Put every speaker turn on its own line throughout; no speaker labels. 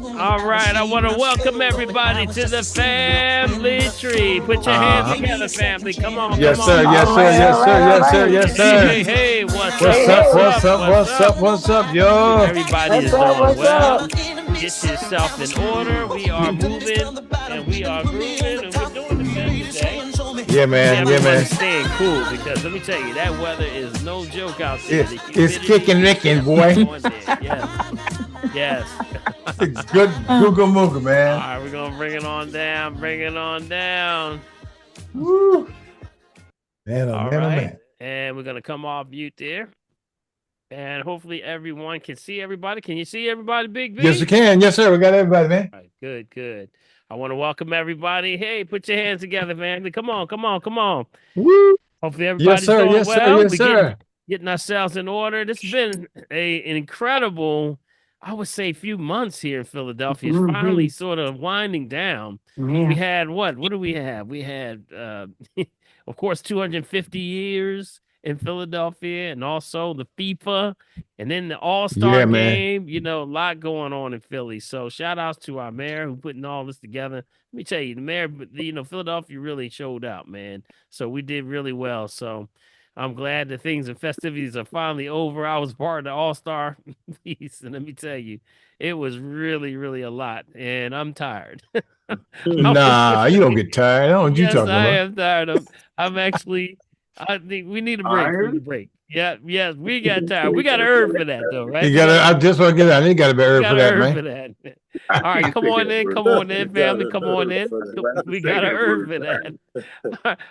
All right, I want to welcome everybody to the family tree. Put your hands together, family. Come on, come
Yes, sir.
on.
Yes,
All
sir.
right, all
Yes,
right,
sir.
all
Yes, sir.
right.
Yes,
Hey,
sir.
hey, hey, what's up?
What's
Hey,
up?
What's
hey.
What's
up?
up?
What's
What's
up?
up? What's up, yo?
Everybody
What's
is
up?
doing
What's
well.
up?
Get yourself in order. We are moving and we are grooving and we're doing the good today.
Yeah,
Hopefully,
man. Yeah,
everyone
man.
is staying cool because let me tell you, that weather is no joke out there. The
It's
humidity
kicking,
is
licking,
definitely
boy.
on there. Yes, yes.
It's good, googa mooga,
All
man.
right, we're gonna bring it on down. Bring it on down.
Woo. Man, oh
All
man, oh
right,
man.
and we're gonna come off mute there, and hopefully everyone can see everybody. Can you see everybody, Big
Yes, we
B?
can. Yes, sir. We got everybody, man.
All right, good, good. I want to welcome everybody. Hey, put your hands together, family. Come on, come on, come on.
Woo.
Hopefully
Yes,
everybody's
sir.
doing
Yes, sir.
well.
Yes,
We're getting
sir.
getting ourselves in order. This has been an incredible, I would say, few months here in Philadelphia. It's finally sort of winding down. We
Yeah.
had what? What do we have? We had, of course, 250 years in Philadelphia, and also the FIFA, and then the All-Star
Yeah, man.
game. You know, a lot going on in Philly. So shout outs to our mayor who putting all this together. Let me tell you, the mayor, Philadelphia really showed out, man. So we did really well. So I'm glad that things and festivities are finally over. I was part of the All-Star piece, and let me tell you, it was really, really a lot, and I'm tired. I was,
Nah, you don't get tired. I don't know what you
yes,
talking
I
about.
am tired. I'm actually. I think we need a break from the
Iron?
break. Yeah, yes, we got tired. We got to earn for that, though, right?
You
We
gotta.
got to
I just want to get out. You gotta be
we
early
got
for
to
that,
earn
man.
for that. All right, come on in, family. Come on in. We got to earn for that.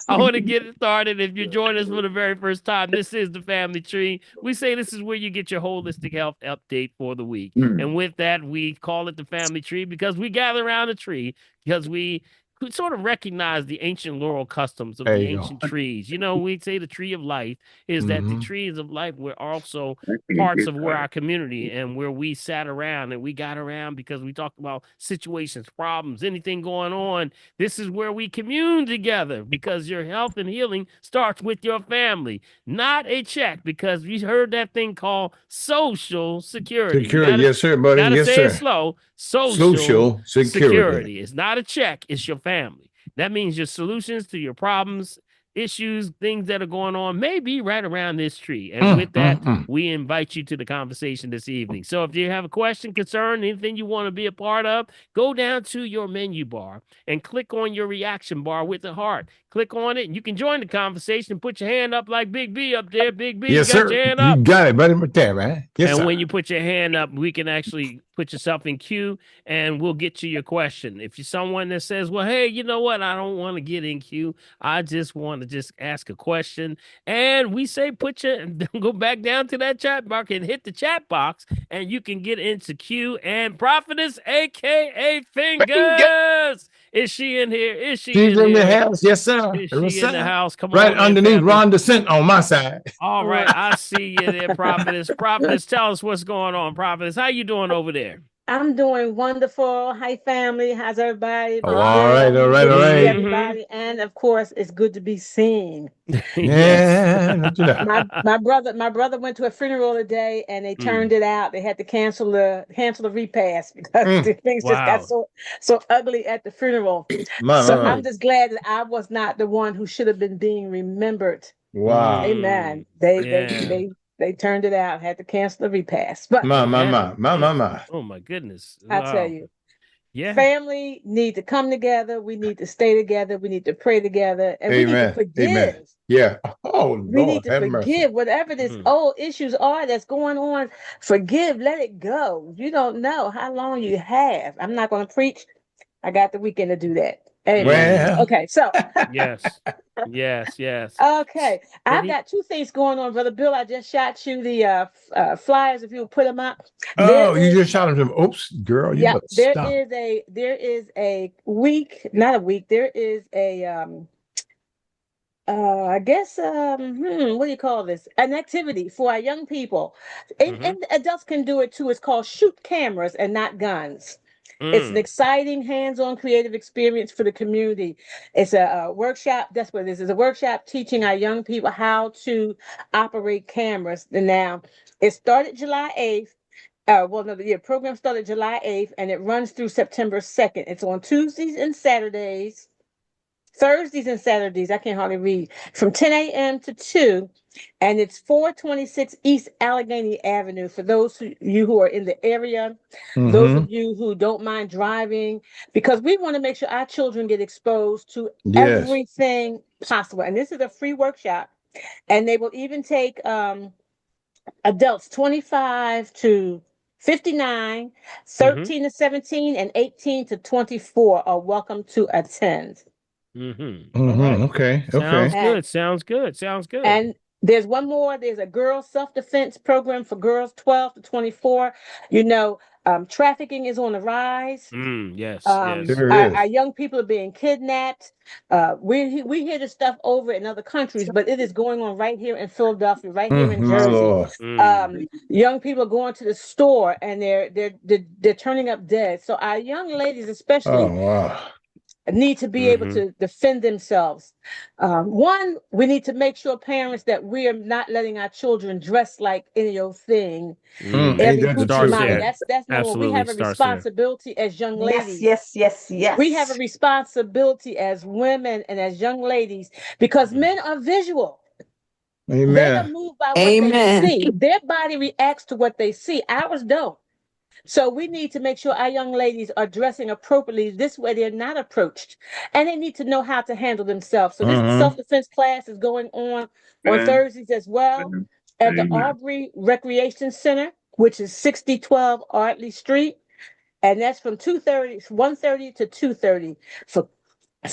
I want to get it started. If you're joining us for the very first time, this is the Family Tree. We say this is where you get your holistic health update for the week. And with that, we call it the Family Tree because we gather around a tree because we could sort of recognize the ancient laurel customs of
There
the
you go.
ancient trees. You know, we say the tree of life is that the
Mm-hmm.
trees of life were also parts of where our community and where we sat around and we got around because we talked about situations, problems, anything going on. This is where we commune together because your health and healing starts with your family, not a check, because we heard that thing called social security. You
Security, yes, sir, buddy.
gotta
Yes,
say it
sir.
slow. Social
Social security.
security. It's not a check, it's your family. That means your solutions to your problems, issues, things that are going on may be right around this tree. And with that,
Mm.
we invite you to the conversation this evening. So if you have a question, concern, anything you want to be a part of, go down to your menu bar and click on your reaction bar with the heart. Click on it and you can join the conversation. Put your hand up like Big B up there. Big B, you
Yes,
got
sir.
your hand
You
up?
got it, buddy. Right there, man. Yes,
And when
sir.
you put your hand up, we can actually put yourself in queue and we'll get to your question. If you're someone that says, well, hey, you know what? I don't want to get in queue. I just want to just ask a question. And we say, go back down to that chat box and hit the chat box and you can get into queue. And Prophetess, AKA Fingers, is she in here? Is she
She's
in
in the
here?
house. Yes, sir.
Is
Yes,
she in the
sir.
house? Come
Right
on in,
underneath
family.
Ron DeSint on my side.
All right, I see you there, Prophetess. Prophetess, tell us what's going on, Prophetess. How you doing over there?
I'm doing wonderful. Hi, family. How's everybody?
Oh,
Good.
all right, all right,
Good
all
to see
right.
everybody. And of course, it's good to be seen.
Yes.
Yeah, don't you know?
My brother went to a funeral today and they
Mm.
turned it out. They had to cancel the repast because the things just got
Wow.
so ugly at the funeral.
My,
So
my, my.
I'm just glad that I was not the one who should have been being remembered.
Wow.
Amen. They they
Yeah.
they they turned it out, had to cancel the repast. But
My, my,
Yeah.
my, my, my, my.
Oh my goodness.
I tell
Wow.
you,
Yeah.
family need to come together. We need to stay together. We need to pray together, and we need to
Amen. Amen.
forgive.
Yeah. Oh,
We need
Lord,
to
have mercy.
forgive whatever these
Mm.
old issues are that's going on. Forgive, let it go. You don't know how long you have. I'm not going to preach. I got the weekend to do that. Amen.
Mm.
Well,
Okay, so
Yes. Yes. Yes.
okay,
And
I've got two things going on, brother Bill. I just shot you the flyers. If you will put them up, there
oh, you
is.
just shot him some. Oops, girl, you
Yeah,
better stop.
there is a week, not a week. There is a I guess what do you call this? An activity for our young people.
mm-hmm.
And adults can do it too. It's called shoot cameras and not guns. It's an
Mm.
exciting, hands-on, creative experience for the community. It's a workshop. That's what it is. It's a workshop teaching our young people how to operate cameras. And now, it started July 8th. Well, no, the program started July 8th and it runs through September 2nd. It's on Tuesdays and Saturdays, Thursdays and Saturdays. I can't hardly read. From 10 a.m. to 2. And it's 426 East Allegheny Avenue. For those you who are in the area, those
Mm-hmm.
of you who don't mind driving, because we want to make sure our children get exposed to
Yes.
everything possible. And this is a free workshop. And they will even take adults 25 to 59, 13 to 17, and 18 to 24 are welcome to attend.
Mm-hmm. All
Mm-hmm.
right.
Okay.
Sounds
Okay.
good. Sounds good. Sounds good.
And there's one more. There's a girls self-defense program for girls 12 to 24. You know, trafficking is on the rise.
Yes. Yes.
There
Our
is.
young people are being kidnapped. We hear this stuff over in other countries, but it is going on right here in Philadelphia, right here in
My
Jersey.
Lord.
Young people are going to the store and they're turning up dead. So our young ladies, especially,
Oh wow.
need to be able to defend themselves. One, we need to make sure parents that we are not letting our children dress like any old thing.
Ain't
Every
that the
hoochie
truth,
Starts
mama.
there.
man?
That's number one. We
Absolutely
have a
starts there.
responsibility as young
Yes,
ladies.
yes, yes, yes.
We have a responsibility as women and as young ladies because men are visual. They are
Amen.
moved by what they
Amen.
see. Their body reacts to what they see. Ours don't. So we need to make sure our young ladies are dressing appropriately. This way they're not approached. And they need to know how to handle themselves. So this
Mm-hmm.
self-defense class is going on Thursdays as well at the Aubrey Recreation Center, which is 6012 Artley Street. And that's from 1:30 to 2:30 for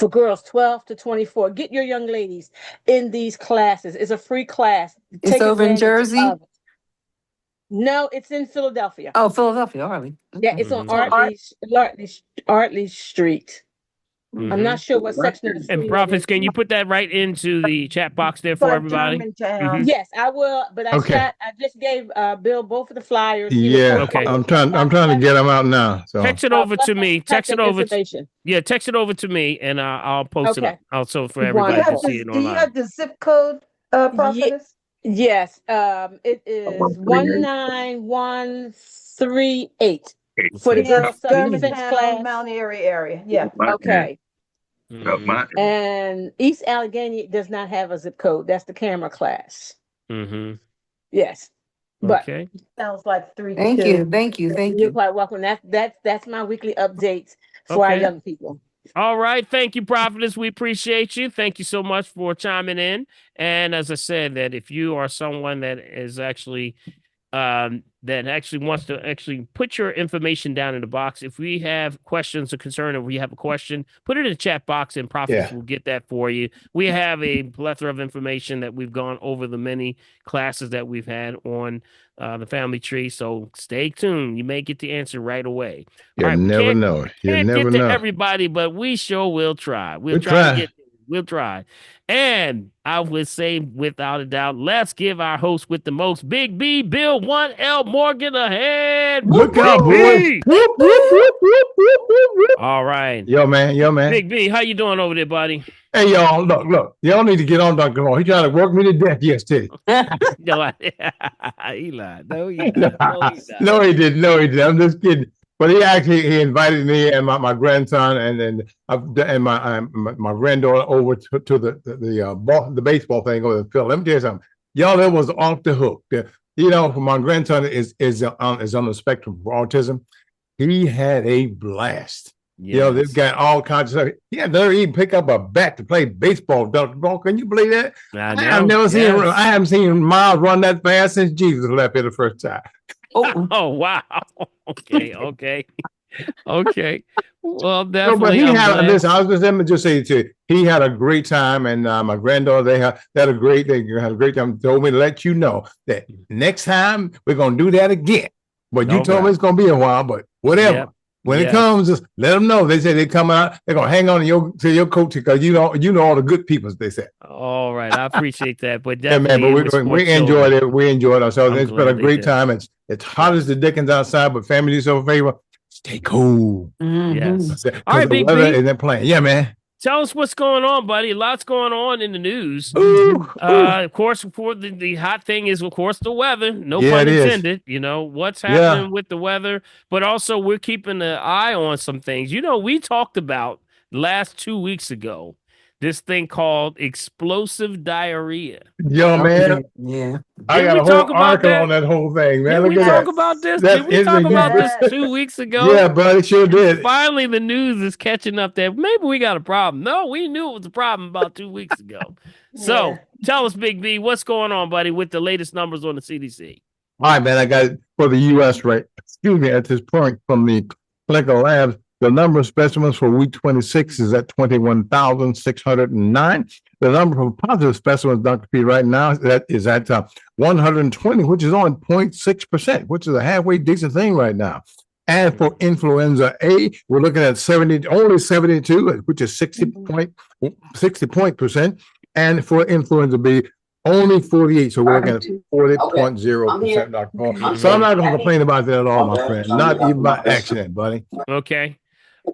girls 12 to 24. Get your young ladies in these classes. It's a free class.
It's
Take
over in
advantage
Jersey.
of it. No, it's in Philadelphia.
Oh, Philadelphia, Arlie.
Yeah, it's on
Mhm.
Artley Street. I'm not
Mhm.
sure what section of the
And
street it
Prophets,
is.
can you put that right into the chat box there for
By
everybody?
Germantown.
Yes, I will. But
Okay.
I just gave Bill both of the flyers.
Yeah.
Okay.
I'm trying to get them out now. So
Text it over to me. Text it over.
information.
Yeah, text it over to me, and I'll post it up
Okay.
also for
Do
everybody
you
to
have
see it
do you
online.
have the zip code, prophetess?
Yes. It is 19138 for the
Yes,
girls self-defense
Germantown,
class.
Mount Airy area. Yeah.
Okay.
Mhm.
And East Allegheny does not have a zip code. That's the camera class.
Mhm.
Yes. But
Okay.
Sounds like 3
Thank
2.
you. Thank you. Thank
you're
you.
quite welcome. That's my weekly updates for our
Okay.
young people.
All right. Thank you, Prophetess. We appreciate you. Thank you so much for chiming in. And as I said, that if you are someone that is actually that actually wants to actually put your information down in the box. If we have questions or concern, or we have a question, put it in the chat box and Prophets will get that for you. We have a plethora of information that we've gone over the many classes that we've had on the family tree. So stay tuned. You may get the answer right away.
you
All right,
never know. You
can't
never
get to
know.
everybody, but we sure will try. We'll
We
try to
try.
get. We'll try. And I would say, without a doubt, let's give our host with the most, Big B, Bill 1L Morgan, a hand.
Look
Big
out, boy.
B!
Whoop, whoop, whoop, whoop, whoop, whoop, whoop.
All right.
Yo, man.
Big B, how you doing over there, buddy?
Hey, y'all, look. Y'all need to get on Dr. Moore. He trying to work me to death yesterday.
No, he lied. No, he not. No, he not.
No, he didn't. No, he didn't. I'm just kidding. But he invited me and my grandson and my granddaughter over to the baseball thing over in Phil. Let me tell you something. Y'all, it was off the hook. My grandson is on the spectrum for autism. He had a blast.
Yes.
They've got all kinds of stuff. Yeah, they'll even pick up a bat to play baseball. Dr. Ball, can you believe that? I haven't seen Miles run that fast since Jesus left here the first time.
Oh wow. Okay. Well, definitely.
But he let me just say to you, he had a great time, and my granddaughter they had a great time. Told me to let you know that next time we're gonna do that again. But you told me it's gonna be a while, but whatever. Yep. When it comes, just let them know. They say they come out. They're gonna hang on to your coat because you know all the good people. They said.
All right, I appreciate that. But
definitely, but we enjoyed it. We enjoyed ourselves. It's been a great time. It's hot as the dickens outside, but family, do us a favor. Stay cool.
Yes.
All right, Big B. Isn't playing? Yeah, man.
Tell us what's going on, buddy. Lots going on in the news.
Ooh,
Of course, for the hot thing is, of course, the weather. No
yeah,
pun
it is.
intended. What's
Yeah.
happening with the weather, but also we're keeping an eye on some things. We talked about last 2 weeks ago this thing called explosive diarrhea.
Yo, man,
Yeah.
I
Didn't
got
we
a whole
talk about
article
that?
on that whole thing, man.
Didn't
Look
we
at
talk
that.
about this?
That's
Did we talk
interesting.
about this
Yes.
2 weeks ago?
Yeah, buddy, sure did.
Finally, the news is catching up that maybe we got a problem. No, we knew it was a problem about 2 weeks ago. So
Yeah.
tell us, Big B, what's going on, buddy, with the latest numbers on the CDC?
All right, man. I got it for the U.S. right. Excuse me. At this point, from the clinical labs, the number of specimens for week 26 is at 21,609. The number of positive specimens, Dr. P, right now that is at 120, which is on 0.6%, which is a halfway decent thing right now. And for influenza A, we're looking at only 72, which is 60%. And for influenza B, only 48. So we're looking at 40.0%, Dr. Paul. So I'm not going to complain about that at all, my friend. Not even by accident, buddy.
Okay.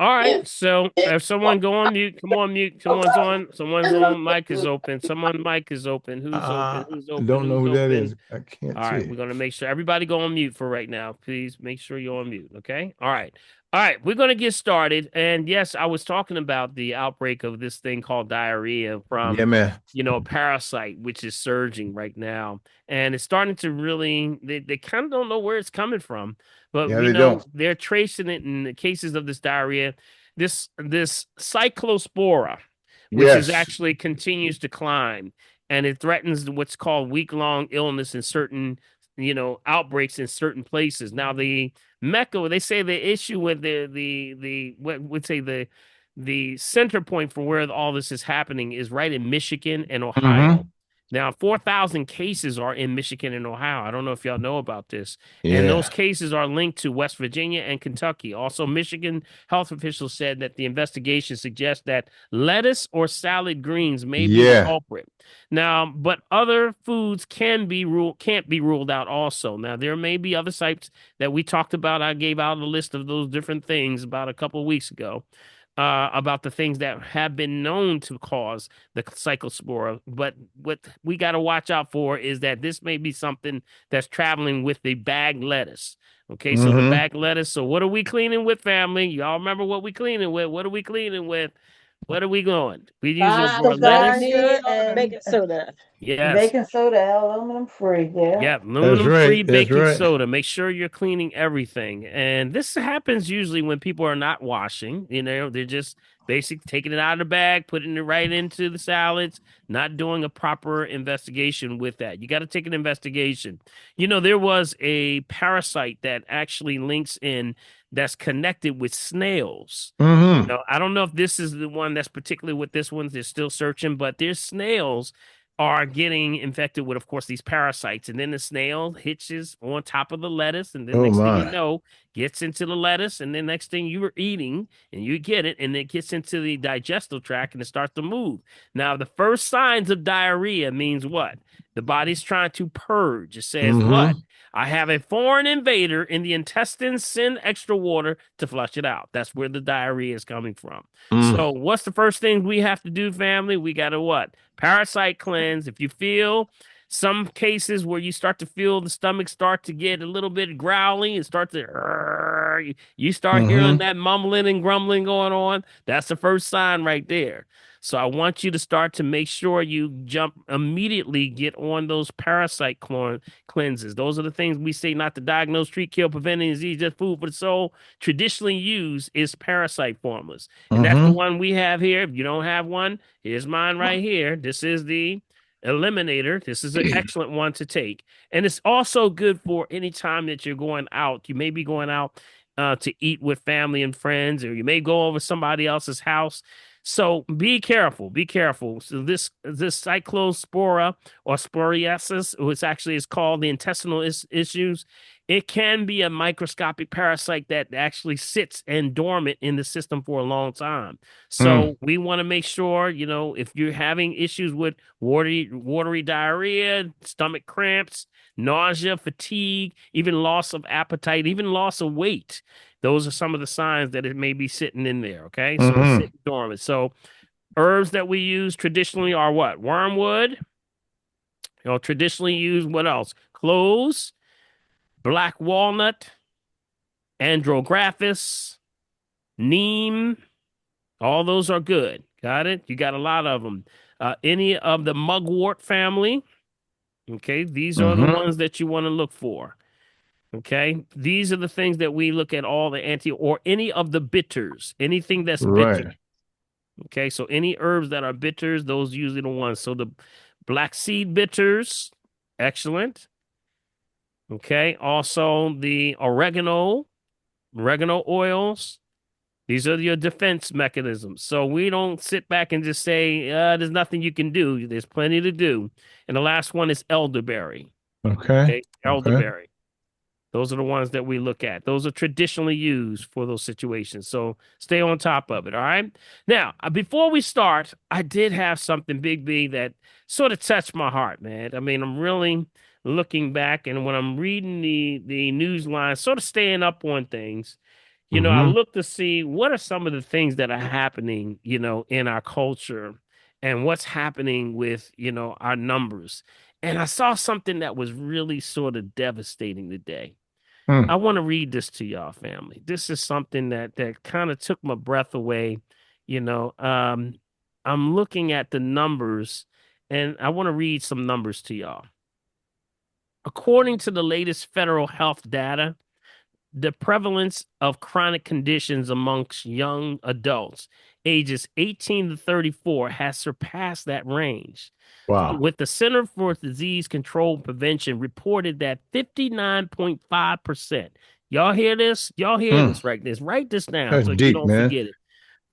All right. So if someone go on mute, come on mute. Someone's on. Someone's on. Mic is open. Someone's mic is open. Who's open? Who's open?
Don't know
Who's
who that
open?
is. I can't
All right,
see.
we're going to make sure everybody go on mute for right now. Please make sure you're on mute, okay? All right. All right, we're going to get started. And yes, I was talking about the outbreak of this thing called diarrhea from,
Yeah, man.
a parasite, which is surging right now. And it's starting to really, they kind of don't know where it's coming from, but
Yeah,
we
they
know
don't.
they're tracing it in the cases of this diarrhea. This cyclospora, which is
Yes.
actually continues to climb, and it threatens what's called week-long illness in certain, outbreaks in certain places. Now, the Mecca, they say the issue with the what would say the center point for where all this is happening is right in Michigan and Ohio. Now, 4,000 cases are in Michigan and Ohio. I don't know if y'all know about this. And those
Yeah.
cases are linked to West Virginia and Kentucky. Also, Michigan health officials said that the investigation suggests that lettuce or salad greens may be the
Yeah.
culprit. Now, but other foods can't be ruled out also. Now, there may be other sites that we talked about. I gave out a list of those different things about a couple of weeks ago. About the things that have been known to cause the cyclospora. But what we got to watch out for is that this may be something that's traveling with the bag lettuce. Okay, so the bag lettuce. So what are we cleaning with, family? Y'all remember what we cleaning with? What are we cleaning with? What are we going? We using more lettuce.
Vinegar and
and
baking soda.
Yes.
baking soda, aluminum free. Yeah.
Yeah,
That's
aluminum-free
right. That's
baking
right.
soda. Make sure you're cleaning everything. And this happens usually when people are not washing. They're just basically taking it out of the bag, putting it right into the salads, not doing a proper investigation with that. You got to take an investigation. There was a parasite that actually links in that's connected with snails. I don't know if this is the one that's particularly with this one. They're still searching, but there's snails are getting infected with, of course, these parasites. And then the snail hitches on top of the lettuce. And then
Oh,
next thing you
my.
know, gets into the lettuce. And then next thing you were eating and you get it, and it gets into the digestive tract and it starts to move. Now, the first signs of diarrhea means what? The body's trying to purge. It says what? I have a foreign invader in the intestines, send extra water to flush it out. That's where the diarrhea is coming from. So what's the first thing we have to do, family? We got to what? Parasite cleanse. If you feel some cases where you start to feel the stomach start to get a little bit growly and start to, you start hearing that mumbling and grumbling going on, that's the first sign right there. So I want you to start to make sure you immediately get on those parasite cleanses. Those are the things we say not to diagnose, treat, kill, prevent any disease, just food for the soul. Traditionally used is parasite formulas. And that's the one we have here. If you don't have one, here's mine right here. This is the Eliminator. This is an excellent one to take. And it's also good for any time that you're going out. You may be going out to eat with family and friends, or you may go over somebody else's house. So be careful. Be careful. So this cyclospora or sporiasis, which actually is called the intestinal issues, it can be a microscopic parasite that actually sits and dormant in the system for a long time. So we want to make sure, if you're having issues with watery diarrhea, stomach cramps, nausea, fatigue, even loss of appetite, even loss of weight, those are some of the signs that it may be sitting in there. Okay. So it's sitting dormant. So Herbs that we use traditionally are what? Wormwood. Traditionally used, what else? Cloves, black walnut, andrographis, neem. All those are good. Got it? You got a lot of them. Any of the mugwort family. Okay, these are the ones that you want to look for. Okay, these are the things that we look at, all the or any of the bitters, anything that's bitter.
Right.
Okay, so any herbs that are bitters, those usually the ones. So the black seed bitters, excellent. Okay, also the oregano oils. These are your defense mechanisms. So we don't sit back and just say, there's nothing you can do. There's plenty to do. And the last one is elderberry.
Okay.
Okay, elderberry. Those are the ones that we look at. Those are traditionally used for those situations. So stay on top of it. All right. Now, before we start, I did have something, Big B, that sort of touched my heart, man. I mean, I'm really looking back, and when I'm reading the news line, sort of staying up on things, I look to see what are some of the things that are happening, in our culture and what's happening with, our numbers. And I saw something that was really sort of devastating today. I want to read this to y'all, family. This is something that kind of took my breath away. I'm looking at the numbers, and I want to read some numbers to y'all. According to the latest federal health data, the prevalence of chronic conditions amongst young adults ages 18 to 34 has surpassed that range.
Wow.
With the Center for Disease Control and Prevention reported that 59.5%. Y'all hear this? Y'all hear this right? Write this down
That's
so you
deep,
don't
man.
forget it.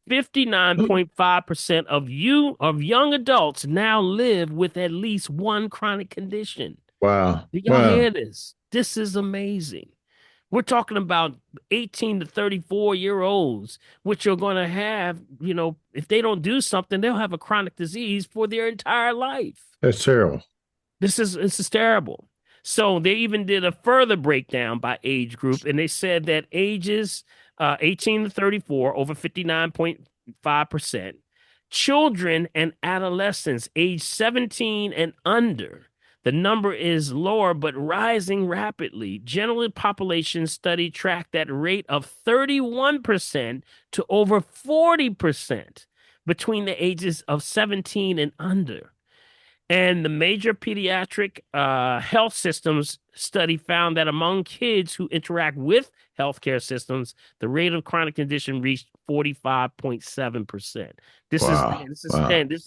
59.5% of young adults now live with at least one chronic condition.
Wow.
Do y'all hear this? This is amazing. We're talking about 18 to 34-year-olds, which are going to have, if they don't do something, they'll have a chronic disease for their entire life.
That's terrible.
This is terrible. So they even did a further breakdown by age group, and they said that ages 18 to 34, over 59.5%, children and adolescents age 17 and under, the number is lower but rising rapidly. General population study tracked that rate of 31% to over 40% between the ages of 17 and under. And the major pediatric health systems study found that among kids who interact with healthcare systems, the rate of chronic condition reached 45.7%. This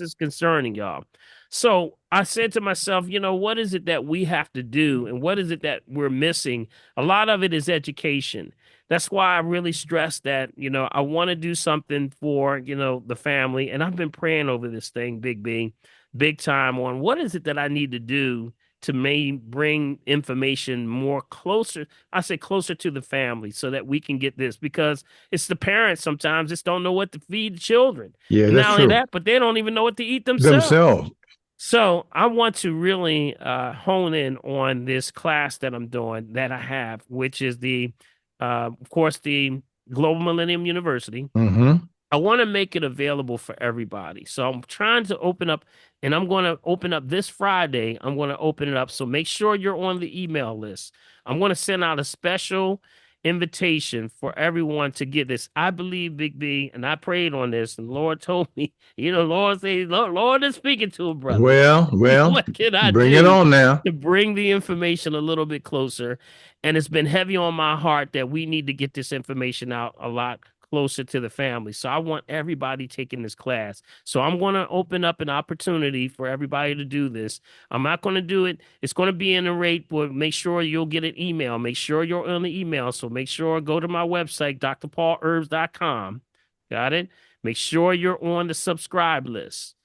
is concerning, y'all. So I said to myself, what is it that we have to do, and what is it that we're missing? A lot of it is education. That's why I really stress that, I want to do something for, the family. And I've been praying over this thing, big time, on what is it that I need to do to bring information more closer. I say closer to the family so that we can get this, because it's the parents sometimes just don't know what to feed the children.
Yeah,
and
that's
not
true.
only that, but they don't even know what to eat themselves. So I want to really hone in on this class that I'm doing, that I have, which is of course, the Global Millennium University. I want to make it available for everybody. So I'm trying to open up, and I'm going to open up this Friday. I'm going to open it up. So make sure you're on the email list. I'm going to send out a special invitation for everyone to get this. I believe, Big B, and I prayed on this, and the Lord told me, Lord is speaking to a brother.
Well,
what can I
bring
do
it on now
to bring the information a little bit closer? And it's been heavy on my heart that we need to get this information out a lot closer to the family. So I want everybody taking this class. So I'm going to open up an opportunity for everybody to do this. I'm not going to do it. It's going to be in the rate, but make sure you'll get an email. Make sure you're on the email. So make sure, go to my website, drpaulherbs.com. Got it? Make sure you're on the subscribe list.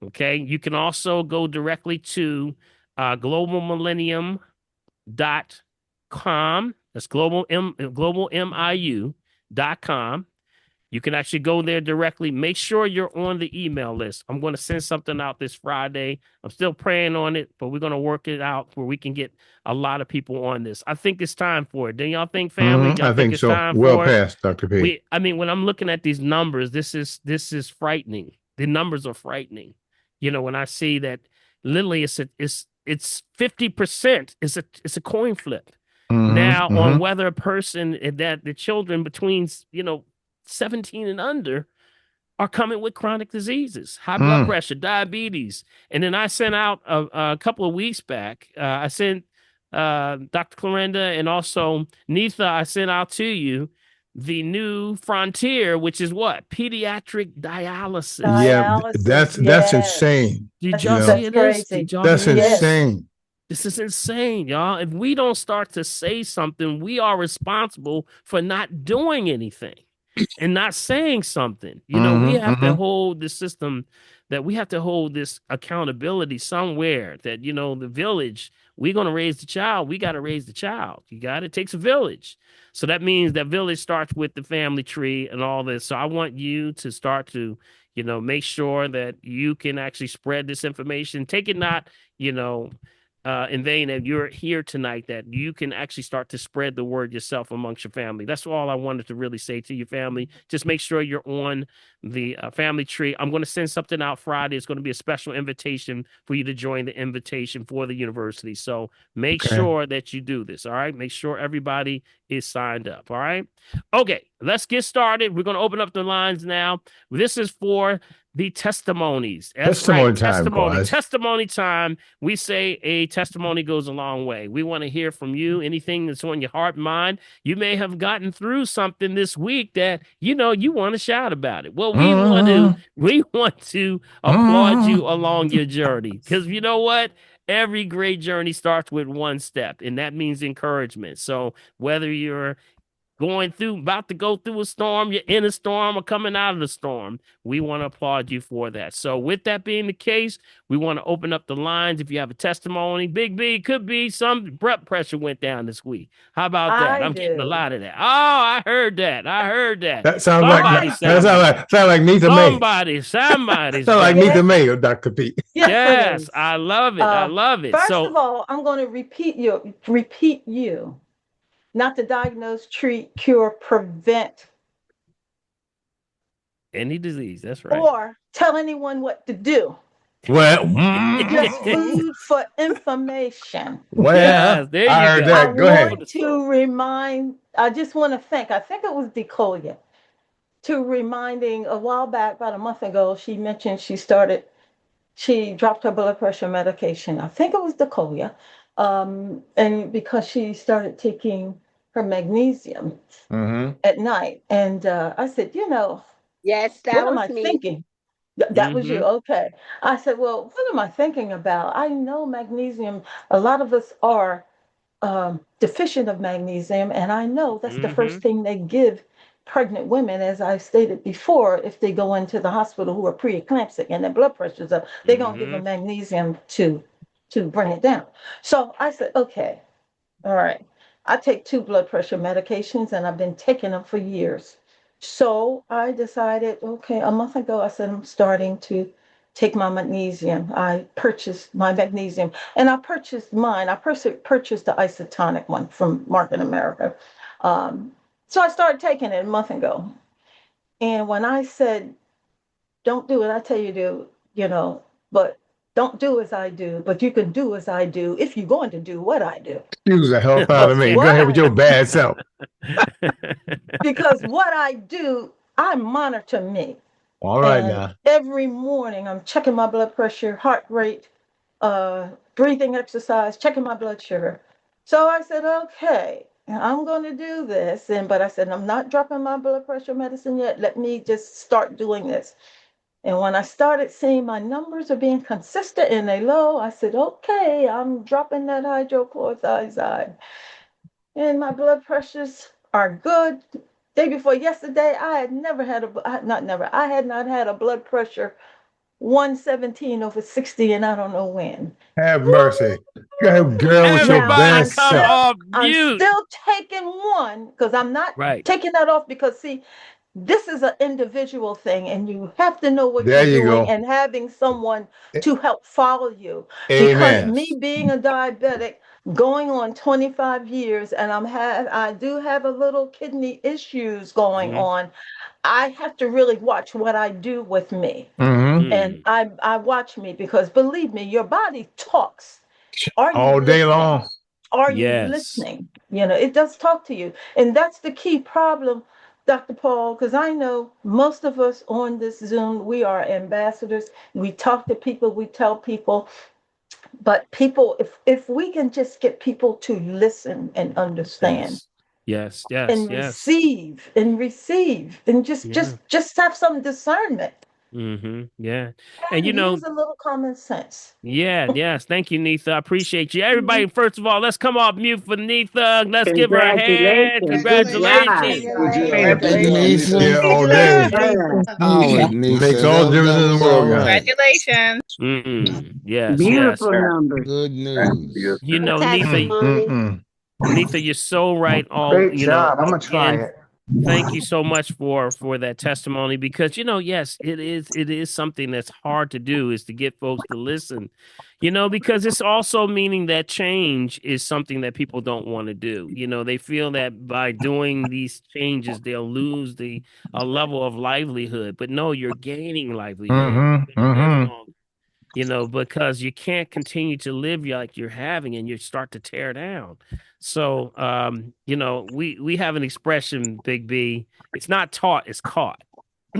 Okay. You can also go directly to globalmillennium.com. That's globalmiu.com. You can actually go there directly. Make sure you're on the email list. I'm going to send something out this Friday. I'm still praying on it, but we're going to work it out where we can get a lot of people on this. I think it's time for it. Do y'all think, family? Y'all
I think
it's
so.
Time
well
for
past, Dr. P.
when I'm looking at these numbers, this is frightening. the numbers are frightening. When I see that literally it's 50%. It's a coin flip now on whether a person that the children between 17 and under are coming with chronic diseases, high blood pressure, diabetes. And then I sent out a couple of weeks back, I sent Dr. Clorinda and also Neetha, I sent out to you the new frontier, which is what? Pediatric dialysis.
Yeah, that's insane.
Did y'all see this? Did y'all
That's
hear this?
insane.
This is insane, y'all. If we don't start to say something, we are responsible for not doing anything and not saying something. We have to hold the system, that we have to hold this accountability somewhere, that, the village, we're going to raise the child. We got to raise the child. It takes a village. So that means that village starts with the family tree and all this. So I want you to start to, make sure that you can actually spread this information. Take it not, in vain that you're here tonight, that you can actually start to spread the word yourself amongst your family. That's all I wanted to really say to your family. Just make sure you're on the family tree. I'm going to send something out Friday. It's going to be a special invitation for you to join the invitation for the university. So make sure that you do this. All right. Make sure everybody is signed up. All right. Okay. Let's get started. We're going to open up the lines now. This is for the testimonies. That's right. Testimony time. We say a testimony goes a long way. We want to hear from you. Anything that's on your heart and mind. You may have gotten through something this week that you want to shout about it. Well, we want to applaud you along your journey, because you know what? Every great journey starts with one step, and that means encouragement. So whether you're about to go through a storm, you're in a storm or coming out of the storm, we want to applaud you for that. So with that being the case, we want to open up the lines. If you have a testimony, Big B, could be some blood pressure went down this week. How about that? I'm getting a lot of that. Oh, I heard that.
That sounds like Neetha May.
Somebody.
Sound like Neetha May or Dr. Pete.
Yes, I love it. I love it.
First of all, I'm going to repeat you. Not to diagnose, treat, cure, prevent
any disease. That's right.
Or tell anyone what to do.
Well,
just food for information.
Well, yes, there you go. Go ahead.
I just want to thank, I think it was Decolia, to reminding a while back, about a month ago, she mentioned she dropped her blood pressure medication. I think it was Decolia. And because she started taking her magnesium at night. And I said,
yes, that was
what am I
me.
thinking? That was you. Okay. I said, well, what am I thinking about? I know magnesium, a lot of us are deficient of magnesium. And I know that's the first thing they give pregnant women, as I stated before, if they go into the hospital who are preeclamptic and their blood pressure's up, they're going to give them magnesium to bring it down. So I said, okay, all right. I take 2 blood pressure medications and I've been taking them for years. So I decided, okay, a month ago, I said, I'm starting to take my magnesium. I purchased my magnesium and I purchased mine. I purchased the isotonic one from Market America. So I started taking it a month ago. And when I said, don't do it, I tell you to, but don't do as I do, but you can do as I do if you're going to do what I do.
Excuse the hell out of me. Go ahead with your bad self.
Because what I do, I monitor me.
All right now.
Every morning I'm checking my blood pressure, heart rate, breathing exercise, checking my blood sugar. So I said, okay, I'm going to do this. But I said, I'm not dropping my blood pressure medicine yet. Let me just start doing this. And when I started seeing my numbers are being consistent and they low, I said, okay, I'm dropping that hydrochlorothiazide. And my blood pressures are good. Day before yesterday, I had not had a blood pressure 117/60, and I don't know when.
Have mercy. Girl, with your bad self.
I'm still taking one because I'm not taking that off because, see, this is an individual thing, and you have to know what you're doing and having someone to help follow you. Because me being a diabetic, going on 25 years, and I do have a little kidney issues going on. I have to really watch what I do with me.
Mm-hmm.
And I watch me because believe me, your body talks. Are you
All day
listening?
long.
Are you
Yes.
listening? You know, it does talk to you. And that's the key problem, Dr. Paul, because I know most of us on this Zoom, we are ambassadors. We talk to people, we tell people, but people, if we can just get people to listen and understand
Yes. Yes. Yes.
and
Yes.
receive and just
Yeah.
just just have some discernment
Yeah. And
and use a little common sense.
yeah, yes. Thank you, Neetha. I appreciate you. Everybody, first of all, let's come off mute for Neetha. Let's give her a hand.
Congratulations. Good job.
Congratulations.
Good job.
Thank you,
Congratulations.
Nisa.
Yeah, all day.
Solid,
Makes
Nisa.
all the difference
That
in the
was
world,
all
guys.
right.
Congratulations.
Yes, yes.
Beautiful numbers.
Good news.
You know, Neetha,
Testimony.
Mm-mm.
Neetha, you're so right.
Great job. I'm gonna try
Again,
it.
thank you so much for that testimony because yes, it is something that's hard to do is to get folks to listen. Because it's also meaning that change is something that people don't want to do. They feel that by doing these changes they'll lose the a level of livelihood. But no, you're gaining livelihood.
Mm-hmm.
You're gonna live
Mm-hmm.
longer. Because you can't continue to live like you're having and you start to tear down. So, we have an expression, Big B. It's not taught, it's caught.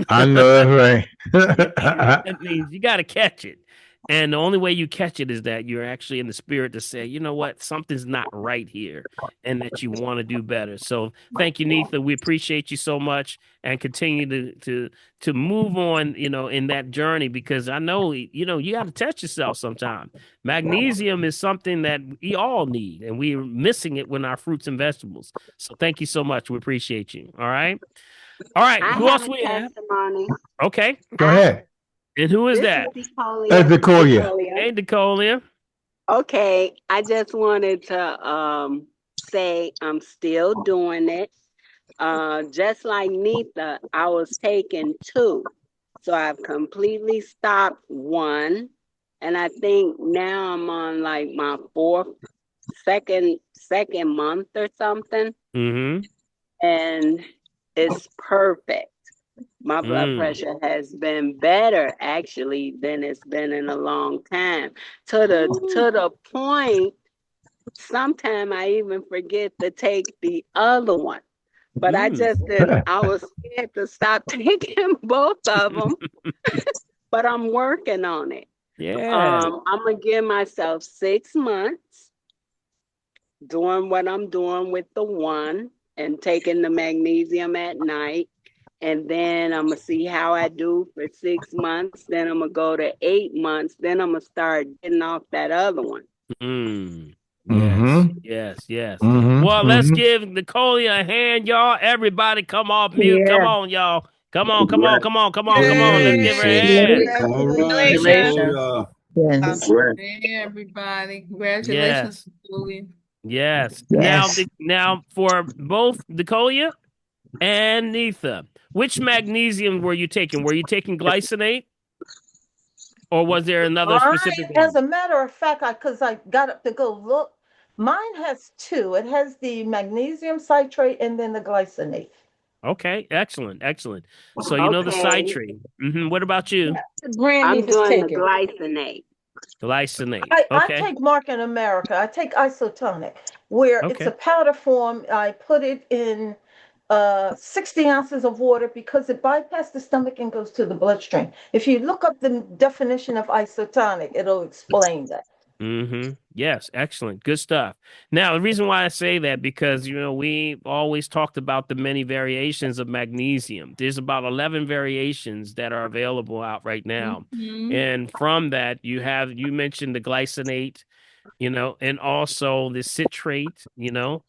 I know that's right.
That means you got to catch it. And the only way you catch it is that you're actually in the spirit to say, you know what, something's not right here and that you want to do better. So thank you, Neetha. We appreciate you so much and continue to move on, in that journey because I know, you got to test yourself sometime. Magnesium is something that we all need and we're missing it with our fruits and vegetables. So thank you so much. We appreciate you. All right. All right.
I
Who
have
else
a
we have?
testimony.
Okay.
Go ahead.
And who is
This
that?
is Decolia.
That's Nicolia.
Hey, Nicolia.
Okay, I just wanted to say I'm still doing it. Just like Nita, I was taking 2. So I've completely stopped 1. And I think now I'm on like my second month or something.
Mm-hmm.
And it's perfect. My blood pressure has been better actually than it's been in a long time. To the point, sometimes I even forget to take the other one. But I just didn't. I was scared to stop taking both of them. But I'm working on it.
Yeah.
I'm gonna give myself 6 months doing what I'm doing with the 1 and taking the magnesium at night. And then I'm going to see how I do for 6 months. Then I'm going to go to 8 months. Then I'm going to start getting off that other one.
Yes,
Mm-hmm.
yes.
Mm-hmm.
Well, let's give Nicolia a hand, y'all. Everybody come off mute. Come on, y'all. Come on. Let's give her a hand.
All right,
Congratulations.
Nicolia.
Yes.
Hey, everybody. Congratulations,
Yes.
Julie.
Yes.
Yes.
Now for both Nicolia and Neetha, which magnesium were you taking? Were you taking glycinate? Or was there another specific
As
one?
a matter of fact, because I got up to go look, mine has 2. It has the magnesium citrate and then the glycinate.
Okay, excellent. So the
Okay.
citrate. What about you?
Brand
I'm
Neva's
doing the
taking.
glycinate.
Glycinate.
I
Okay.
take Mark in America. I take isotonic, where it's
Okay.
a powder form. I put it in 60 ounces of water because it bypasses the stomach and goes to the bloodstream. If you look up the definition of isotonic, it'll explain that.
Yes, excellent. Good stuff. Now, the reason why I say that because we always talked about the many variations of magnesium. There's about 11 variations that are available out right now. And from that, you mentioned the glycinate, and also the citrate,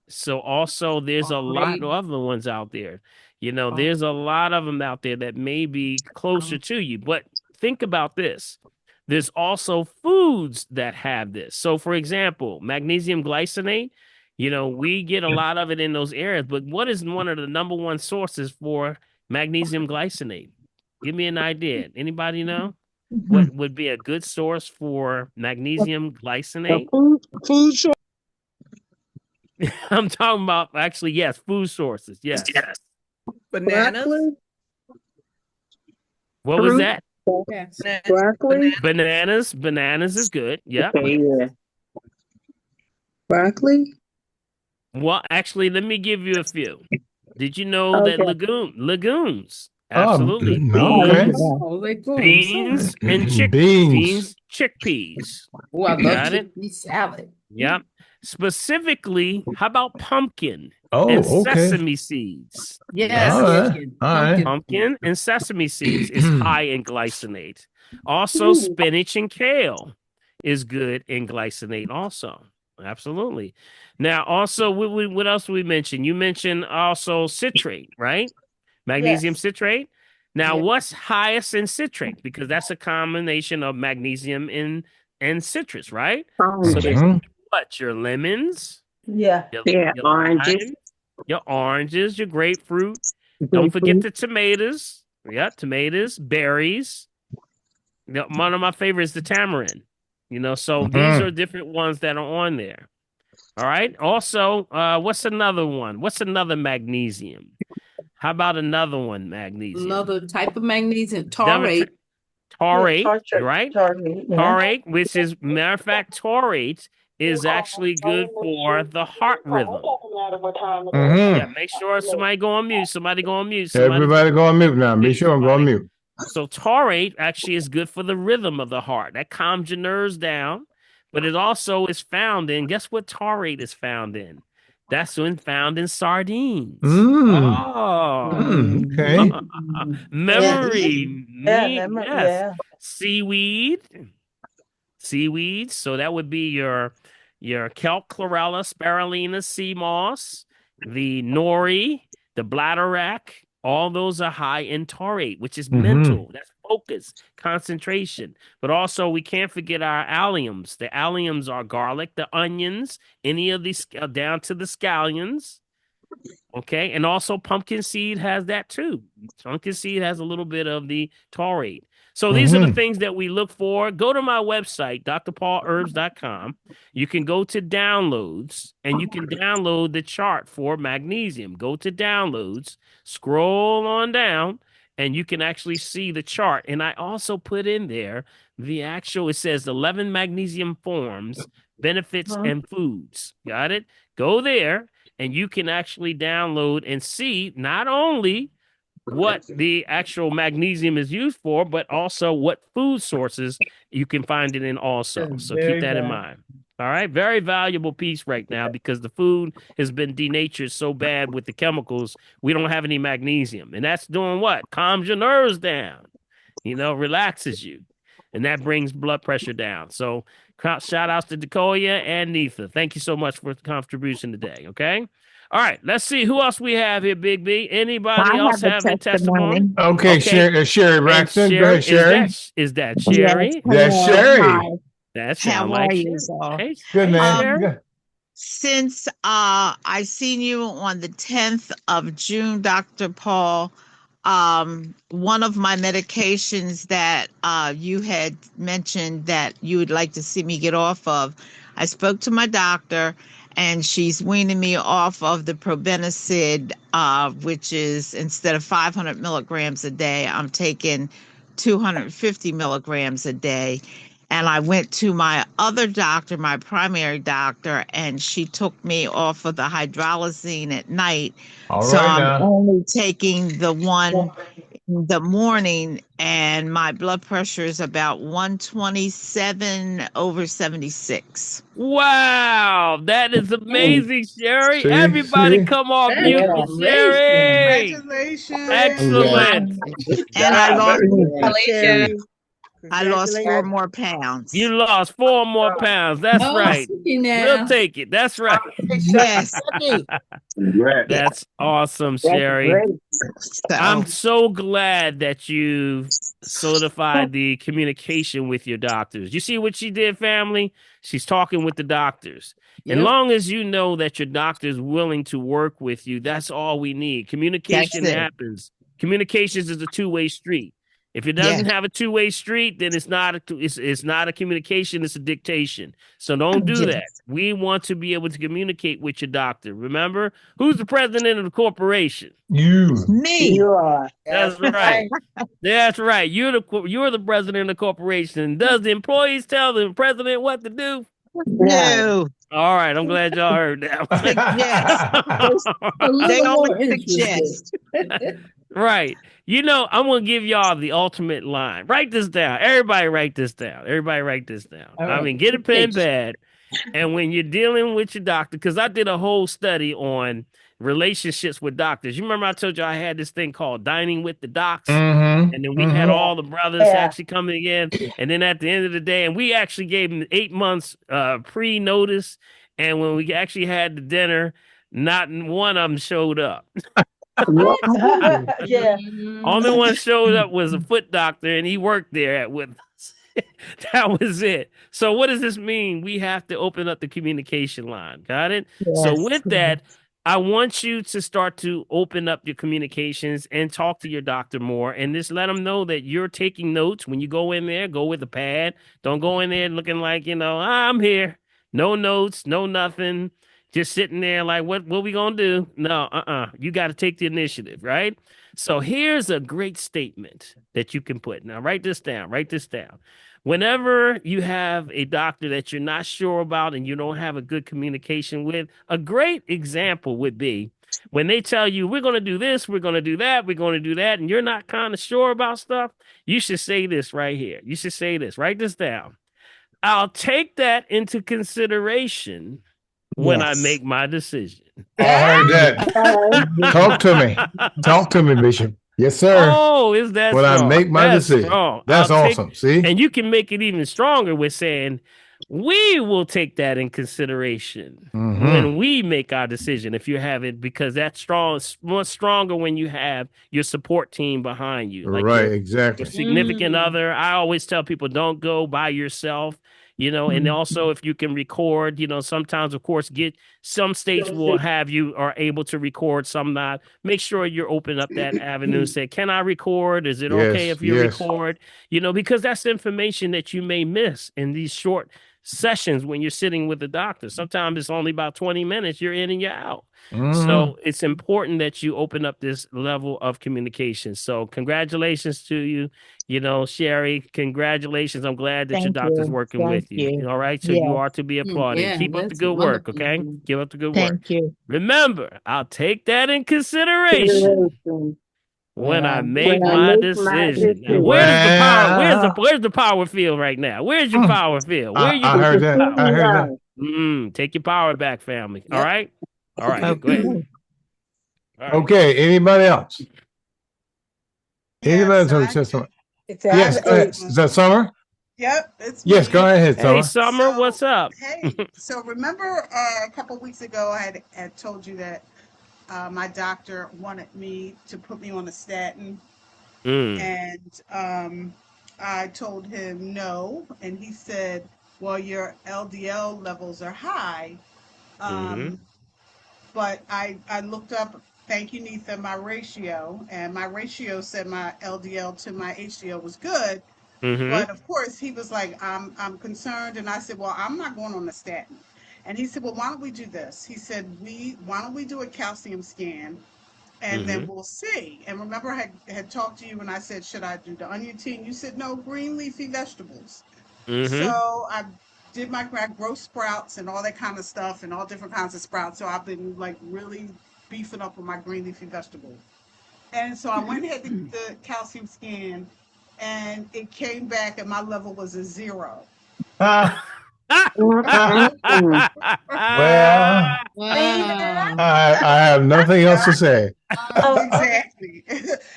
So also there's a lot of other ones out there. There's a lot of them out there that may be closer to you. But think about this. There's also foods that have this. So, for example, magnesium glycinate, we get a lot of it in those areas. But what is one of the number one sources for magnesium glycinate? Give me an idea. Anybody know? What would be a good source for magnesium glycinate?
Food short.
I'm talking about actually, yes, food sources. Yes.
Bananas.
What was that?
Yes.
Broccoli.
Bananas is good. Yep.
Okay, yeah.
Broccoli.
Well, actually, let me give you a few. Did you know that
Okay.
legumes?
Oh,
Absolutely.
okay.
Oh, legumes.
Beans.
Chickpeas.
Oh, I love
Got it?
chickpea salad.
Yep. Specifically, how about pumpkin and
Oh, okay.
sesame seeds?
Yes,
All
Yes.
right.
pumpkin.
All right.
Pumpkin and sesame seeds is high in glycinate. Also, spinach and kale is good in glycinate also. Absolutely. Now, also, what else we mentioned? You mentioned also citrate, right? Magnesium
Yes.
citrate. Now,
Yeah.
what's highest in citrate? Because that's a combination of magnesium and citrus, right? So
Oranges.
that's
Mhm.
what? Your lemons,
Yeah.
Yeah,
your
oranges.
limes, your oranges, your grapefruit. Don't forget
Grapefruit.
the tomatoes. Yeah, tomatoes, berries. One of my favorites, the tamarind. So these are
Mhm.
different ones that are on there. All right. Also, what's another one? What's another magnesium? How about another one, magnesium?
Another type of magnesium,
Demonstrate
taurate.
taurate,
Yeah,
right?
target, yeah.
Taurate, which is, matter of fact, taurate is actually good for the heart rhythm. Yeah,
Mhm.
make sure somebody go on mute. Somebody go on mute.
Everybody go on mute now. Be sure and go on mute.
So taurate actually is good for the rhythm of the heart. That calms your nerves down, but it also is found in, guess what taurate is found in? That's found in sardines.
Mm.
Oh.
Okay.
Memory. Yes.
Yeah.
Seaweed. Seaweeds. So that would be your kelp, chlorella, spirulina, sea moss, the nori, the bladderwrack. All those are high in taurate, which is mental. That's focus, concentration. But also, we can't forget our alliums. The alliums are garlic, the onions, any of these down to the scallions. Okay, and also pumpkin seed has that too. Pumpkin seed has a little bit of the taurate. So these are the things that we look for. Go to my website, drpaulherbs.com. You can go to downloads and you can download the chart for magnesium. Go to downloads, scroll on down, and you can actually see the chart. And I also put in there it says 11 magnesium forms, benefits, and foods. Got it? Go there and you can actually download and see not only what the actual magnesium is used for, but also what food sources you can find it in also. So keep that in mind. All right. Very valuable piece right now because the food has been denatured so bad with the chemicals, we don't have any magnesium. And that's doing what? Calms your nerves down, relaxes you. And that brings blood pressure down. So shout outs to Decoya and Neitha. Thank you so much for the contribution today. Okay. All right. Let's see who else we have here, Big B. Anybody else have a testimony?
Okay, Sherry
And
Braxton. Go ahead, Sherry.
Is that Sherry?
That's Sherry.
That
How
sound
are
like
you
Sherry.
all?
Hey,
Good man.
Sherry.
Since I seen you on the 10th of June, Dr. Paul, one of my medications that you had mentioned that you would like to see me get off of, I spoke to my doctor and she's weaning me off of the probenecid, which is instead of 500 milligrams a day, I'm taking 250 milligrams a day. And I went to my other doctor, my primary doctor, and she took me off of the hydralazine at night.
All
So
right
I'm
now.
only taking the one in the morning, and my blood pressure is about 127/76.
Wow, that is amazing, Sherry. Everybody
See?
come off mute for Sherry.
Congratulations.
Excellent.
And I lost
Congratulations.
I lost 4 more pounds.
You lost 4 more pounds. That's
Oh,
right.
see
We'll
now.
take it. That's right.
Yes.
That's awesome,
That's
Sherry.
great.
I'm
So
so glad that you've solidified the communication with your doctors. You see what she did, family? She's talking with the doctors.
Yep.
As long as you know that your doctor is willing to work with you, that's all we need. Communication
That's it.
happens. Communications is a two-way street. If it doesn't have a two-way street, then it's not a communication, it's a dictation. So don't do that. We want to be able to communicate with your doctor. Remember, who's the president of the corporation?
You.
Me.
You are.
That's right. That's right. You're the president of the corporation. Does the employees tell the president what to do?
No.
All right, I'm glad y'all heard that.
A little
They
more
only
interested.
suggest.
Right. I'm going to give y'all the ultimate line. Write this down. Everybody write this down. I mean, get a pen pad. And when you're dealing with your doctor, because I did a whole study on relationships with doctors. You remember I told you I had this thing called Dining with the Docs?
Mm-hmm.
And then we had all the brothers actually coming in. And then at the end of the day, and we actually gave them 8 months pre-notice. And when we actually had the dinner, not one of them showed up.
Yeah.
Only one showed up was a foot doctor, and he worked there with us. That was it. So what does this mean? We have to open up the communication line. Got it? Yes. So with that, I want you to start to open up your communications and talk to your doctor more, and just let them know that you're taking notes. When you go in there, go with a pad. Don't go in there looking like, I'm here. No notes, no nothing. Just sitting there like, what we gonna do? No, you got to take the initiative, right? So here's a great statement that you can put. Now, write this down. Whenever you have a doctor that you're not sure about and you don't have a good communication with, a great example would be when they tell you, we're going to do this, we're going to do that, we're going to do that, and you're not kind of sure about stuff, you should say this right here. You should say this. Write this down. I'll take that into consideration when I make my decision.
I heard that. Talk to me, Bishop. Yes, sir.
Oh, is that
when
strong?
I make my decision?
Strong.
That's awesome. See?
And you can make it even stronger with saying, we will take that in consideration when we make our decision, if you have it, because that's strong, much stronger when you have your support team behind you. Like
exactly.
Your significant other. I always tell people, don't go by yourself. And also if you can record, sometimes, of course, some states will have you are able to record, some not. Make sure you're open up that avenue and say, can I record? Is it okay if you record? Because that's information that you may miss in these short sessions when you're sitting with the doctor. Sometimes it's only about 20 minutes. You're in and you're out. So it's important that you open up this level of communication. So congratulations to you. Sherry, congratulations. I'm glad that your doctor's working with you. All right. So you are to be applauded.
Yeah,
Keep up the good work. Okay. Keep up the good work.
Thank you.
Remember, I'll take that in consideration when I make my decision. Now, where's the power? Where's the power field right now? Where's your power field? Where you?
I heard that.
Take your power back, family. All right. All right. Go ahead. All
right. Okay. Anybody else? Anybody else? Yes. Go ahead. Is that Summer?
Yep. It's
yes.
Me.
Go ahead, Summer.
Hey, Summer. What's up?
Hey. So remember a couple of weeks ago, I had told you that my doctor wanted me to put me on a statin, and I told him no, and he said, well, your LDL levels are high, but I looked up, thank you, Neetha, my ratio, and my ratio said my LDL to my HDL was good, but of course he was like, I'm concerned, and I said, well, I'm not going on a statin. And he said, well, why don't we do this? He said, why don't we do a calcium scan, and then we'll see. And remember, I had talked to you when I said, should I do the onion tea? And you said, no, green leafy vegetables. So I did I grow sprouts and all that kind of stuff and all different kinds of sprouts. So I've been like really beefing up with my green leafy vegetables. And so I went ahead to the calcium scan, and it came back and my level was a 0.
Well, I have nothing else to say.
Exactly.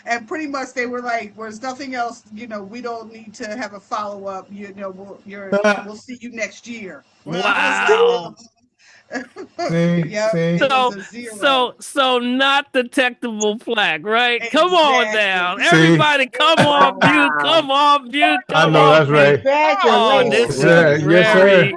And pretty much they were like, there's nothing else, we don't need to have a follow-up, we'll see you next year.
Wow. So not detectable plaque, right? Exactly. Come on now, everybody, come on, mute, come on, mute.
I know that's right.
Oh, this is very.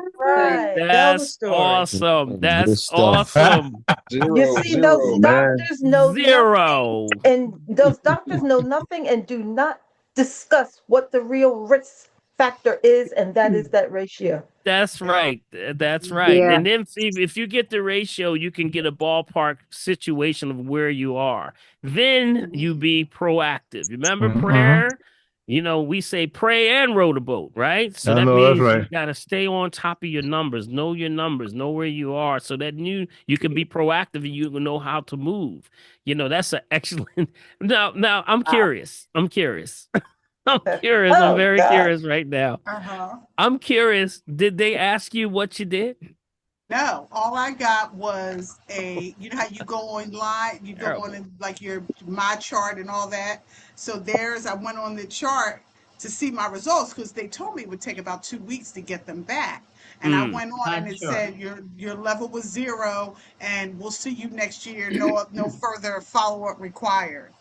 That's awesome. That's awesome.
You see, those doctors know
zero,
and those doctors know nothing and do not discuss what the real risk factor is, and that is that ratio.
That's right. That's right.
Yeah.
And then if you get the ratio, you can get a ballpark situation of where you are. Then you be proactive. Remember
Mm-hmm.
prayer? You know, we say pray and row the boat, right? So
I
that
know that's
means you
right.
got to stay on top of your numbers, know where you are, so that you can be proactive and you can know how to move. You know, that's an excellent. Now I'm
Wow.
curious. I'm curious. I'm curious. I'm
Oh
very
God.
curious right now.
Uh-huh.
I'm curious. Did they ask you what you did?
No, all I got was you know how you go online, you go on
Terrible.
and like your my chart and all that. So I went on the chart to see my results because they told me it would take about 2 weeks to get them back. And I
Mm.
went on and it said your level was 0 and we'll see you next year. No further follow-up required.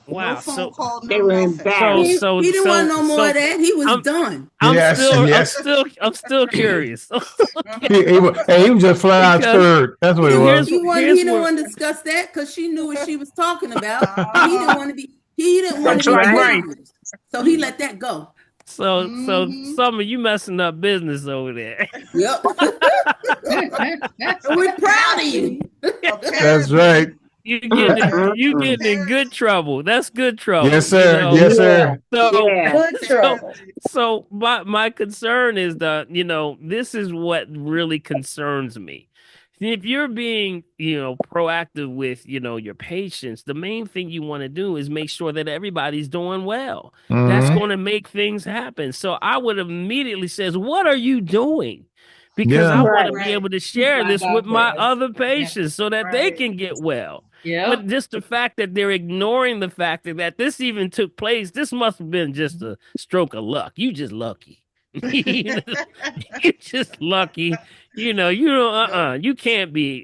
No
Wow.
phone
So
call,
They
no
were
nothing.
so
embarrassed.
so
He didn't want
so
no more of
so
that. He was
I'm
done.
Yes, yes.
I'm still curious. I'm still
Uh-huh.
He was just flat out
because
scared. That's what it was.
He
here's
didn't
where
want to discuss that because she knew what she was talking about, and
Uh-huh.
he didn't want to
That's
be
right.
dishonest. So he let that go.
so
Mm-hmm.
Summer, you messing up business over there.
Yep. And we're proud of you.
Apparently,
That's
apparently,
right.
yeah,
You
Mm-mm.
getting in good
apparently,
trouble. That's good
Yes,
trouble, you
sir.
know.
Yes,
Yeah.
sir.
So
Yeah.
Good
so
trouble.
apparently.
so my concern is that, you know, this is what really concerns me. If you're being, you know, proactive with, you know, your patients, the main thing you want to do is make sure that everybody's doing well. That's
Mm-hmm.
going to make things happen. So I would immediately says, "What are you doing?" Because I
Yeah.
want to
Right.
be
Right.
able to share
My
this with my
doctor.
other
Yeah.
patients so that they
Right.
can get well.
Yep.
But just the fact that they're ignoring the fact that this even took place, this must have been just a stroke of luck. You just lucky. You know, you just lucky.
Yep.
You can't be,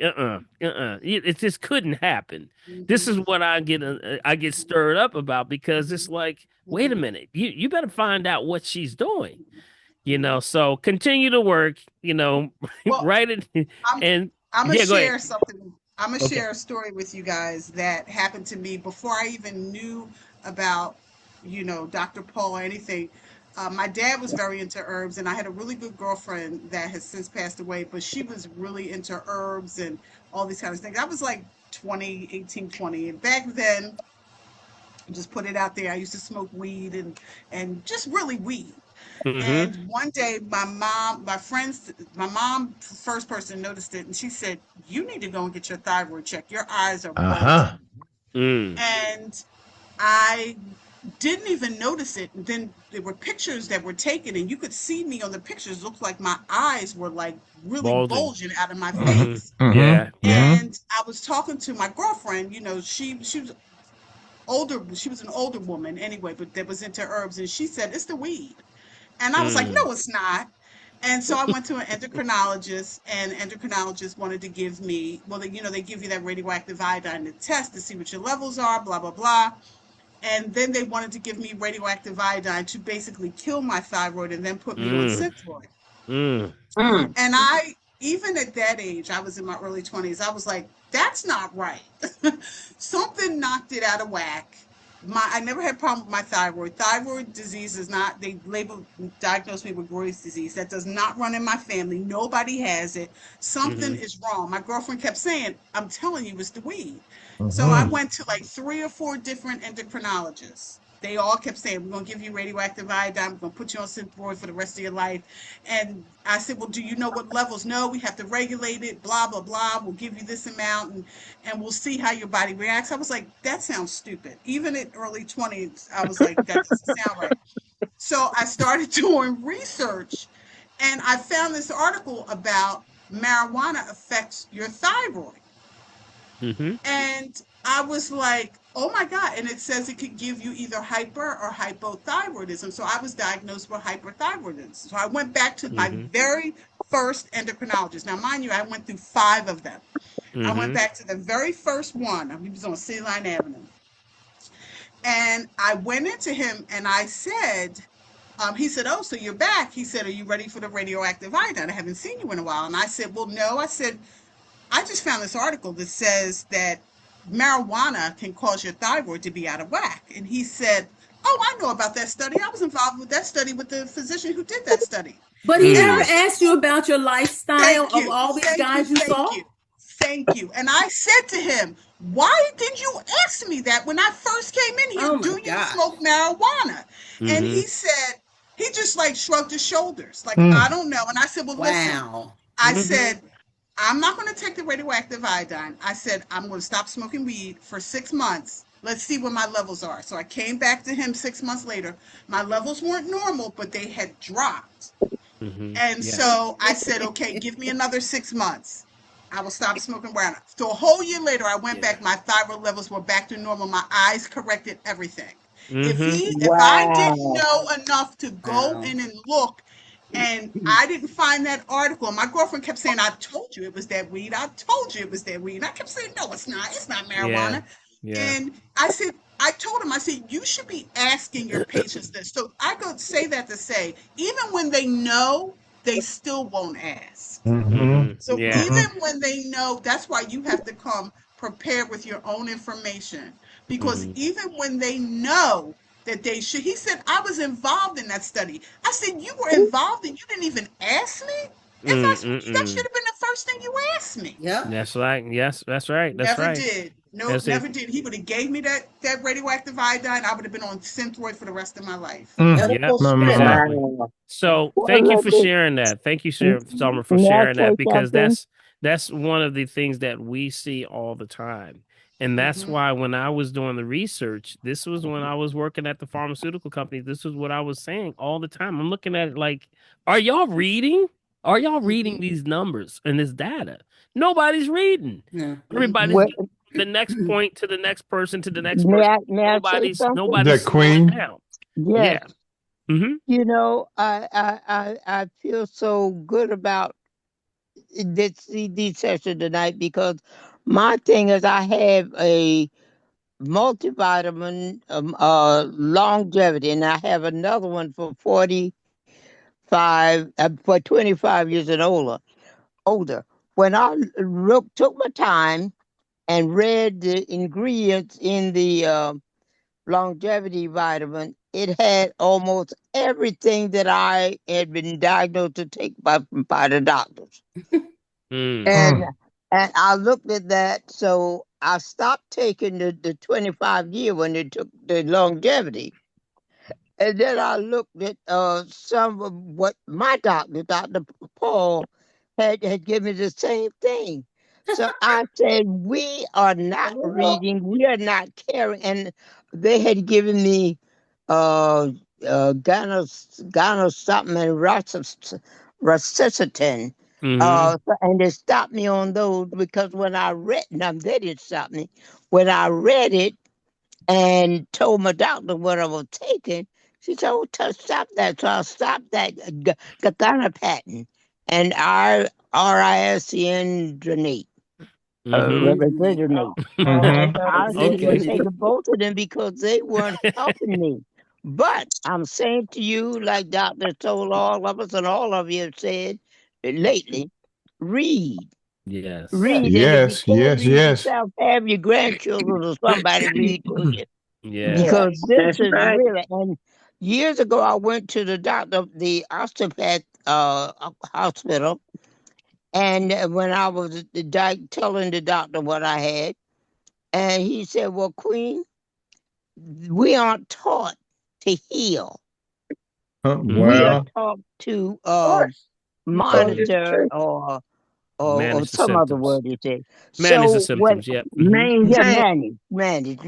It just couldn't happen. This is
Mhm.
what I get stirred up about because it's like, wait a
Mhm.
minute, you better find out what she's doing. So continue to work,
Well,
write it,
I'm
and
I'm gonna
yeah, go ahead.
share something. I'm gonna
Okay.
share a story with you guys that happened to me before I even knew about, Dr. Paul or anything. My dad was very into herbs, and I had a really good girlfriend that has since passed away, but she was really into herbs and all these kinds of things. I was like 20, 18, 20. And back then, just put it out there, I used to smoke weed and just really weed.
Mm-hmm.
And one day, my mom, first person noticed it, and she said, "You need to go and get your thyroid checked. Your eyes are bulging."
Uh-huh.
Mm.
And I didn't even notice it. And then there were pictures that were taken, and you could see me on the pictures. It looked like my eyes were like really
Balding.
bulging out of my
Mm-hmm.
face.
Mm-hmm.
Yeah, yeah.
Mm-hmm.
And I was talking to my girlfriend. She was older. She was an older woman anyway, but that was into herbs, and she said it's the weed. And I was like,
Mm.
no, it's not. And so I went to an endocrinologist, and endocrinologist wanted to give me, well, they give you that radioactive iodine to test to see what your levels are, blah, blah, blah. And then they wanted to give me radioactive iodine to basically kill my thyroid and then put me on
Mm.
Synthroid.
Mm.
Mm.
And even at that age, I was in my early 20s, I was like, that's not right. Something knocked it out of whack. I never had a problem with my thyroid. Thyroid disease is not, diagnosed me with Graves' disease. That does not run in my family. Nobody has it. Something
Mm-hmm.
is wrong. My girlfriend kept saying, I'm telling you, it's the weed. So I
Mm-hmm.
went to like 3 or 4 different endocrinologists. They all kept saying, we're going to give you radioactive iodine. We're going to put you on Synthroid for the rest of your life. And I said, well, do you know what levels? No, we have to regulate it, blah, blah, blah. We'll give you this amount and we'll see how your body reacts. I was like, that sounds stupid. Even at early 20s, I was like, that doesn't sound right. So I started doing research and I found this article about marijuana affects your thyroid.
Mm-hmm.
And I was like, oh my God. And it says it could give you either hyper or hypothyroidism. So I was diagnosed with hyperthyroidism. So I went back to my
Mm-hmm.
very first endocrinologist. Now, mind you, I went through 5 of them. I went
Mm-hmm.
back to the very first one. He was on City Line Avenue. And I went into him and I said, he said, oh, so you're back. He said, are you ready for the radioactive iodine? I haven't seen you in a while. And I said, well, no. I said, I just found this article that says that marijuana can cause your thyroid to be out of whack. And he said, Oh, I know about that study. I was involved with that study with the physician who did that study.
But he never asked you about your lifestyle
Thank
of
you.
all these
Thank you.
guys you
Thank
saw.
you. Thank you. And I said to him, why did you ask me that when I first came in here?
Oh my
Do you
gosh.
smoke marijuana? And he said, he just like shrugged his shoulders, like, I don't know. And I said, well, listen,
Wow.
I said, I'm not going to take the radioactive iodine. I said, I'm going to stop smoking weed for 6 months. Let's see what my levels are. So I came back to him 6 months later. My levels weren't normal, but they had dropped. And
Yeah.
so I said, okay, give me another 6 months. I will stop smoking marijuana. So a whole year later, I went back. My thyroid levels were back to normal. My eyes corrected everything. If I didn't
Wow.
know enough to go
Wow.
in and look, and I didn't find that article, and my girlfriend kept saying, "I told you it was that weed. I told you it was that weed." And I kept saying, "No, it's not. It's not
Yeah.
marijuana."
Yeah.
And I told him, I said, you should be asking your patients this. So I could say that to say, even when they know, they still won't ask. So
Yeah.
even when they know, that's why you have to come prepared with your own information. Because even when they know that they should, he said, I was involved in that study. I said, you were involved and you didn't even ask me? If I spoke to you, that should have been the first thing you asked me.
Yep.
That's right. Yes, that's right. That's
Never
right.
did. No,
That's it.
never did. He would have gave me that radioactive iodine. I would have been on Synthroid for the rest of my life.
Yep.
Yep,
Mama.
exactly.
Wow.
So
Well,
thank you
let
for
me,
sharing that. Thank you, Summer, for
may I
sharing that
say
because
something?
that's one of the things that we see all the time. And that's
Hmm.
why when I was doing the research, this was when I was working at the pharmaceutical company. This was what I was saying all the time. I'm looking at it like, are y'all reading? Are y'all reading
Hmm.
these numbers and this data? Nobody's reading.
Yeah.
Everybody's
Well,
getting from the next point to the next person to the next
may
person.
I say something?
Nobody's
That
slowing
Queen?
down.
Yes.
Yeah. Mm-hmm.
You know, I feel so good about this CD session tonight because my thing is I have a multivitamin longevity and I have another one for 45 for 25 years and older. When I took my time and read the ingredients in the longevity vitamin, it had almost everything that I had been diagnosed to take by the doctors.
Mm.
And
Mm.
and I looked at that, so I stopped taking the 25-year when they took the longevity. And then I looked at some of what my doctor, Dr. Paul, had given me the same thing. So I said, we are not reading, we are not caring. And they had given me Gano something and Racetin.
Mm-hmm.
And they stopped me on those because when I read them, they didn't stop me. When I read it, and told my doctor what I was taking. She said, "Oh, stop that." So I stopped that Gatana patent and Risindronate,
Mm-hmm.
refrigerate. And
Mm-hmm.
I started
Okay.
taking both of them because they weren't helping me. But I'm saying to you, like Doctor told all of us and all of you have said lately, read.
Yes.
Read, and if you
Yes,
can't
yes,
read
yes.
yourself, have your grandchildren or somebody read to you
Yeah.
because this is really. And years ago, I went to the doctor, the osteopath hospital, and when I was telling the doctor what I had, and he said, "Well, Queen, we aren't taught to heal. We
Mm-hmm.
are
Well,
taught to
Mm-hmm.
monitor or
Manage the
some other
symptoms.
word you say."
Manage the
So what?
symptoms. Yep. Mm-hmm.
Yeah, manage.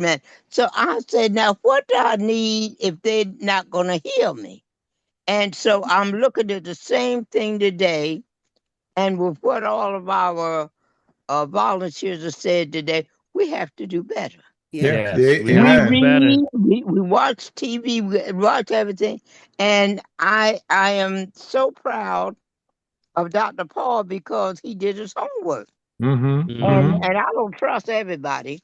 So I said, now what do I need if they're not going to heal me? And so I'm looking at the same thing today, and with what all of our volunteers have said today, we have to do better.
Yeah.
yeah,
Yes.
yeah,
We have
We
to do
amen.
better.
read, we watch TV, we watch everything, and I am so proud of Dr. Paul because he did his homework,
Mm-hmm.
and
Mm-hmm.
Mm-hmm.
and I don't trust everybody.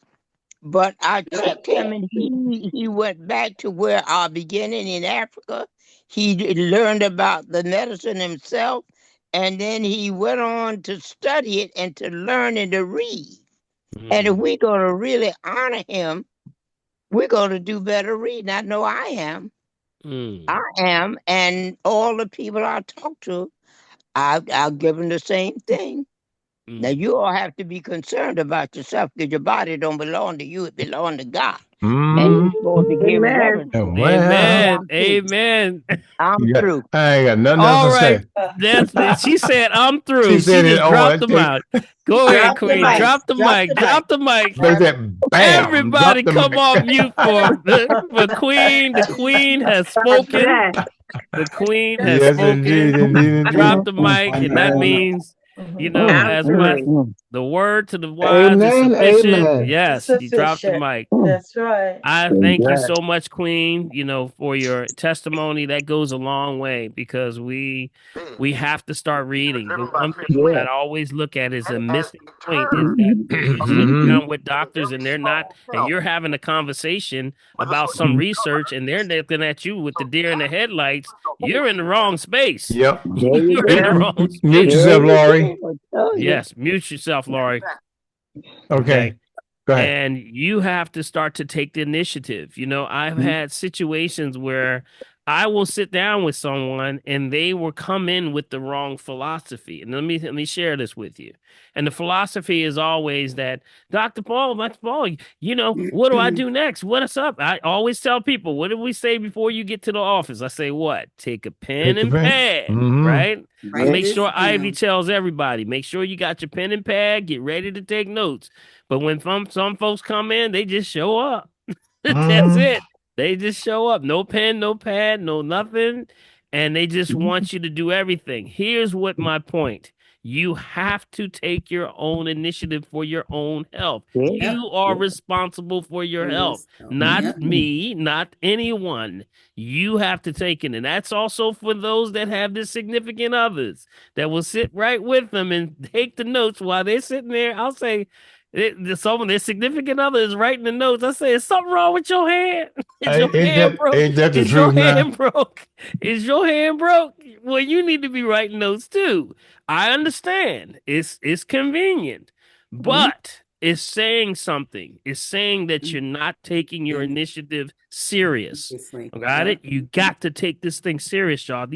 But I checked him, and he went back to where our beginning in Africa. He learned about the medicine himself, and then he went on to study it and to learn and to read. And if
Mm-hmm.
we're going to really honor him,
we're going to do better reading. I know I am.
Mm.
I am. And all the people I talk to, I'll give them the same thing. Now, you all have to be concerned about yourself because your body don't belong to you. It belongs to God. And he's supposed to give us
Amen.
everything.
Amen.
I'm through.
Amen.
I'm
Yeah,
through.
I ain't got nothing else
All
to
right.
say.
She said, I'm
She
through. She
said it.
just
Oh,
dropped
that
the
take.
mic. Go ahead,
Drop the
Queen.
mic.
Drop the
Drop
mic.
the mic.
Drop the mic.
They said, bam,
Everybody
drop the
come
mic.
off mute for Queen. The Queen has spoken.
Yes.
The Queen has
Yes, indeed,
spoken.
indeed, indeed.
Drop the mic. And that
Amen.
means,
I'm
as my
through.
the word to the wise is
Amen.
sufficient.
Amen.
Yes, you dropped the
Sufficient.
mic.
That's right.
I thank you
Congrats.
so much, Queen, for your testimony. That goes a long way because we have to start reading. The one thing
Yeah.
that I always look at is a missing point is that you sit
Mhm.
down with doctors and they're not, and you're having a conversation about some research and they're looking at you with the deer in the headlights. You're in the wrong space.
Yep.
There you
You're in
go.
the
Yeah.
wrong
Mute
space.
There
yourself,
you
Laurie.
go. I tell you.
Yes, mute yourself, Laurie.
Okay.
Okay.
Go ahead.
And you have to start to take the initiative. I've had situations where I will sit down with someone and they will come in with the wrong philosophy. And let me share this with you. And the philosophy is always that Dr. Paul, what do I do next? What's up? I always tell people, what did we say before you get to the office? I say, what? Take a pen
Take the
and
pen.
pad,
Mm-hmm.
right? I
Write
make
this
sure Ivy
down.
tells everybody, make sure you got your pen and pad, get ready to take notes. But when some folks come in, they just show up. That's
Mm-hmm.
it. They just show up. No pen, no pad, no nothing. And they just want you to do everything. Here's what my point. You have to take your own initiative for your own health.
Yeah.
Yep.
You are responsible for your
For
health,
yourself.
not
Yep.
me, not anyone. You have to take it. And that's also for those that have the significant others that will sit right with them and take the notes while they're sitting there. I'll say, someone, their significant other is writing the notes. I say, is something wrong with your hand? Is your hand broke?
Ain't that the
Is your
truth now?
hand broke? Is your hand broke? Well, you need to be writing notes too. I understand. It's convenient, but it's saying something. It's saying that you're not taking your initiative serious.
Seriously.
Got
Yep.
it? You got to take this thing serious, y'all.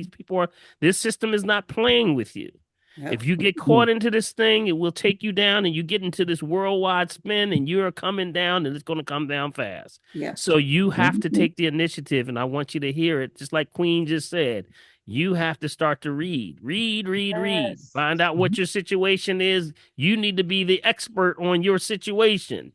This system is not playing with you.
Yep.
If you get caught into this thing, it will take you down and you get into this worldwide spin and you're coming down and it's going to come down fast.
Yep.
So you have to take the initiative and I want you to hear it. Just like Queen just said, you have to start to read.
Yes.
Find out what your situation is. You need to be the expert on your situation.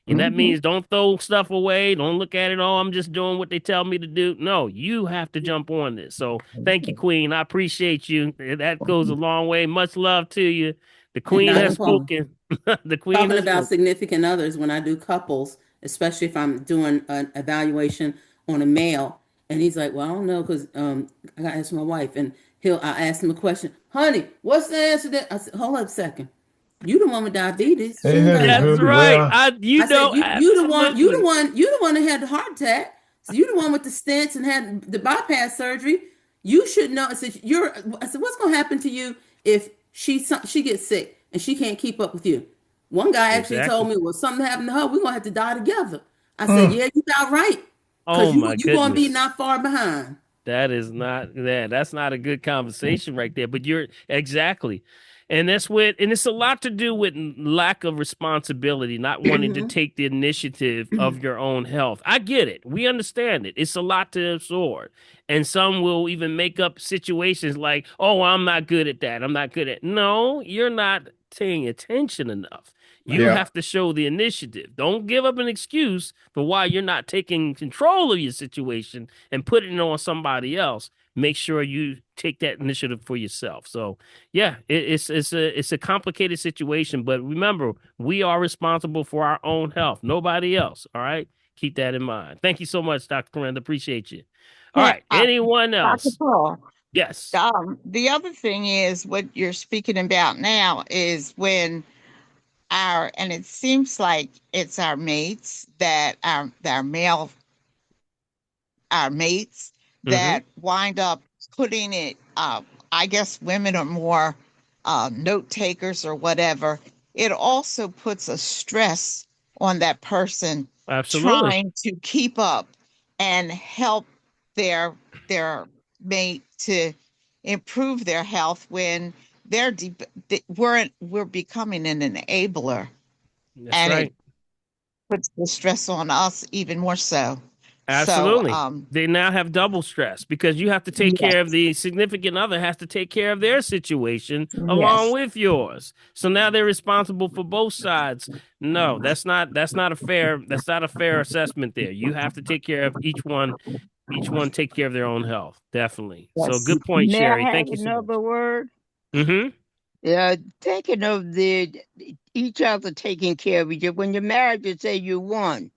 And that means don't throw stuff away. Don't look at it. Oh, I'm just doing what they tell me to do. No, you have to jump on this. So thank you, Queen. I appreciate you. That goes a long way. Much love to you. The
And
Queen has
Dr. Paul,
spoken. The Queen
talking
has
about
spoken.
significant others, when I do couples, especially if I'm doing an evaluation on a male, and he's like, well, I don't know, because I got to ask my wife, and I ask him a question, honey, what's the answer to that? I said, hold up a second. You the one with diabetes. She
Ain't
ain't
that
got
the
That's
truth?
diabetes.
right.
Well,
I said, you the one,
absolutely.
you the one that had the heart attack. So you the one with the stents and had the bypass surgery. You should know. I said, what's gonna happen to you if she gets sick and she can't keep up with you? One guy actually told
Exactly.
me, well, something happened to her, we're gonna have to die together. I said, yeah, you got right.
Oh
Because
my
you gonna be
goodness.
not far behind.
That's not a good conversation right there. But you're exactly. And it's a lot to do with lack of responsibility, not wanting to take the initiative of your own health. I get it. We understand it. It's a lot to absorb. And some will even make up situations like, oh, I'm not good at that. I'm not good at. No, you're not paying attention enough. You
yeah.
have to show the initiative. Don't give up an excuse for why you're not taking control of your situation and putting it on somebody else. Make sure you take that initiative for yourself. So, yeah, it's a complicated situation, but remember, we are responsible for our own health, nobody else. All right, keep that in mind. Thank you so much, Dr. Corinda. Appreciate you. All
Yeah,
right, anyone
Dr.
else?
Paul.
Yes.
The other thing is what you're speaking about now is when and it seems like it's our mates that our mates that wind up putting it. I guess women are more note takers or whatever. It also puts a stress on that person
Absolutely.
trying to keep up and help their mate to improve their health when we're becoming an enabler,
That's
and
right.
it puts the stress on us even more so.
Absolutely.
So
They now have double stress because you have to take care of the significant other has to take care of their situation along
yes,
with yours. So now they're responsible for both sides. No, that's not a fair assessment there. You have to take care of each one take care of their own health. Definitely. So
yes,
good point,
May
Sherry.
I have
Thank you so much.
another word?
Mm-hmm.
Yeah, thinking of the each other taking care of each other. When you're married, you say you won.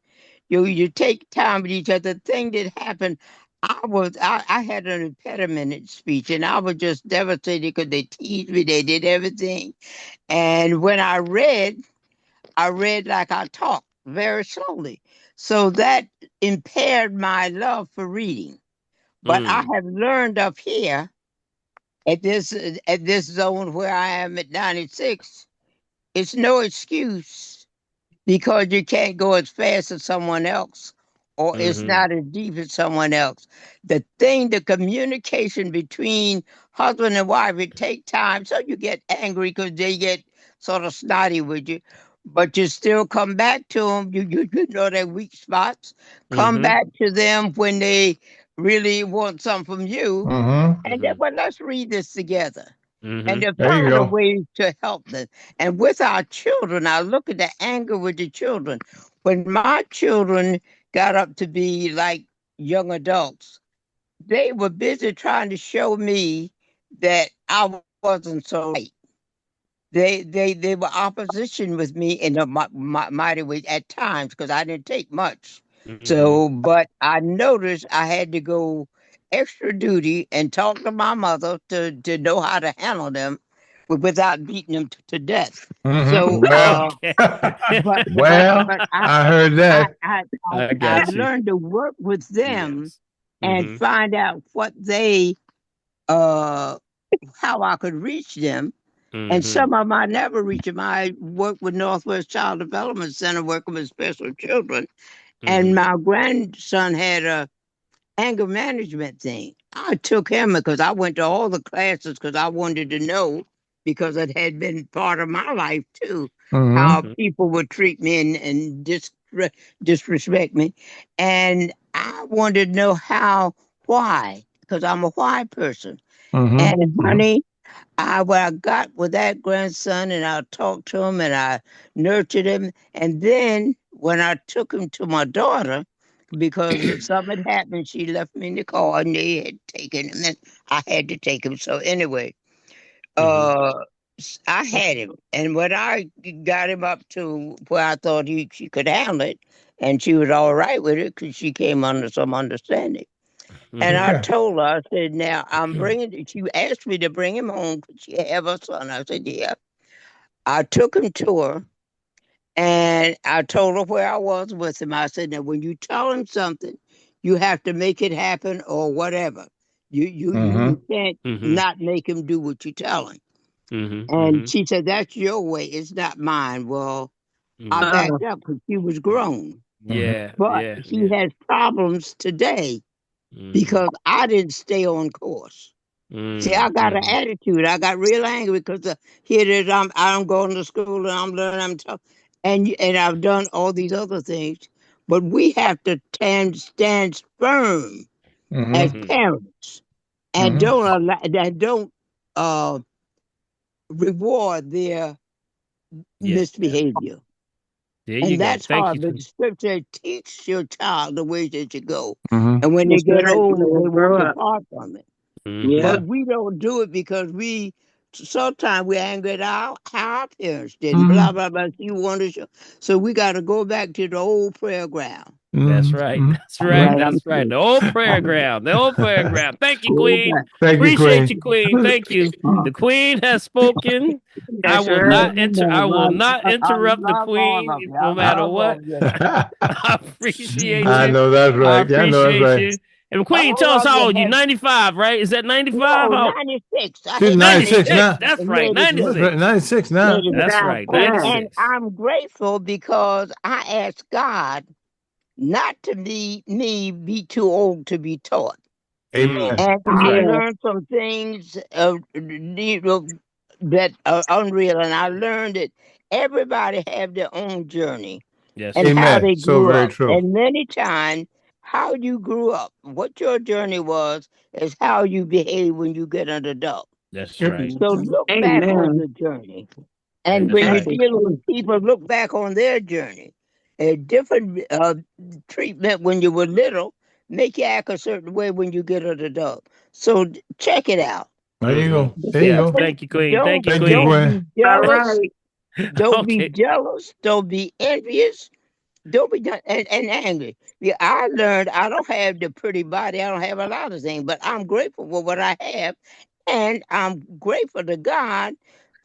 You take time with each other. The thing that happened, I had an impediment in speech, and I was just devastated because they teased me. They did everything, and when I read like I talked very slowly, so that impaired my love for reading. But I have learned up here at this zone where I am at 96, it's no excuse because you can't go as fast as someone else or it's
Mm-hmm.
not as deep as someone else. The communication between husband and wife, it take time. So you get angry because they get sort of snotty with you, but you still come back to them. You know their weak spots. Come
Mm-hmm.
back to them when they really want something from you. And then,
Mm-hmm.
well, let's read this together and
Mm-hmm.
to
There you
find a
go.
way to help them. And with our children, I look at the anger with the children. When my children got up to be like young adults, they were busy trying to show me that I wasn't so right. They were opposition with me in a mighty way at times because I didn't take much.
Mm-hmm.
So, but I noticed I had to go extra duty and talk to my mother to know how to handle them without beating them to death. So,
Well,
Okay.
well,
but
I heard
I,
that.
I, I,
I
I
got you.
learned to work with them
Yes.
and
Mm-hmm.
find out what uh, how I could reach them and
Mm-hmm.
some of them I never reach them. I work with Northwest Child Development Center, working with special children. And
Mm-hmm.
my grandson had a anger management thing. I took him because I went to all the classes because I wanted to know because it had been part of my life too, how
Mm-hmm.
Mm-hmm.
people would treat me and disrespect me. And I wanted to know why, because I'm a why person.
Mm-hmm.
And honey, when I got with that grandson and I talked to him and I nurtured him. And then when I took him to my daughter, because something had happened, she left me in the car and they had taken him and I had to take him. So anyway,
Mm-hmm.
uh, I had him. And when I got him up to where I thought she could handle it, and she was all right with it because she came under some understanding. And I
Mm-hmm.
Yeah.
told her, I said, now she asked me to bring him home. Could she have her son? I said, yeah. I took him to her and I told her where I was with him. I said, now when you tell him something, you have to make it happen or whatever. You
Mm-hmm.
can't
Mm-hmm.
not make him do what you tell him. And
Mm-hmm.
she said, that's your way. It's not mine. Well, I
Mm-hmm.
backed up because he was grown.
Mm-hmm.
Yeah.
But
Yeah.
he
Yeah.
has problems today
Mm-hmm.
because I didn't stay on course. See, I got an
Mm-hmm.
attitude. I got real angry because here it is. I'm going to school and I'm learning. I'm talking, and I've done all these other things. But we have to stand firm as
Mm-hmm.
Mm-hmm.
parents and
Mm-hmm.
don't uh, reward their
Yeah.
misbehavior.
There you
And
go.
that's
Thank
hard.
you.
But the scripture teach your child the ways that you go,
Mm-hmm.
and when they
That's
get
right.
old,
They'll
they won't
grow up.
depart from it.
Mm-hmm.
Yeah.
But we don't do it because sometimes we're angry at how our parents did and
Mm-hmm.
blah, blah, blah. You want to show. So we got to go back to the old prayer ground.
That's right.
Mm-hmm.
That's
All
right.
right.
Mm-hmm.
I'm
That's right.
through.
The old prayer ground. The old prayer ground. Thank you,
Go
Queen.
back.
Thank you,
Appreciate you,
Queen.
Queen. Thank you. The Queen has spoken. I
That's
will
right.
not enter. I will not
I
interrupt the
love all of
Queen
you.
no
I
matter
love all
what.
of you.
I appreciate
I
you.
know that's
I
right. I know that's
appreciate
right.
you. And Queen, tell
All
us
of
how
you
old you.
have
95, right? Is that 95?
no
How
96. I
She's
hate to say
96
that.
96.
now.
That's right.
Ladies
That's
first.
right.
96.
96 now.
Ladies first.
That's
That's
right.
And
right.
96.
I'm grateful because I asked God not to be too old to be taught.
Amen.
And
That's
I
right.
learned some things that are unreal. And I learned that everybody have their own journey
Yes,
and
sir.
how
Amen.
they
So
grew
very
up.
true.
And many times, how you grew up, what your journey was, is how you behave when you get an adult.
That's right.
So look back on your journey. And
That's
when you're
right.
dealing with people, look back on their journey. A different treatment when you were little make you act a certain way when you get an adult. So check it out.
There you go. There you
Yes.
go.
Thank you, Queen. Thank you,
Thank you,
Queen.
Don't
Gwen.
be jealous. Don't be
Okay.
jealous. Don't be envious. Don't be and angry. Yeah, I learned I don't have the pretty body. I don't have a lot of things, but I'm grateful for what I have. And I'm grateful to God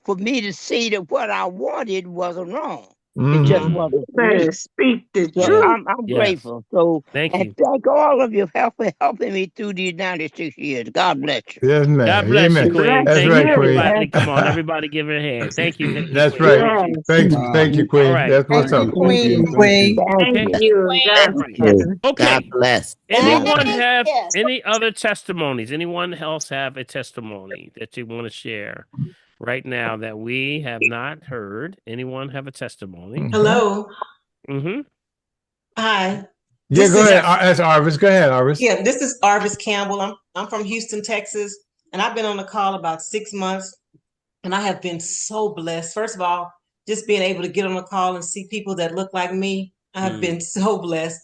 for me to see that what I wanted wasn't wrong. It just
Mm-hmm.
wasn't for me.
Speak the
So
Yeah.
I'm
Yes.
grateful. So
Thank
and
you.
thank all of you for helping me through these 96 years. God bless you.
Yes,
God
man.
bless you,
Amen.
Queen.
That's
Thank you,
right, Queen.
everybody. Come on, everybody give her a hand. Thank you. Thank you,
That's
Queen.
right.
Appreciate you.
Thank you,
All
Queen.
right.
That's what's up.
Thank you.
Queen.
Thank
Okay.
you.
All right.
God
Okay.
bless.
Anyone
Thank
have
you.
any other testimonies? Anyone else have a testimony that you want to share right now that we have not heard? Anyone have a testimony?
Hello.
Mm-hmm.
Hi.
Yeah,
This
go
is
ahead. That's Arvis. Go ahead, Arvis.
this is Arvis Campbell. I'm from Houston, Texas, and I've been on the call about 6 months, and I have been so blessed. First of all, just being able to get on the call and see people that look like me, I have been so blessed.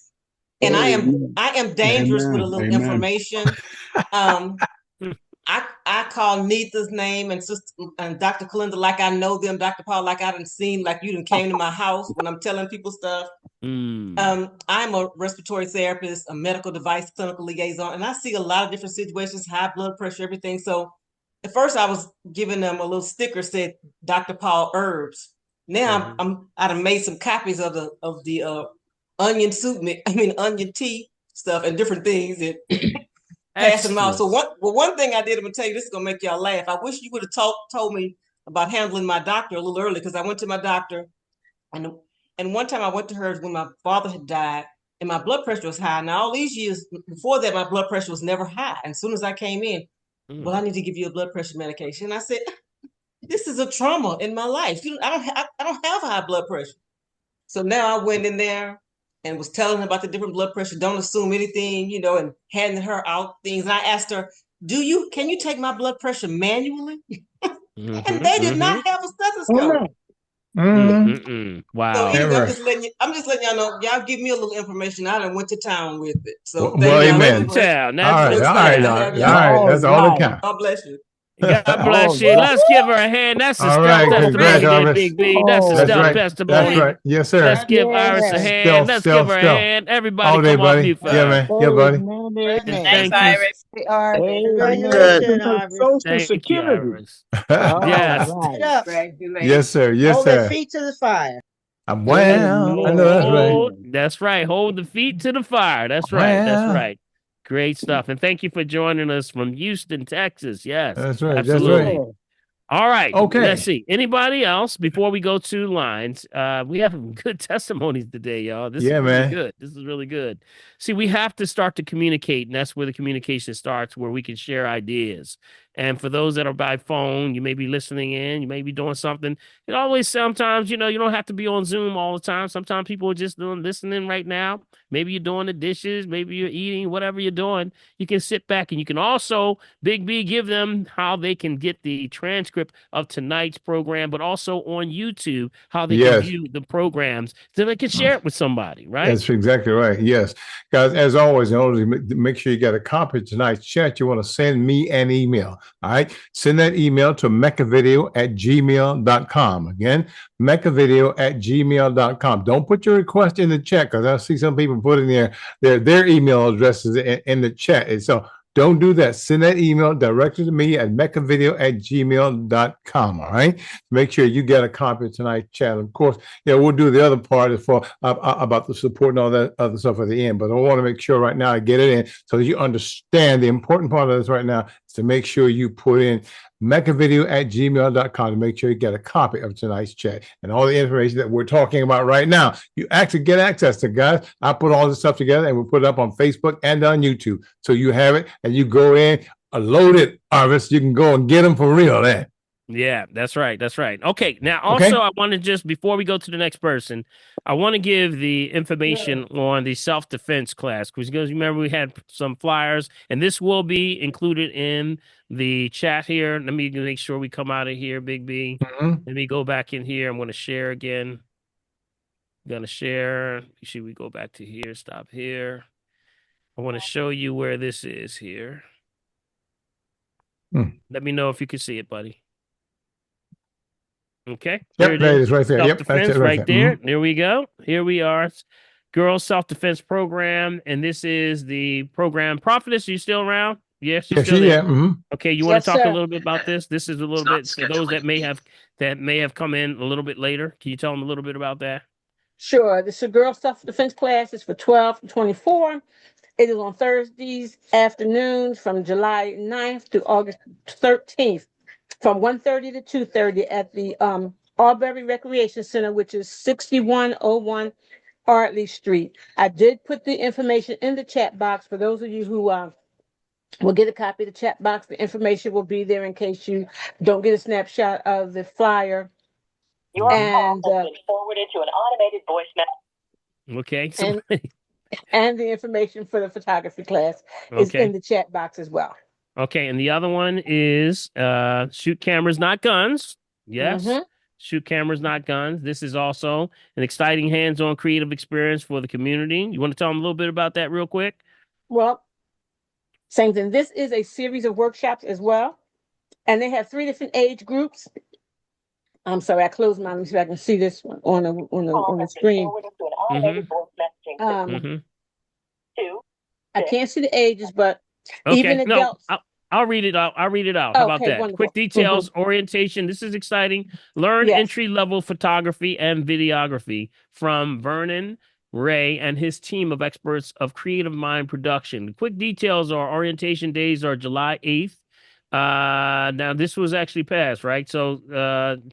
And I am dangerous with a little information. Um, I call Neetha's name and Sister and Dr. Kalinda like I know them, Dr. Paul like I done seen, like you done came to my house when I'm telling people stuff. I'm a respiratory therapist, a medical device clinical liaison, and I see a lot of different situations, high blood pressure, everything. So at first I was giving them a little sticker said Dr. Paul herbs. Now I done made some copies of the onion soup, onion tea stuff and different things and passing them out. So one thing I did, I'm gonna tell you, this is gonna make y'all laugh. I wish you would have told me about handling my doctor a little early because I went to my doctor and one time I went to her when my father had died and my blood pressure was high. Now all these years before that, my blood pressure was never high. And as soon as I came in, well, I need to give you a blood pressure medication. And I said, this is a trauma in my life. I don't have high blood pressure. So now I went in there and was telling her about the different blood pressure. Don't assume anything, and handing her out things. And I asked her, can you take my blood pressure manually? And they did not have a stethoscope.
Wow.
So anyway, I'm just letting y'all know. Y'all give me a little information. I done went to town with it. So
Well,
thank y'all
amen.
very much.
All right. That's all that counts.
God bless you.
God bless you. Let's give her a hand. That's a
All
stealth
right. Congrats,
testimony there,
Arvis.
Big B. That's a
That's
stealth
right.
testimony.
That's right. Yes, sir.
Let's give Iris a hand. Let's give her a hand. Everybody
All day,
come off
buddy.
mute for
Yeah,
her.
man. Yeah, buddy.
And
Thanks,
thank you.
Iris.
Amen.
Congratulations, Iris.
Thank you, Iris.
All
Yes.
right.
Yes, sir. Yes,
Hold
sir.
their feet to the fire.
Well, I know that's right.
That's right. Hold the feet to the fire. That's right. That's
Well.
right. Great stuff. And thank you for joining us from Houston, Texas. Yes.
That's right.
Absolutely.
That's right.
All right.
Okay.
Let's see. Anybody else before we go to lines? We have some good testimonies today, y'all. This is really good. This is really good. See, we have to start to communicate, and that's where the communication starts, where we can share ideas. And for those that are by phone, you may be listening in, you may be doing something. It always sometimes, you don't have to be on Zoom all the time. Sometimes people are just listening right now. Maybe you're doing the dishes, maybe you're eating, whatever you're doing. You can sit back and you can also, Big B, give them how they can get the transcript of tonight's program, but also on YouTube, how they can view the programs so they can share it with somebody, right?
That's exactly right. Yes. Guys, as always, in order to make sure you get a copy of tonight's chat, you want to send me an email. All right. Send that email to mechavideo@gmail.com. Again, mechavideo@gmail.com. Don't put your request in the chat because I see some people put in their email addresses in the chat. And so don't do that. Send that email directly to me at mechavideo@gmail.com. All right. Make sure you get a copy of tonight's chat. Of course, we'll do the other part about the support and all that other stuff at the end. But I want to make sure right now I get it in so that you understand the important part of this right now So make sure you put in mechavideo@gmail.com to make sure you get a copy of tonight's chat and all the information that we're talking about right now. You actually get access to, guys. I put all this stuff together and we put it up on Facebook and on YouTube. So you have it and you go in, loaded, Arvis. You can go and get them for real then.
Yeah, that's right. That's right. Okay. Now, also, I want to just, before we go to the next person, I want to give the information on the self-defense class, because remember we had some flyers, and this will be included in the chat here. Let me make sure we come out of here, Big B. Let me go back in here. I'm going to share again. I'm going to share. Should we go back to here? Stop here. I want to show you where this is here. Let me know if you can see it, buddy. Okay.
Yep, there it is right there. Yep,
that's it right there. There we go. Here we are. Girls Self-Defense Program. And this is the program. Prophetess, are you still around? Yes, you're still there. Okay, you want to talk a little bit about this? This is a little bit for those that may have come in a little bit later. Can you tell them a little bit about that?
Sure. This is a girls self-defense class. It's for 12 to 24. It is on Thursdays afternoons from July 9th to August 13th. From 1:30 to 2:30 at the Auberry Recreation Center, which is 6101 Artley Street. I did put the information in the chat box for those of you who will get a copy of the chat box. The information will be there in case you don't get a snapshot of the flyer.
Your call has been forwarded to an automated voice message.
Okay. So
and the information for the photography class is in the chat box as well.
Okay, and the other one is shoot cameras, not guns. Yes, shoot cameras, not guns. This is also an exciting hands-on creative experience for the community. You want to tell them a little bit about that real quick?
Well, same thing. This is a series of workshops as well, and they have 3 different age groups. I'm sorry, I closed mine so I can see this one on the screen. I can't see the ages, but even adults.
I'll read it out. How about that?
Wonderful.
Quick details, orientation. This is exciting. Learn entry-level photography and videography from Vernon Ray and his team of experts of Creative Mind Production. Quick details are orientation days are July 8th. Now this was actually passed, right? So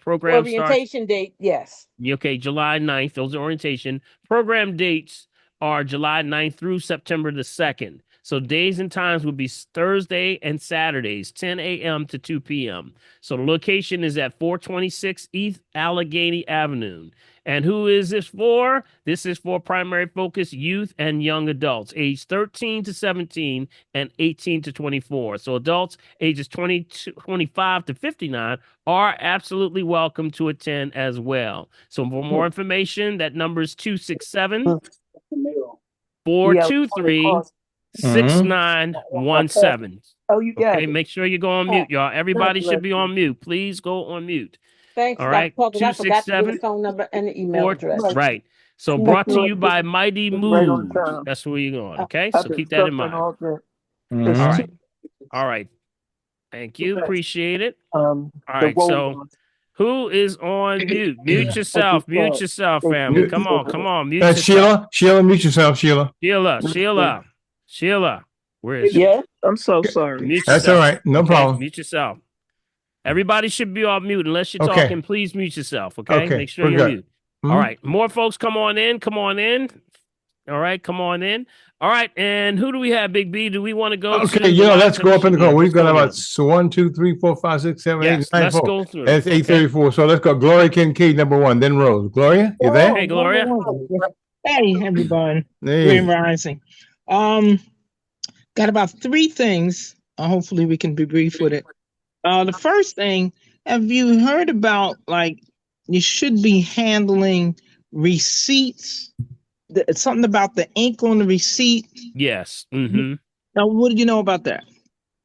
program
orientation date, yes.
Okay, July 9th. Those are orientation. Program dates are July 9th through September the 2nd. So days and times would be Thursday and Saturdays, 10 a.m. to 2 p.m. So the location is at 426 East Allegheny Avenue. And who is this for? This is for primary focus youth and young adults, age 13 to 17 and 18 to 24. So adults ages 25 to 59 are absolutely welcome to attend as well. So for more information, that number is 267 423 6917.
Oh, you got it.
Make sure you go on mute, y'all. Everybody should be on mute. Please go on mute.
Thanks.
All right.
267 phone number and the email address.
Right. So brought to you by Mighty Mood. That's where you're going. Okay. So keep that in mind. All right. All right. Thank you. Appreciate it. All right. So who is on mute? Mute yourself. Mute yourself, family. Come on. Mute yourself.
Sheila, mute yourself, Sheila.
Sheila. Where is she?
Yes, I'm so sorry.
That's all right. No problem.
Mute yourself. Everybody should be off mute unless you're talking. Please mute yourself. Okay. Make sure you're mute. All right. More folks, come on in. All right. Come on in. All right. And who do we have, Big B? Do we want to go to?
Let's go up in the call. We've got about 1, 2, 3, 4, 5, 6, 7, 8, 9,
let's
4.
go through.
That's 8:34. So let's go. Gloria Kincaid, number 1, then Rose. Gloria, you there?
Hey, Gloria.
Hey, everyone. Grand Rising. Got about 3 things. Hopefully we can be brief with it. The first thing, have you heard about, like, you should be handling receipts? Something about the ink on the receipt?
Yes.
Now, what did you know about that?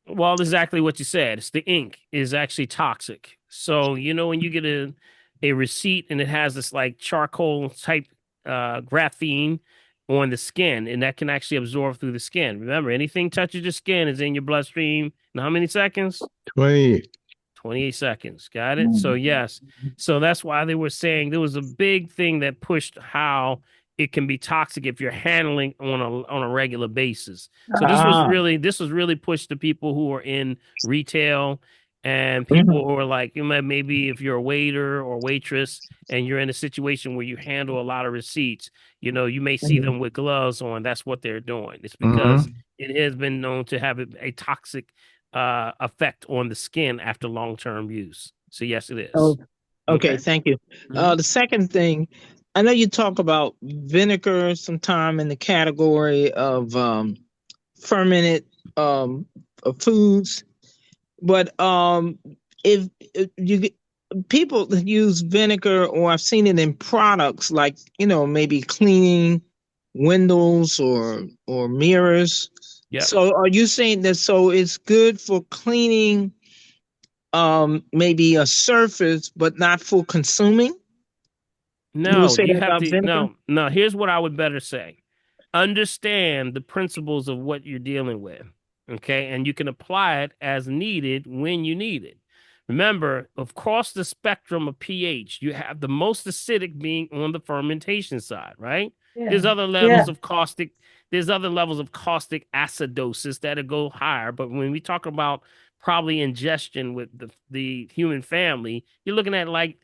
Well, exactly what you said. It's the ink is actually toxic. So, when you get a receipt and it has this like charcoal type graphene on the skin, and that can actually absorb through the skin. Remember, anything touches your skin is in your bloodstream in how many seconds? 28 seconds. Got it? So yes. So that's why they were saying there was a big thing that pushed how it can be toxic if you're handling on a regular basis. So this was really pushed to people who are in retail and people who are like, maybe if you're a waiter or waitress and you're in a situation where you handle a lot of receipts, you may see them with gloves on. That's what they're doing. It's because it has been known to have a toxic effect on the skin after long-term use. So yes, it is.
Oh, okay. Thank you. The second thing, I know you talk about vinegar sometime in the category of fermented foods, but if you people that use vinegar, or I've seen it in products like maybe cleaning windows or mirrors.
Yep.
So are you saying that so it's good for cleaning maybe a surface but not for consuming?
No, no, here's what I would better say. Understand the principles of what you're dealing with, okay? And you can apply it as needed when you need it. Remember, across the spectrum of pH, you have the most acidic being on the fermentation side, right?
Yeah.
There's other levels of caustic. There's other levels of caustic acidosis that go higher. But when we talk about probably ingestion with the human family, you're looking at like,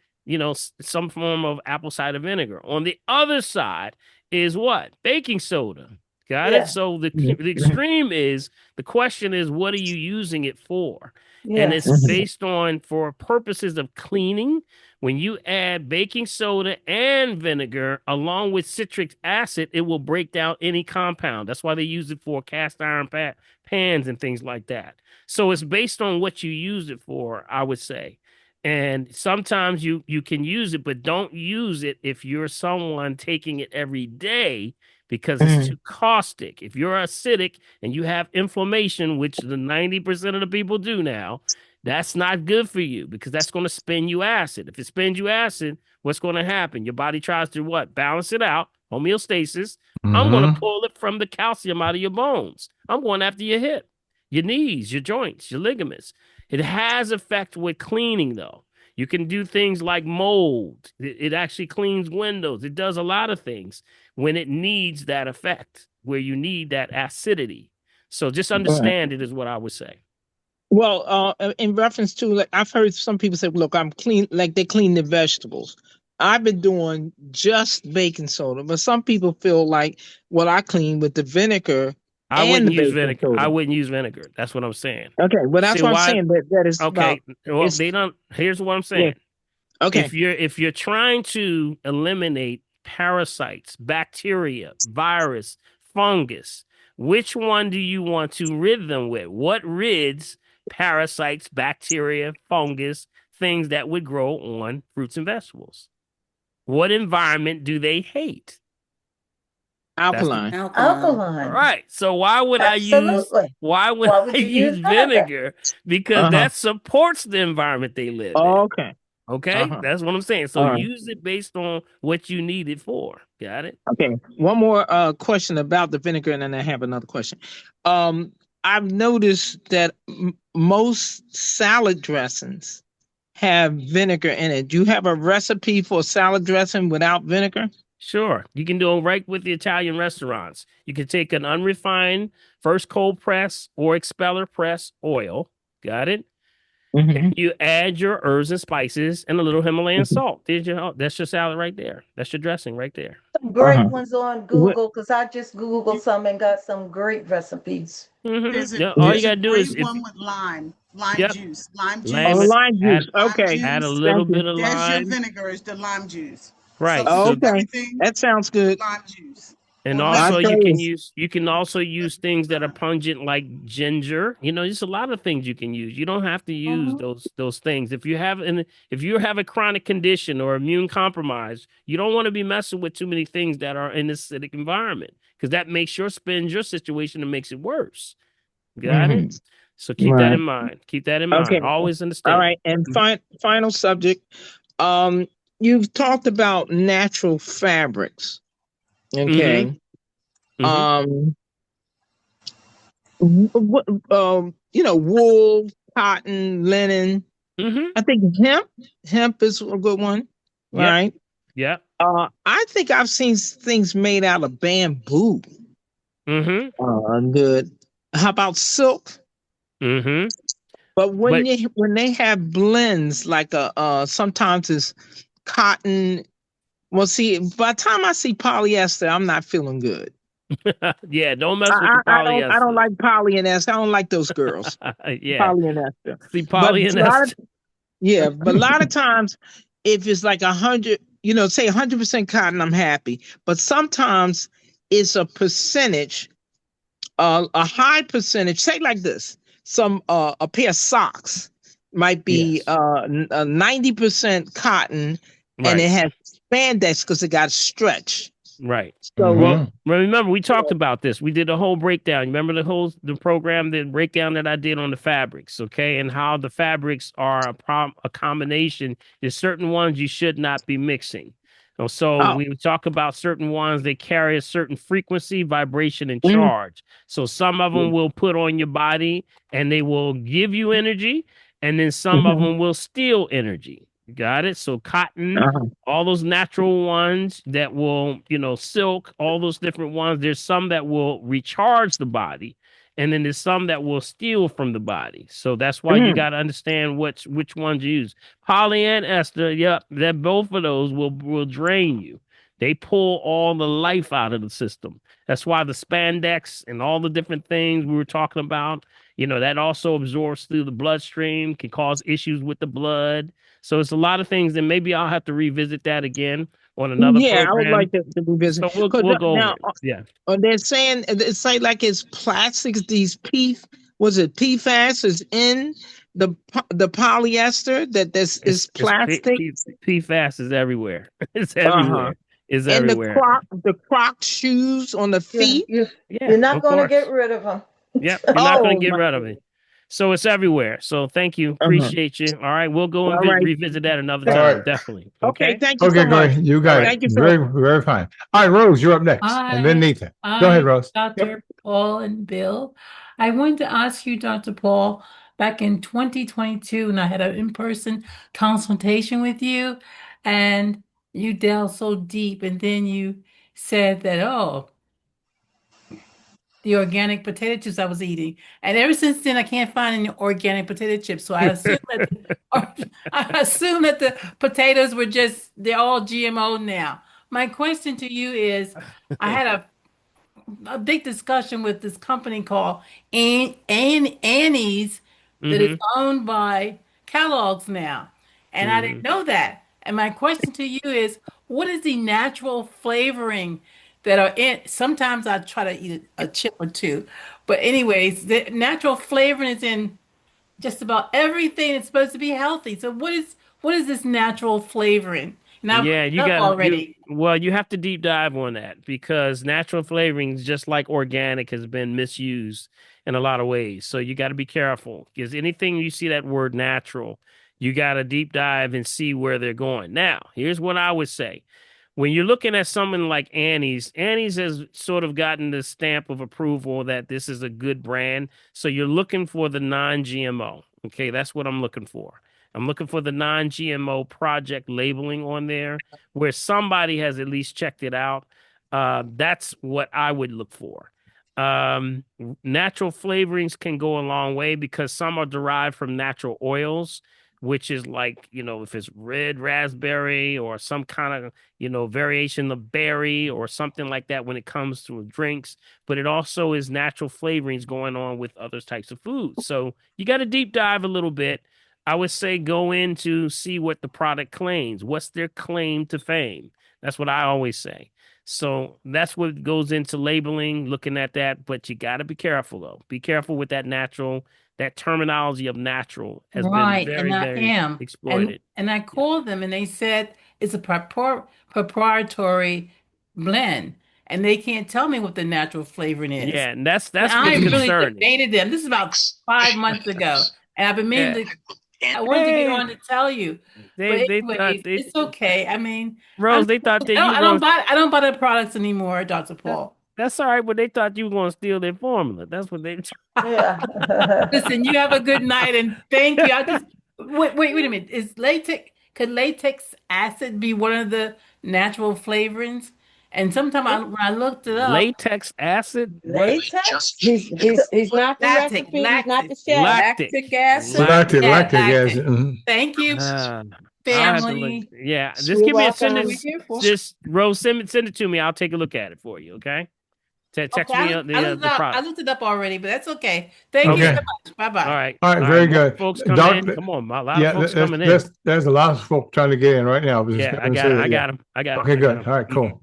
some form of apple cider vinegar. On the other side is what? Baking soda. Got it? So the extreme is, the question is, what are you using it for? And it's based on, for purposes of cleaning, when you add baking soda and vinegar along with citric acid, it will break down any compound. That's why they use it for cast iron pans and things like that. So it's based on what you use it for, I would say. And sometimes you can use it, but don't use it if you're someone taking it every day, because it's too caustic. If you're acidic and you have inflammation, which the 90% of the people do now, that's not good for you, because that's going to spin you acid. If it spins you acid, what's going to happen? Your body tries to what? Balance it out, homeostasis. I'm going to pull it from the calcium out of your bones. I'm going after your hip, your knees, your joints, your ligaments. It has effect with cleaning, though. You can do things like mold. It actually cleans windows. It does a lot of things when it needs that effect, where you need that acidity. So just understand it is what I would say.
Well, in reference to, like, I've heard some people say, look, I'm clean, like they clean the vegetables. I've been doing just baking soda, but some people feel like, well, I clean with the vinegar.
I wouldn't use vinegar. I wouldn't use vinegar. That's what I'm saying.
Okay, well, that's what I'm saying. That is
okay.
About,
well, they don't. Here's what I'm saying.
Yeah. Okay.
If you're trying to eliminate parasites, bacteria, virus, fungus, which one do you want to rid them with? What rids parasites, bacteria, fungus, things that would grow on fruits and vegetables? What environment do they hate?
Alkaline.
Alkaline.
Right. So why would I use vinegar? Because that supports the environment they live in. Okay. That's what I'm saying. So use it based on what you need it for. Got it?
Okay. One more question about the vinegar, and then I have another question. I've noticed that most salad dressings have vinegar in it. Do you have a recipe for salad dressing without vinegar?
Sure. You can do it right with the Italian restaurants. You can take an unrefined first cold press or expeller press oil. Got it? And you add your herbs and spices and a little Himalayan salt. That's your salad right there. That's your dressing right there.
Some great ones on Google, because I just Googled some and got some great recipes.
All you gotta do is
one with lime juice. Lime
juice. Okay.
Add a little bit of
There's
lime.
your vinegar is the lime juice.
Right.
Okay. That sounds good.
Lime juice.
And also you can also use things that are pungent like ginger. There's a lot of things you can use. You don't have to use those things. If you have a chronic condition or immune compromise, you don't want to be messing with too many things that are in this acidic environment, because that makes your situation and makes it worse. Got it? So keep that in mind. Keep that in mind.
Okay.
Always understand.
All right. And final subject. You've talked about natural fabrics. Okay. Wool, cotton, linen. I think hemp is a good one. Right.
Yeah.
I think I've seen things made out of bamboo. Good. How about silk? But when they have blends like sometimes it's cotton. Well, see, by the time I see polyester, I'm not feeling good.
Yeah, don't mess with the polyester.
I don't like polyester. I don't like those girls.
Yeah,
polyester.
See, polyester.
But a lot of times, if it's like 100, say 100% cotton, I'm happy. But sometimes it's a percentage, a high percentage. Say like this: a pair of socks might be 90% cotton, and it has spandex because it got stretch.
Right.
So
well, remember we talked about this. We did a whole breakdown. Remember the program, the breakdown that I did on the fabrics, okay, and how the fabrics are a combination. There's certain ones you should not be mixing. So we talk about certain ones that carry a certain frequency, vibration, and charge. So some of them will put on your body and they will give you energy, and then some of them will steal energy. Got it? So cotton, all those natural ones that will, silk, all those different ones. There's some that will recharge the body, and then there's some that will steal from the body. So that's why you got to understand which ones you use. Poly and ester, that both of those will drain you. They pull all the life out of the system. That's why the spandex and all the different things we were talking about, that also absorbs through the bloodstream, can cause issues with the blood. So it's a lot of things, and maybe I'll have to revisit that again on another program.
I would like to revisit.
So we'll go over it.
They're saying it's plastics. These PFAS is in the polyester is plastic.
PFAS is everywhere. It's everywhere. It's everywhere.
And the Croc shoes on the feet.
You're not going to get rid of them.
Yep, you're not going to get rid of it. So it's everywhere. So thank you. Appreciate you. All right. We'll go and revisit that another time. Definitely. Okay.
Thank you so much.
Go ahead. You got it. Thank you. Very, very fine. All right, Rose, you're up next. And then Nathan. Go ahead, Rose.
Dr. Paul and Bill. I wanted to ask you, Dr. Paul, back in 2022, and I had an in-person consultation with you, and you delved so deep, and then you said that, the organic potato chips I was eating. And ever since then, I can't find any organic potato chips. So I assume that the potatoes they're all GMO now. My question to you is, I had a big discussion with this company called Annie's that is owned by Kellogg's now. And I didn't know that. And my question to you is, what is the natural flavoring that are in? Sometimes I try to eat a chip or two. But anyways, the natural flavoring is in just about everything that's supposed to be healthy. So what is this natural flavoring? Now,
you have to deep dive on that, because natural flavorings, just like organic, has been misused in a lot of ways. So you got to be careful, because anything you see that word natural, you got to deep dive and see where they're going. Now, here's what I would say. When you're looking at something like Annie's has sort of gotten the stamp of approval that this is a good brand. So you're looking for the non-GMO. Okay, that's what I'm looking for. I'm looking for the non-GMO project labeling on there, where somebody has at least checked it out. That's what I would look for. Natural flavorings can go a long way, because some are derived from natural oils, which is like, if it's red raspberry or some kind of, variation of berry or something like that when it comes to drinks. But it also is natural flavorings going on with other types of foods. So you got to deep dive a little bit. I would say go in to see what the product claims. What's their claim to fame? That's what I always say. So that's what goes into labeling, looking at that. But you got to be careful, though. Be careful with that natural. That terminology of natural has been very exploited.
And I called them, and they said it's a proprietary blend, and they can't tell me what the natural flavoring is.
Yeah, and that's
I really debated them. This is about 5 months ago, and I've been meaning to. I wanted to get on to tell you. It's okay. I mean,
Rose, they thought that
I don't buy the products anymore, Dr. Paul.
That's all right, but they thought you were going to steal their formula. That's what they.
Listen, you have a good night, and thank you. I just wait a minute. Is latex? could latex acid be one of the natural flavorings? And sometimes when I looked it up,
Latex acid? What?
Latex? He's not the
lactic,
recipe. He's not
lactic,
the chef.
lactic acid.
Lactic,
Yeah,
lactic
lactic.
acid. Mhm.
Thank you,
I'll have to look.
family.
Yeah, just
You're
give me a
welcome.
send
What we
it.
here for?
Just Rose, send it to me. I'll take a look at it for you. Okay. Text
Okay,
me the
I
product.
looked it up already, but that's okay. Thank you so
Okay.
much. Bye
All
bye.
right.
All right. Very
More
good.
folks come in.
Doctor,
Come on, a lot of
yeah,
folks coming in.
there's a lot of folks trying to get in right now.
Yeah, I got him. I got him.
Okay, good. All right, cool.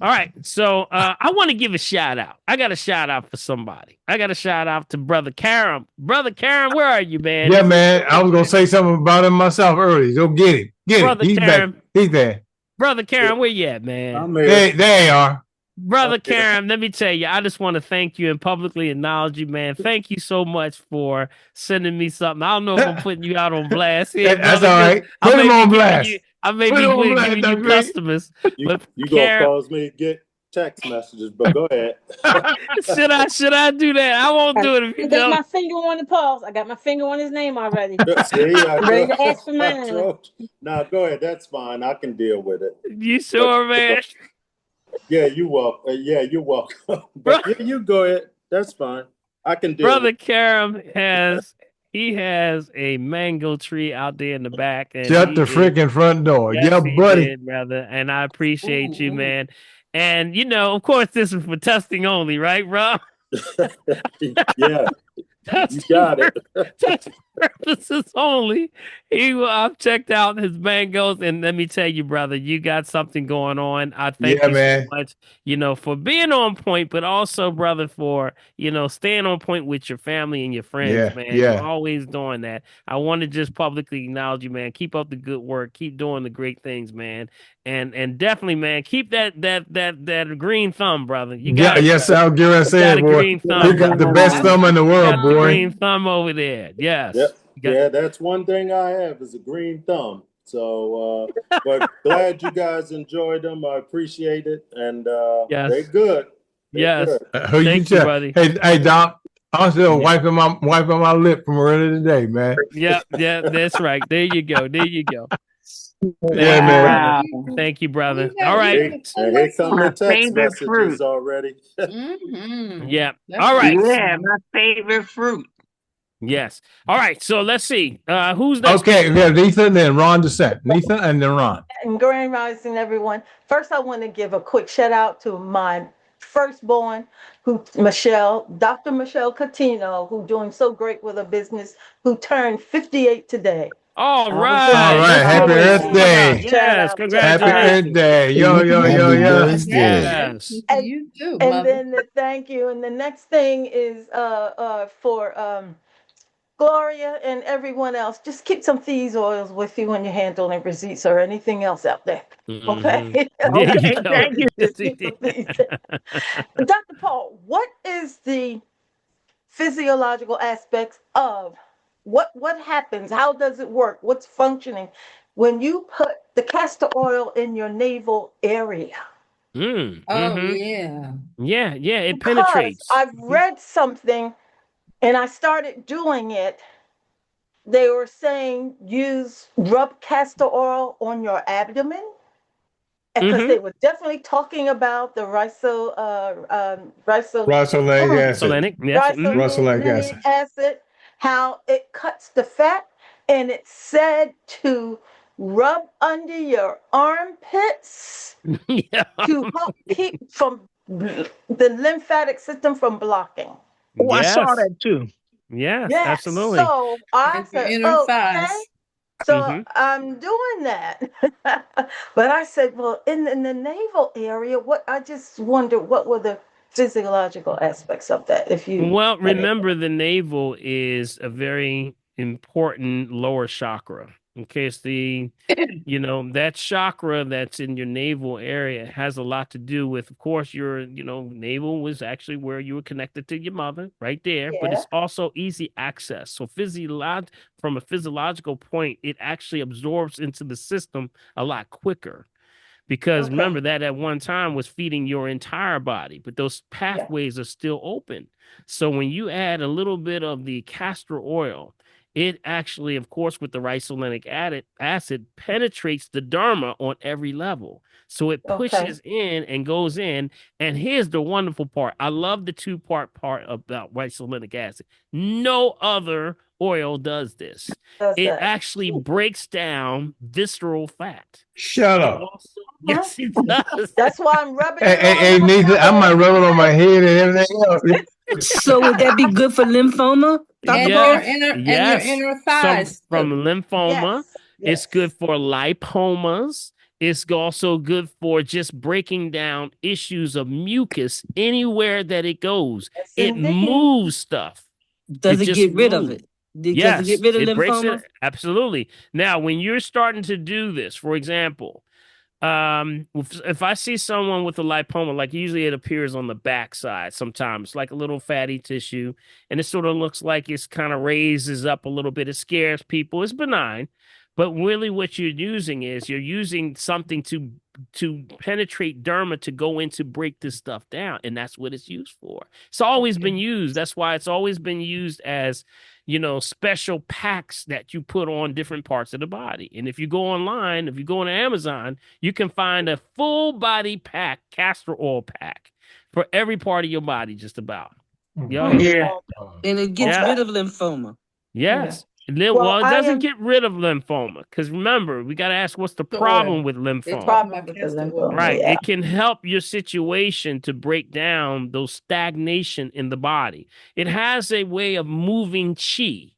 All right. So I want to give a shout out. I got a shout out for somebody. I got a shout out to Brother Karam. Brother Karam, where are you, man?
Yeah, man. I was gonna say something about him myself earlier. So get him.
Brother
He's
Karam.
back. He's there.
Brother Karam, where you at, man?
There you are.
Brother Karam, let me tell you, I just want to thank you and publicly acknowledge you, man. Thank you so much for sending me something. I don't know if I'm putting you out on blast here,
That's
brother.
all right. Put him on blast.
I may
Put
be
him on blast,
giving you
Dr. Reed.
customers.
You
But
gonna
Karam,
cause me to get text messages, but go ahead.
should I do that? I won't do it if you
I got
don't.
my finger on the pulse. I got my finger on his name already.
See,
Ready to ask for mine.
No, go ahead. That's fine. I can deal with it.
You sure, man?
Yeah, you welcome. Yeah, you're welcome. But yeah, you go ahead. That's fine. I can deal
Brother
with it.
Karam has a mango tree out there in the back. And
Shut the freaking front door.
Yes,
Yeah,
he
buddy.
did, brother. And I appreciate you, man. And of course, this is for testing only, right, Rob?
Yeah. You got it.
Testing purposes only. I've checked out his mangoes, and let me tell you, brother, you got something going on. I thank you so much, for being on point, but also, brother, for staying on point with your family and your friends, man. You're always doing that. I want to just publicly acknowledge you, man. Keep up the good work. Keep doing the great things, man. And definitely, man, keep that green thumb, brother. You got
yes, I'll give it a say, boy.
Green thumb.
You got the best thumb in the world, boy.
Green thumb over there. Yes.
Yep. Yeah, that's one thing I have is a green thumb. So, but glad you guys enjoyed them. I appreciate it, and they're good.
Yes.
Who
Thank
you
you, buddy.
Hey, Doc. I'm still wiping my lip from earlier today, man.
Yeah, that's right. There you go.
Yeah, man.
Thank you, brother. All right.
And here come the text messages
fruit.
already.
Yeah. All right.
Yeah, my favorite fruit.
Yes. All right. So let's see. Who's next?
Okay, we have Letha and then Ron DeSant. Letha and then Ron.
And Grand Rising, everyone. First, I want to give a quick shout out to my firstborn, Dr. Michelle Catino, who doing so great with her business, who turned 58 today.
All right.
All right. Happy Earth Day.
Yes. Congratulations.
Happy Earth Day. Yo.
Yes.
You do.
And then thank you. And the next thing is for Gloria and everyone else. Just keep some thieves oils with you when you're handling receipts or anything else out there. Okay.
Okay. Thank you.
Dr. Paul, what is the physiological aspects of what happens? How does it work? What's functioning when you put the castor oil in your navel area?
Yeah. It
Because
penetrates.
I've read something and I started doing it. They were saying rub castor oil on your abdomen. Because they were definitely talking about the ricinoleic acid, how it cuts the fat, and it said to rub under your armpits to help keep from the lymphatic system from blocking.
Oh, I saw that too.
Yes, absolutely.
So I said, okay. So I'm doing that. But I said, well, in the navel area, I just wondered what were the physiological aspects of that.
Well, remember the navel is a very important lower chakra. In case that chakra that's in your navel area has a lot to do with, of course, your, navel was actually where you were connected to your mother right there, but it's also easy access. So from a physiological point, it actually absorbs into the system a lot quicker. Because remember that at one time was feeding your entire body, but those pathways are still open. So when you add a little bit of the castor oil it actually, of course, with the ricinoleic acid, penetrates the derma on every level. So it pushes in and goes in. And here's the wonderful part. I love the two-part about ricinoleic acid. No other oil does this. It actually breaks down visceral fat.
Shut up.
Yes, it does.
That's why I'm rubbing it
Hey, Nathan, I might rub it on my head and everything else.
So would that be good for lymphoma?
And
Yes,
your inner thighs.
from lymphoma.
Yes.
It's good for lipomas. It's also good for just breaking down issues of mucus anywhere that it goes.
Yes,
It
indeed.
moves stuff.
Does it get rid of it?
Yes,
Does it get rid of
it breaks
lymphoma?
it. Absolutely. Now, when you're starting to do this, for example, if I see someone with a lipoma, like usually it appears on the backside sometimes, like a little fatty tissue, and it sort of looks like it's kind of raises up a little bit. It scares people. It's benign, but really what you're using something to penetrate derma to go in to break this stuff down, and that's what it's used for. It's always been used. That's why it's always been used as, special packs that you put on different parts of the body. And if you go online, if you go on Amazon, you can find a full body pack, castor oil pack for every part of your body, just about. Y'all hear?
And it gets rid of lymphoma.
Yes.
Yeah.
Well, it doesn't get rid of lymphoma, because remember, we got to ask what's the problem with lymphoma. Right.
Yeah.
It can help your situation to break down those stagnation in the body. It has a way of moving chi.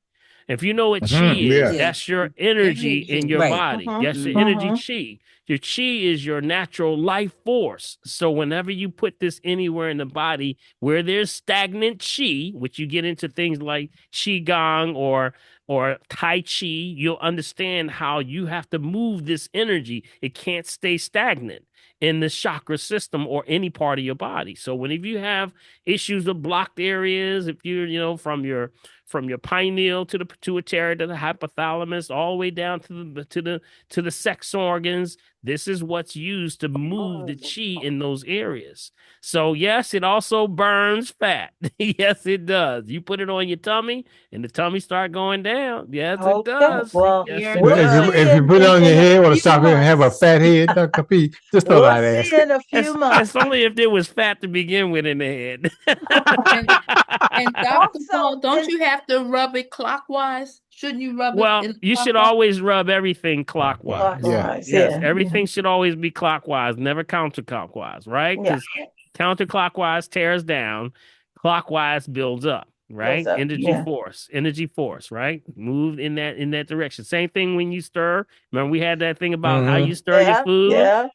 If you know what chi is, that's your energy in your body. That's your energy chi. Your chi is your natural life force. So whenever you put this anywhere in the body where there's stagnant chi, which you get into things like qigong or tai chi, you'll understand how you have to move this energy. It can't stay stagnant in the chakra system or any part of your body. So whenever you have issues of blocked areas, if you're, from your pineal to the pituitary to the hypothalamus, all the way down to the sex organs, this is what's used to move the chi in those areas. So yes, it also burns fat. Yes, it does. You put it on your tummy and the tummy start going down. Yes, it does.
Well,
yes, it
we'll
does.
If you put it on your head or stop it and have a fat head, Dr. P, just throw that ass.
See in a few months.
It's only if there was fat to begin with in the head.
And Dr. Paul, don't you have to rub it clockwise? Shouldn't you rub it?
Well, you should always rub everything clockwise. Yes, everything should always be clockwise, never counterclockwise, right? Because counterclockwise tears down, clockwise builds up, right? Energy force, right? Move in that direction. Same thing when you stir. Remember we had that thing about how you stir your food?
Yeah.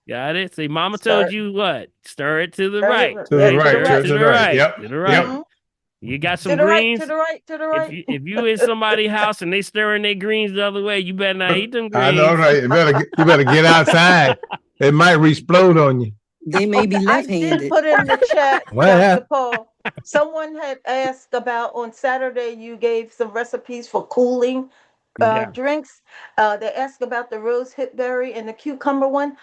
Got it? See, mama told you what? Stir it to the right.
To the right.
To the right.
Yep.
To the right.
Yep.
You got some greens.
To the right.
If you in somebody's house and they stirring their greens the other way, you better not eat them greens.
I know, right? You better get outside. It might explode on you.
They may be left-handed.
I did put in the chat,
Dr.
Paul. Someone had asked about on Saturday. You gave some recipes for cooling drinks. They asked about the rose hip berry and the cucumber one.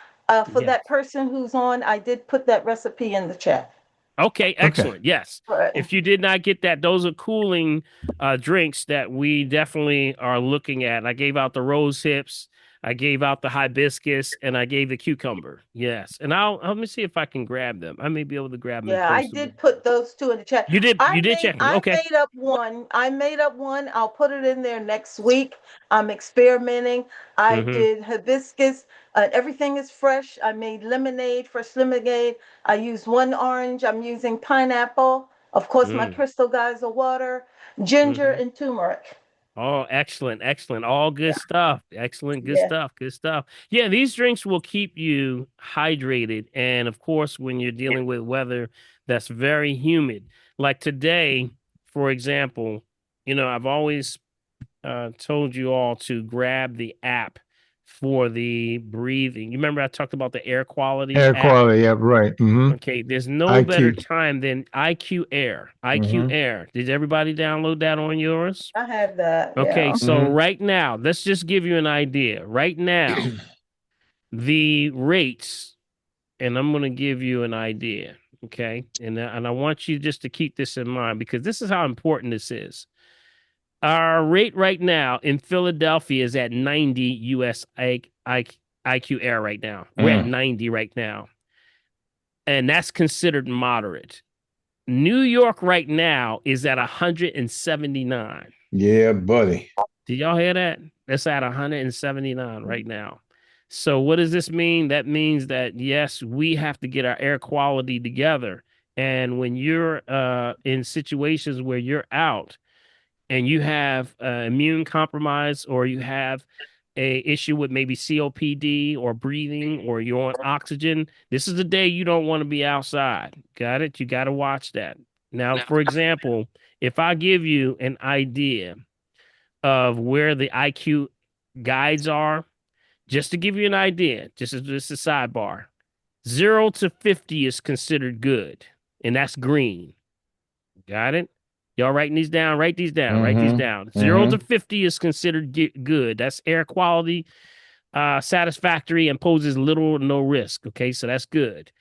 For that person who's on, I did put that recipe in the chat.
Okay, excellent. Yes. If you did not get that, those are cooling drinks that we definitely are looking at. I gave out the rose hips, I gave out the hibiscus, and I gave the cucumber. Yes. And let me see if I can grab them. I may be able to grab them.
Yeah, I did put those two in the chat.
You did check them. Okay.
I made up one. I'll put it in there next week. I'm experimenting. I did hibiscus. Everything is fresh. I made fresh lemonade. I used one orange. I'm using pineapple. Of course, my crystal geyser water, ginger, and turmeric.
Oh, excellent. All good stuff. Excellent. Good stuff. Yeah, these drinks will keep you hydrated. And of course, when you're dealing with weather that's very humid, like today, for example, I've always told you all to grab the app for the breathing. You remember I talked about the air quality?
Air quality, yeah, right. Mm-hmm.
Okay, there's no better time than IQ Air. IQ Air. Did everybody download that on yours?
I have that.
Okay, so right now, let's just give you an idea. Right now, the rates, and I'm going to give you an idea, okay? And I want you just to keep this in mind because this is how important this is. Our rate right now in Philadelphia is at 90 US IQ air right now. We're at 90 right now. And that's considered moderate. New York right now is at 179.
Yeah, buddy.
Did y'all hear that? That's at 179 right now. So what does this mean? That means that, yes, we have to get our air quality together. And when you're in situations where you're out and you have immune compromise, or you have a issue with maybe COPD or breathing, or you're on oxygen, this is the day you don't want to be outside. Got it? You got to watch that. Now, for example, if I give you an idea of where the IQ guides are, just to give you an idea, just a sidebar, 0 to 50 is considered good, and that's green. Got it? Y'all writing these down? Write these down. Write these down. 0 to 50 is considered good. That's air quality, satisfactory, and poses little or no risk. Okay, so that's good.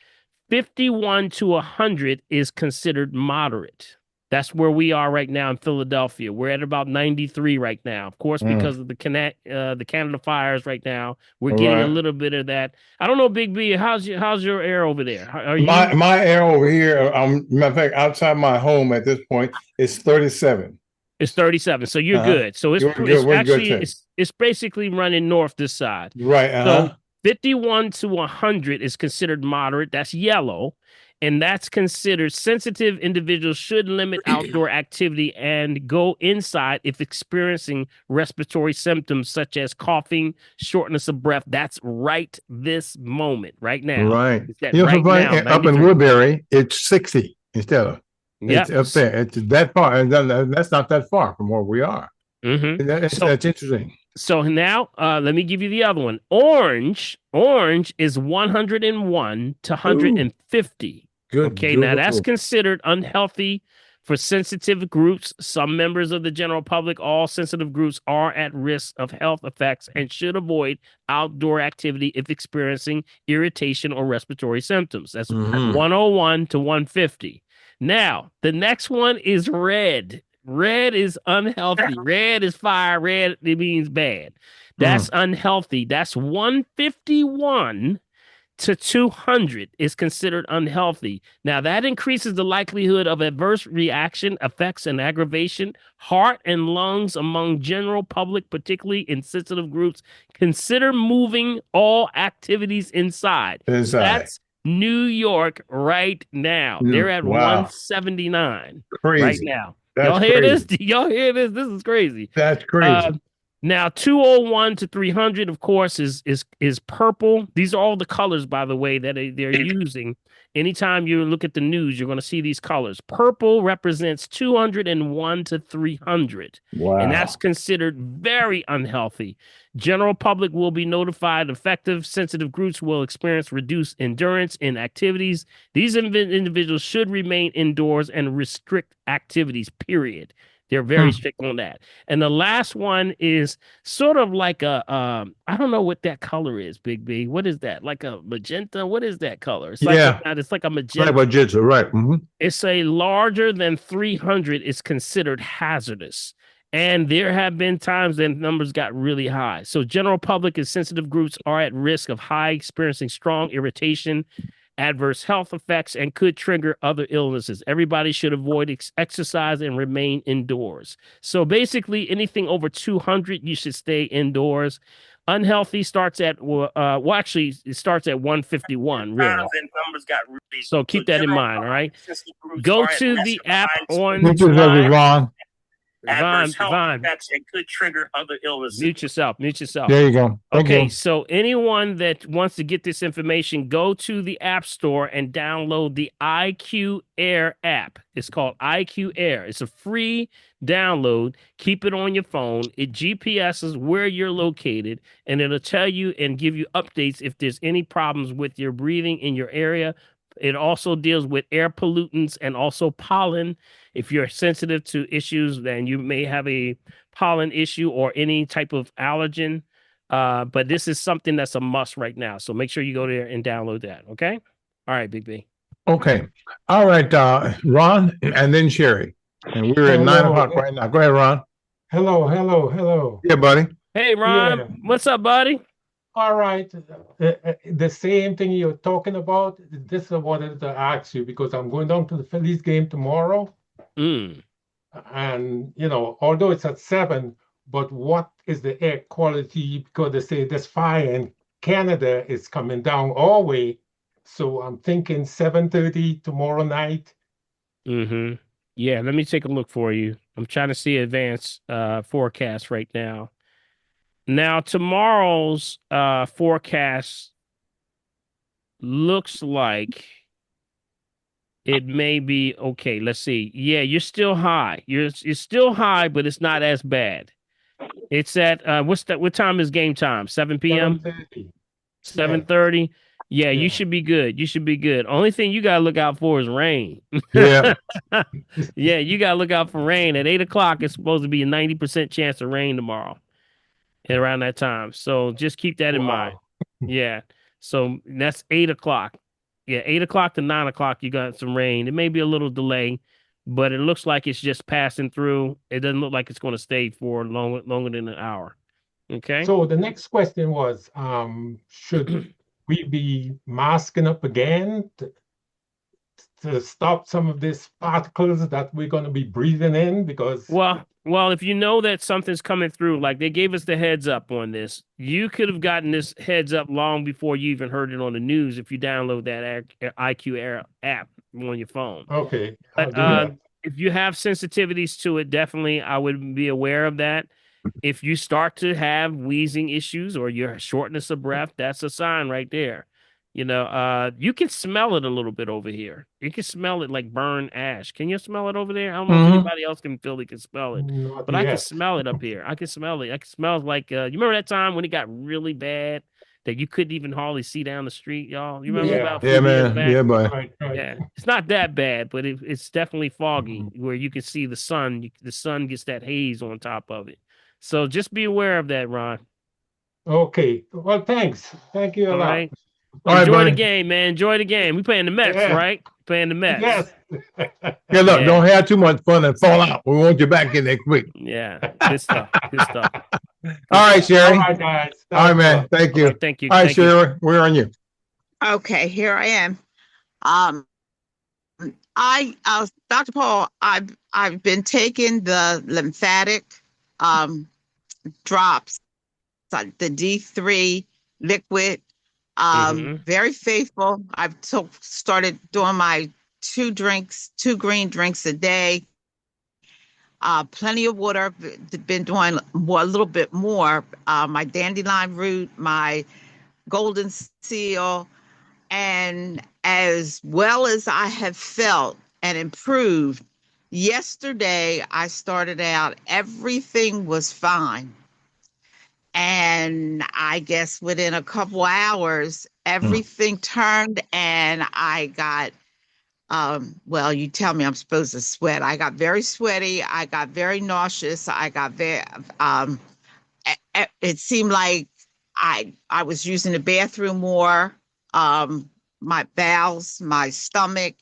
51 to 100 is considered moderate. That's where we are right now in Philadelphia. We're at about 93 right now. Of course, because of the Canada fires right now, we're getting a little bit of that. I don't know, Big B, how's your air over there? Are you
my air over here? Matter of fact, outside my home at this point is 37.
It's 37, so you're good. So it's basically running north this side.
Right.
So 51 to 100 is considered moderate. That's yellow. And that's considered sensitive. Individuals should limit outdoor activity and go inside if experiencing respiratory symptoms such as coughing, shortness of breath. That's right this moment, right now.
Right. Up in Woodbury, it's 60 instead of. It's up there. It's that far, and that's not that far from where we are. That's interesting.
So now, let me give you the other one. Orange is 101 to 150. Okay, now that's considered unhealthy for sensitive groups. Some members of the general public, all sensitive groups, are at risk of health effects and should avoid outdoor activity if experiencing irritation or respiratory symptoms. That's 101 to 150. Now, the next one is red. Red is unhealthy. Red is fire. Red, it means bad. That's unhealthy. That's 151 to 200 is considered unhealthy. Now, that increases the likelihood of adverse reaction, effects, and aggravation, heart and lungs among general public, particularly in sensitive groups. Consider moving all activities inside. That's New York right now. They're at 179 right now. Y'all hear this? Y'all hear this? This is crazy.
That's crazy.
Now, 201 to 300, of course, is purple. These are all the colors, by the way, that they're using. Anytime you look at the news, you're going to see these colors. Purple represents 201 to 300. Wow. And that's considered very unhealthy. General public will be notified. Affected sensitive groups will experience reduced endurance in activities. These individuals should remain indoors and restrict activities, period. They're very strict on that. And the last one is sort of like a, I don't know what that color is, Big B. What is that? Like a magenta? What is that color? It's like it's like a magenta.
Like magenta, right.
It's a larger than 300 is considered hazardous. And there have been times that numbers got really high. So general public and sensitive groups are at risk of experiencing strong irritation, adverse health effects, and could trigger other illnesses. Everybody should avoid exercise and remain indoors. So basically, anything over 200, you should stay indoors. Unhealthy starts at, actually, it starts at 151, really. So keep that in mind, all right? Go to the app on
Ron.
Vaughn, it could trigger other illnesses. Mute yourself.
There you go.
Okay, so anyone that wants to get this information, go to the App Store and download the IQ Air app. It's called IQ Air. It's a free download. Keep it on your phone. It GPSes where you're located, and it'll tell you and give you updates if there's any problems with your breathing in your area. It also deals with air pollutants and also pollen. If you're sensitive to issues, then you may have a pollen issue or any type of allergen. But this is something that's a must right now. So make sure you go there and download that. Okay. All right, Big B.
Okay. All right, Ron, and then Sherry. And we're at 9 o'clock right now. Go ahead, Ron.
Hello, hello, hello.
Yeah, buddy.
Hey, Ron.
Yeah.
What's up, buddy?
All right. The same thing you're talking about. This I wanted to ask you because I'm going down to the Phillies game tomorrow.
Mm.
And, although it's at 7, but what is the air quality? Because they say this fire in Canada is coming down our way. So I'm thinking 7:30 tomorrow night.
Mm-hmm. Yeah, let me take a look for you. I'm trying to see advanced forecast right now. Now, tomorrow's forecast looks like it may be okay. Let's see. Yeah, you're still high. You're still high, but it's not as bad. It's at what time is game time? 7 p.m.
7:30. Yeah.
7:30. Yeah, you
Yeah.
should be good. You should be good. Only thing you gotta look out for is rain.
Yeah.
Yeah, you gotta look out for rain. At 8 o'clock, it's supposed to be a 90% chance of rain tomorrow and around that time. So just keep that in mind.
Wow.
Yeah. So that's 8 o'clock. Yeah, 8 o'clock to 9 o'clock, you got some rain. It may be a little delay, but it looks like it's just passing through. It doesn't look like it's going to stay for longer than an hour. Okay.
So the next question was, should we be masking up again to stop some of these particles that we're going to be breathing in? Because
Well, if you know that something's coming through, like they gave us the heads up on this, you could have gotten this heads up long before you even heard it on the news if you download that IQ Air app on your phone.
okay, I'll
But
do that.
if you have sensitivities to it, definitely I would be aware of that. If you start to have wheezing issues or your shortness of breath, that's a sign right there. You can smell it a little bit over here. You can smell it like burn ash. Can you smell it over there? I don't know if anybody else can smell it,
Not
but I can
yet.
smell it up here. I can smell it. I can smell it like you remember that time when it got really bad that you couldn't even hardly see down the street, y'all? You remember
Yeah.
about a
Yeah,
few years
man.
back?
Yeah, buddy.
Right, right.
Yeah, it's not that bad, but it's definitely foggy
Mhm.
where you can see the sun. The sun gets that haze on top of it. So just be aware of that, Ron.
Okay. Well, thanks. Thank you a
All
lot.
right.
All right,
Enjoy the
buddy.
game, man. Enjoy the game. We playing the Mets,
Yeah.
right? Playing the Mets.
Yes.
Yeah, look,
Yeah.
don't have too much fun and fall out. We want you back in there quick.
Yeah. Good stuff. Good stuff.
All right,
stuff.
Sherry.
All right, guys.
All right,
Thanks a
man.
lot.
Thank
All
you.
right. Thank you.
All right,
Thank you.
Sherry, we're on you.
Okay, here I am. Dr. Paul, I've been taking the lymphatic drops, like the D3 liquid. Very faithful. I've started doing my two green drinks a day. Plenty of water. Been doing a little bit more. My dandelion root, my golden seal, and as well as I have felt and improved, yesterday I started out, everything was fine. And I guess within a couple hours, everything turned and I got, well, you tell me I'm supposed to sweat. I got very sweaty. I got very nauseous. I got very, it seemed like I was using the bathroom more, my bowels, my stomach,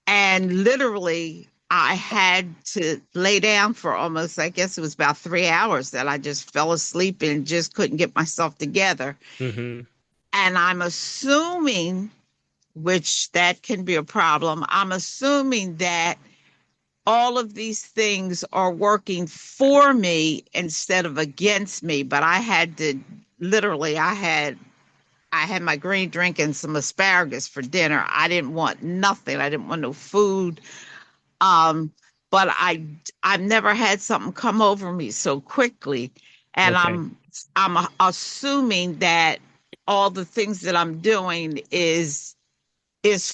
and literally I had to lay down for almost, I guess it was about 3 hours that I just fell asleep and just couldn't get myself together. And I'm assuming, which that can be a problem, I'm assuming that all of these things are working for me instead of against me. But I had to literally, I had my green drink and some asparagus for dinner. I didn't want nothing. I didn't want no food. But I've never had something come over me so quickly. And
Okay.
I'm assuming that all the things that I'm doing is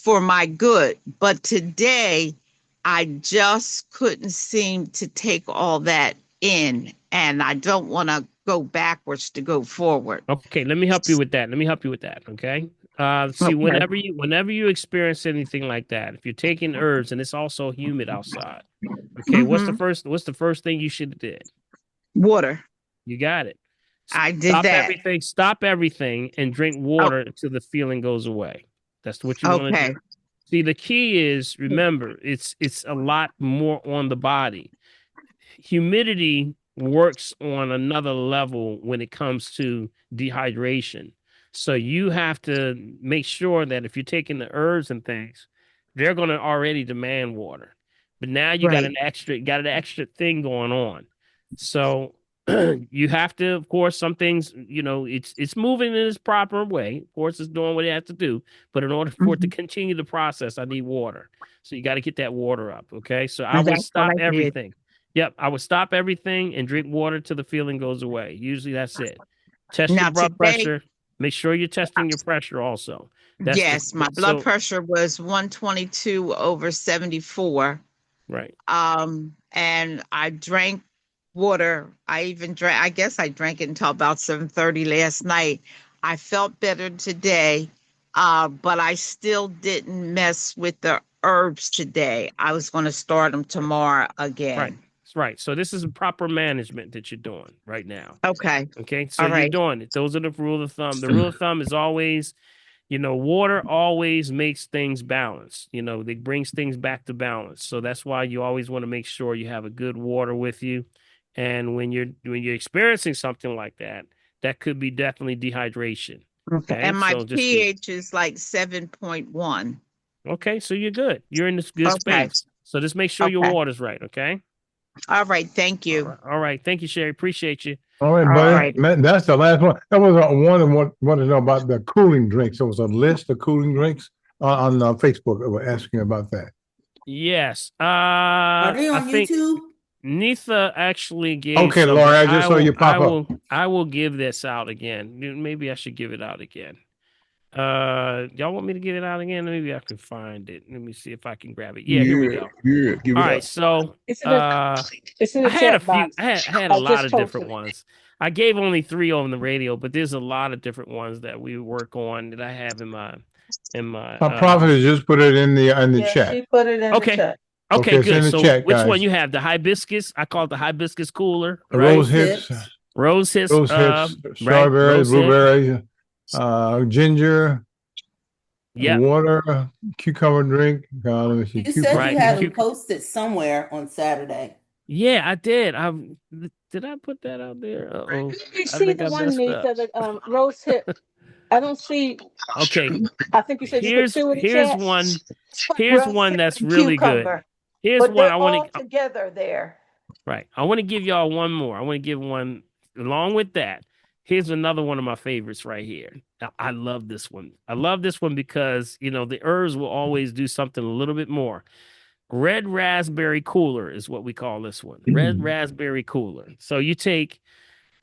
for my good. But today I just couldn't seem to take all that in, and I don't want to go backwards to go forward.
Okay, let me help you with that. Okay. See,
Okay.
whenever you experience anything like that, if you're taking herbs and it's also humid outside, okay,
Mhm.
what's the first thing you should have did?
Water.
You got it.
I did that.
Stop everything and drink
Oh,
water until the feeling goes away. That's what you want to
okay.
do. See, the key is, remember, it's a lot more on the body. Humidity works on another level when it comes to dehydration. So you have to make sure that if you're taking the herbs and things, they're going to already demand water. But now you got
Right.
an extra thing going on. So you have to, of course, some things, it's moving in its proper way. Of course, it's doing what it has to do. But in order for it to continue the process, I need water. So you got to get that water up. Okay. So I would
That's what
stop
I did.
everything. Yep, I would stop everything and drink water till the feeling goes away. Usually that's it. Test your
Now
blood
today,
pressure. Make sure you're testing your pressure also. That's
yes, my blood pressure was 122 over 74.
Right.
And I drank water. I guess I drank it until about 7:30 last night. I felt better today, but I still didn't mess with the herbs today. I was going to start them tomorrow again.
Right. That's right. So this is a proper management that you're doing right now.
Okay.
Okay. So
All
you're
right.
doing it. Those are the rule of thumb. The rule of thumb is always, water always makes things balanced. It brings things back to balance. So that's why you always want to make sure you have a good water with you. And when you're experiencing something like that, that could be definitely dehydration.
Okay. And my
So
pH is like 7.1.
Okay, so you're good. You're in this good space. So just make sure your water's right, okay?
All right, thank you.
All right. Thank you, Sherry. Appreciate you.
All right, buddy. Man, that's the last one. That was one and want to know about the cooling drinks. There was a list of cooling drinks on Facebook that were asking about that.
Yes.
Are they on YouTube?
Neitha actually gave.
Okay, Laura, I just saw you pop up.
I will give this out again. Maybe I should give it out again. Y'all want me to give it out again? Maybe I can find it. Let me see if I can grab it. Yeah, here we go.
Yeah, give it
All right,
up.
so
It's in the
I had a
chat
few.
box.
I had
I
a lot
just
of
posted
different
it.
ones. I gave only 3 on the radio, but there's a lot of different ones that we work on that I have in my.
Prophet has just put it in the chat.
She put it in the
Okay.
chat.
Okay,
it's
good.
in the
So
chat,
which
guys.
one you have? The hibiscus. I call it the hibiscus cooler.
The
Right?
rose hips,
Rose hips,
strawberries,
rose hip.
blueberries, ginger,
Yeah.
water, cucumber drink. Let me see.
You said you had them posted somewhere on Saturday.
Yeah, I did. Did I put that out there?
You see the one, Nita, the rose hip. I don't see.
Okay.
I think you said you put 2 in the
here's
chat.
one. Here's one that's really
cucumber.
good. Here's
But
one
they're
I want
all
to
together there.
Right. I want to give y'all one more. I want to give one along with that. Here's another one of my favorites right here. I love this one. I love this one because, the herbs will always do something a little bit more. Red raspberry cooler is what we call this one. Red raspberry cooler. So you take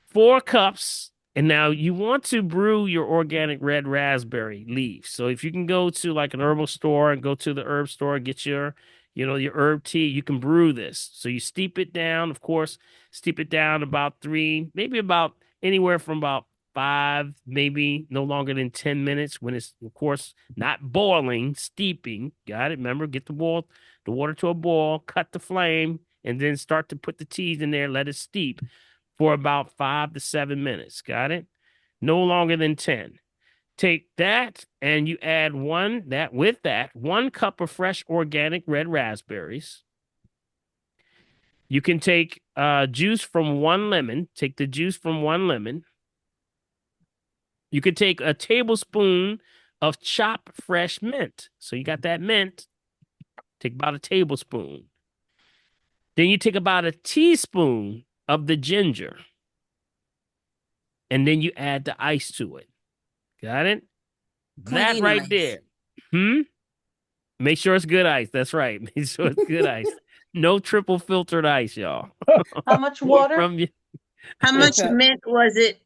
4 cups, and now you want to brew your organic red raspberry leaves. So if you can go to like an herbal store and go to the herb store, get your herb tea, you can brew this. So you steep it down, of course, about 3, maybe about anywhere from about 5, maybe no longer than 10 minutes when it's, of course, not boiling, steeping. Got it? Remember, get the water to a boil, cut the flame, and then start to put the teas in there, let it steep for about 5 to 7 minutes. Got it? No longer than 10. Take that and you add 1 cup of fresh organic red raspberries. You can take juice from 1 lemon. Take the juice from 1 lemon. You could take a tablespoon of chopped fresh mint. So you got that mint. Take about a tablespoon. Then you take about a teaspoon of the ginger. And then you add the ice to it. Got it? That right there. Make sure it's good ice. That's right. Make sure it's good ice. No triple filtered ice, y'all.
How much water?
How much mint was it?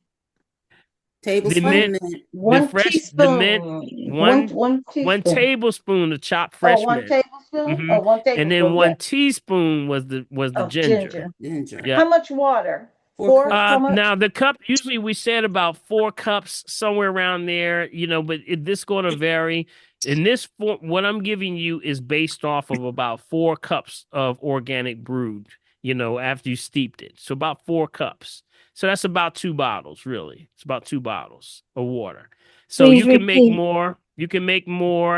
Tablespoon mint.
1 teaspoon. One teaspoon.
1 tablespoon of chopped fresh mint.
1 tablespoon? Oh, 1 tablespoon.
And then 1 teaspoon was the ginger.
Yeah. How much water? 4 how much?
Now the cup, usually we said about 4 cups, somewhere around there, but this going to vary. In this, what I'm giving you is based off of about 4 cups of organic brewed, after you steeped it. So about 4 cups. So that's about 2 bottles, really. It's about 2 bottles of water. So you can make more.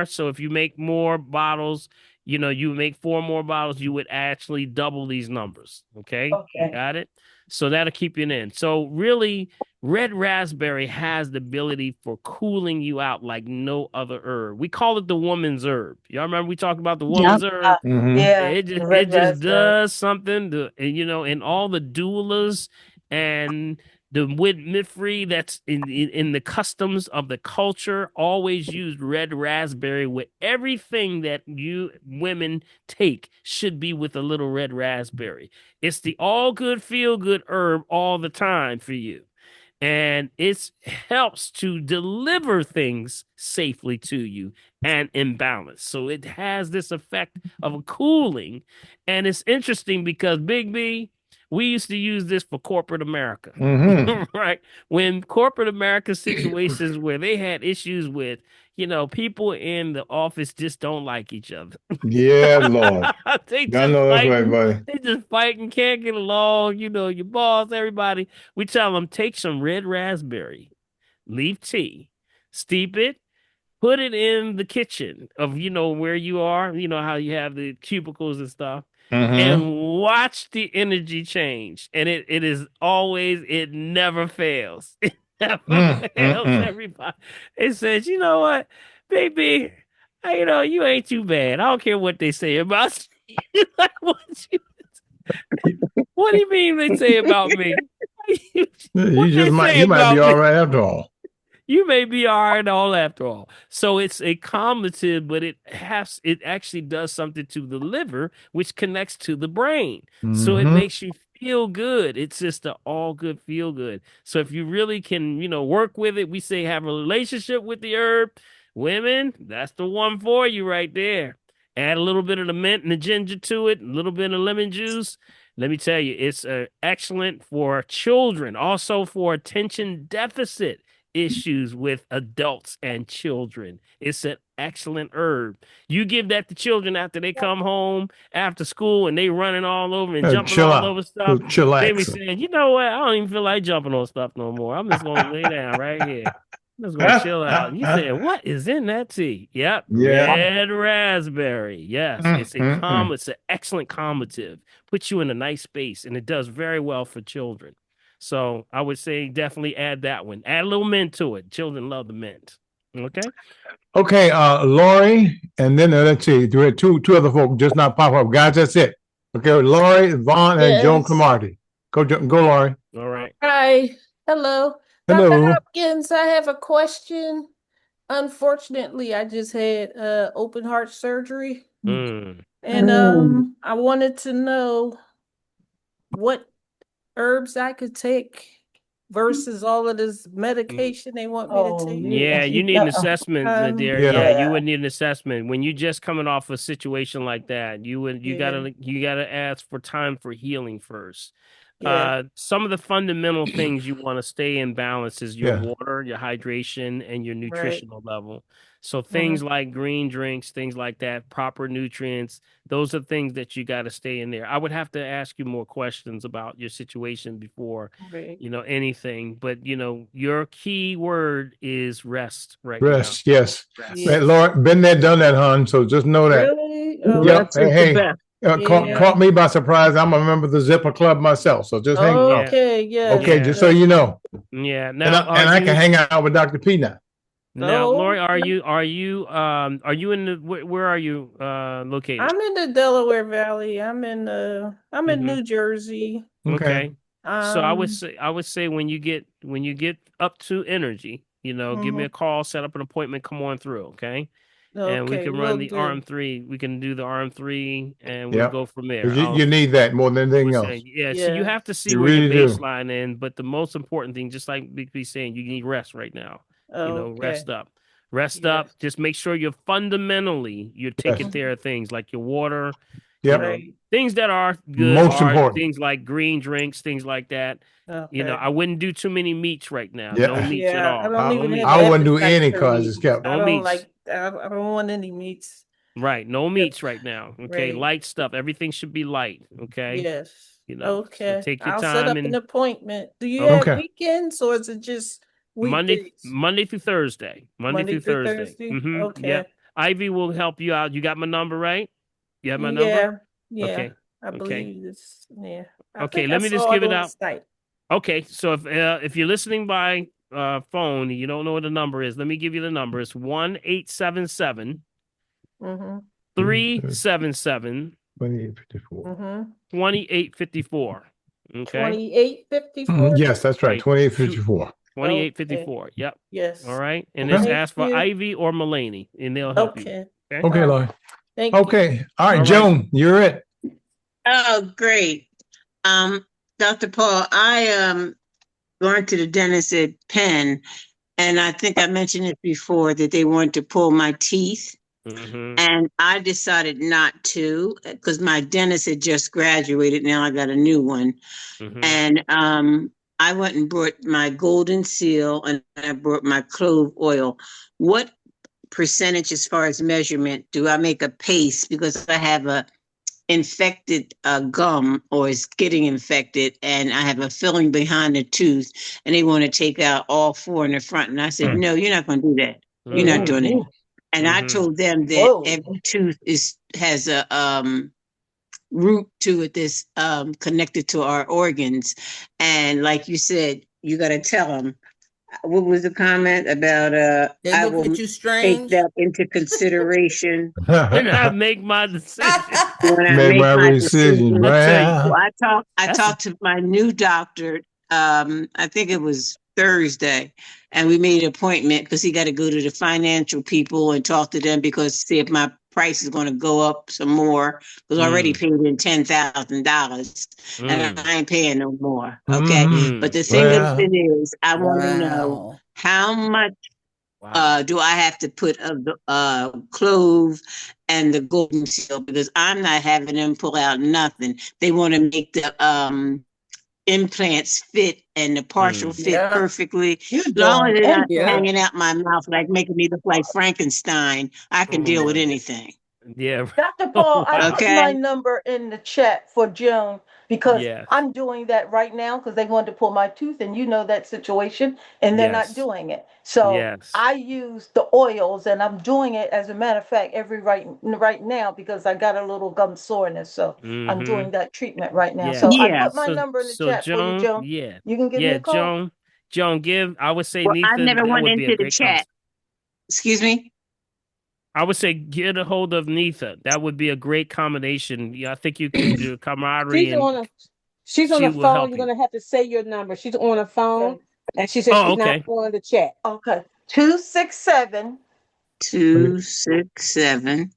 So if you make more bottles, you make 4 more bottles, you would actually double these numbers. Okay.
Okay.
Got it? So that'll keep you in. So really, red raspberry has the ability for cooling you out like no other herb. We call it the woman's herb. Y'all remember we talked about the woman's herb?
Yeah,
It
red
just
raspberry.
does something to, and all the doulas and the midwifery that's in the customs of the culture always used red raspberry with everything that you women take should be with a little red raspberry. It's the all good, feel good herb all the time for you. And it helps to deliver things safely to you and in balance. So it has this effect of a cooling. And it's interesting because Big B, we used to use this for corporate America, right? When corporate America situations where they had issues with, people in the office just don't like each other.
Yeah, Lord.
They
I
just
know that's right,
fighting.
buddy.
They just fighting, can't get along. Your boss, everybody. We tell them take some red raspberry, leaf tea, steep it, put it in the kitchen of where you are. You know how you have the cubicles and stuff, and watch the energy change. And it is always, it never fails. It never fails. Everybody. It says, you know what, baby, you ain't too bad. I don't care what they say about you. Like, what do you mean they say about me? What they say
You might be
about
all
me?
right after all.
You may be all right all after all. So it's a calmative, but it actually does something to the liver, which connects to the brain. So it makes you feel good. It's just an all good feel good. So if you really can, work with it, we say have a relationship with the herb. Women, that's the one for you right there. Add a little bit of the mint and the ginger to it, a little bit of lemon juice. Let me tell you, it's excellent for children, also for attention deficit issues with adults and children. It's an excellent herb. You give that to children after they come home after school and they running all over and jumping
Chill
all
out.
over stuff. They be
Chillax.
saying, you know what? I don't even feel like jumping on stuff no more. I'm just gonna lay down right here. I'm just gonna chill out. And you saying, what is in that tea? Yep,
Yeah.
red raspberry. Yes, it's it's an excellent calmative. Puts you in a nice space, and it does very well for children. So I would say definitely add that one. Add a little mint to it. Children love the mint. Okay.
Okay, Lori, and then let's see, two other folk just not pop up. Guys, that's it. Okay, Lori, Vaughn, and Joan Cromartie. Go, Lori.
All right.
Hi. Hello. Dr.
Hello.
Hopkins, I have a question. Unfortunately, I just had open heart surgery. And I wanted to know what herbs I could take versus all of this medication they want me to take.
Yeah, you need an assessment there. Yeah, you would need an assessment. When you just coming off a situation like that, you gotta ask for time for healing first. Some of the fundamental things you want to stay in balance is your water, your hydration, and your nutritional level. So things like green drinks, things like that, proper nutrients, those are things that you got to stay in there. I would have to ask you more questions about your situation before, anything. But, your key word is rest right now.
Rest, yes. Hey, Lord, been there, done that, hon. So just know that.
Really?
Yep. Hey, caught me by surprise. I'm a member of the Zipper Club myself. So just hang on. Okay, just so you know.
Yeah. Now,
and I can hang out with Dr. P now.
Now, Lori, are you in the where are you located?
I'm in the Delaware Valley. I'm in New Jersey.
Okay. So I would say when you get up to energy, give me a call, set up an appointment, come on through, okay? And we can run the RM3. We can do the RM3 and we'll go from there.
You need that more than anything else.
So you have to see where your baseline is, but the most important thing, just like Big B saying, you need rest right now. Rest up. Just make sure you're taking care of things like your water, things that are good,
most important
things like green drinks, things like that. I wouldn't do too many meats right now.
Yeah.
No meats at all.
I wouldn't do any causes kept.
I don't want any meats.
Right. No meats right now. Okay. Light stuff. Everything should be light. Okay.
Yes.
Okay. So take your
I'll
time
set up an appointment. Do you have weekends or is it just weekdays?
Monday through Thursday. Monday through Thursday.
Okay.
Yep. Ivy will help you out. You got my number, right? You have my number?
Yeah.
Okay.
I believe this. Yeah.
Okay, let me just
saw
give
it
it
on the
out.
site.
Okay, so if you're listening by phone, you don't know what the number is. Let me give you the number. It's 1-877 377 2854. Okay.
2854.
Yes, that's right.
Right.
2854.
2854. Yep.
Yes.
All right. And
Okay.
just
Thank
ask for
you.
Ivy or Mulaney, and they'll help you.
Okay.
Okay.
Okay, Lloyd.
Thank you.
Okay. All right,
All right.
Joan, you're it.
Oh, great. Dr. Paul, I going to the dentist at Penn, and I think I mentioned it before that they wanted to pull my teeth. And I decided not to because my dentist had just graduated. Now I got a new one. And I went and brought my golden seal and I brought my clove oil. What percentage as far as measurement do I make a paste because I have a infected gum or is getting infected and I have a filling behind the tooth and they want to take out all four in the front. And I said, no, you're not going to do that. You're not doing it. And I told them that every tooth has a root to it that's connected to our organs. And like you said, you got to tell them. What was the comment about
They
I
look
will
at you
take
strange.
that into consideration
When I make my decision.
when I
Make
make
my
my
decision.
decision.
I tell you.
So I talked to my new doctor. I think it was Thursday, and we made an appointment because he got to go to the financial people and talk to them because see if my price is going to go up some more because I already paid in $10,000 and I ain't paying no more. Okay, but the thing of it is, I want to know how much do I have to put of the clove and the golden seal because I'm not having them pull out nothing. They want to make the implants fit and the partial fit perfectly. As long as they're not hanging out my mouth like making me look like Frankenstein, I can deal with anything.
Yeah.
Dr. Paul, I put
Okay.
my number in the chat for Joan because
Yes.
I'm doing that right now because they wanted to pull my tooth and you know that situation and they're not doing it. So
Yes.
I use the oils and I'm doing it as a matter of fact right now because I got a little gum soreness. So I'm doing that treatment right now.
Yeah.
So I
Yeah.
put my number in the chat for you,
Joan,
Joan.
yeah.
You can give me a call.
Joan, I would say
Well, I
Neitha,
never
that
went
would be a
into the
great
chat.
conversation.
Excuse me?
I would say get a hold of Neitha. That would be a great combination. Yeah, I think you can do camaraderie
She's
and
on
she
the
will
phone.
help
You're
you.
gonna have to say your number. She's on the phone, and she said
Oh,
she's not
okay.
on the chat.
Okay. 267
267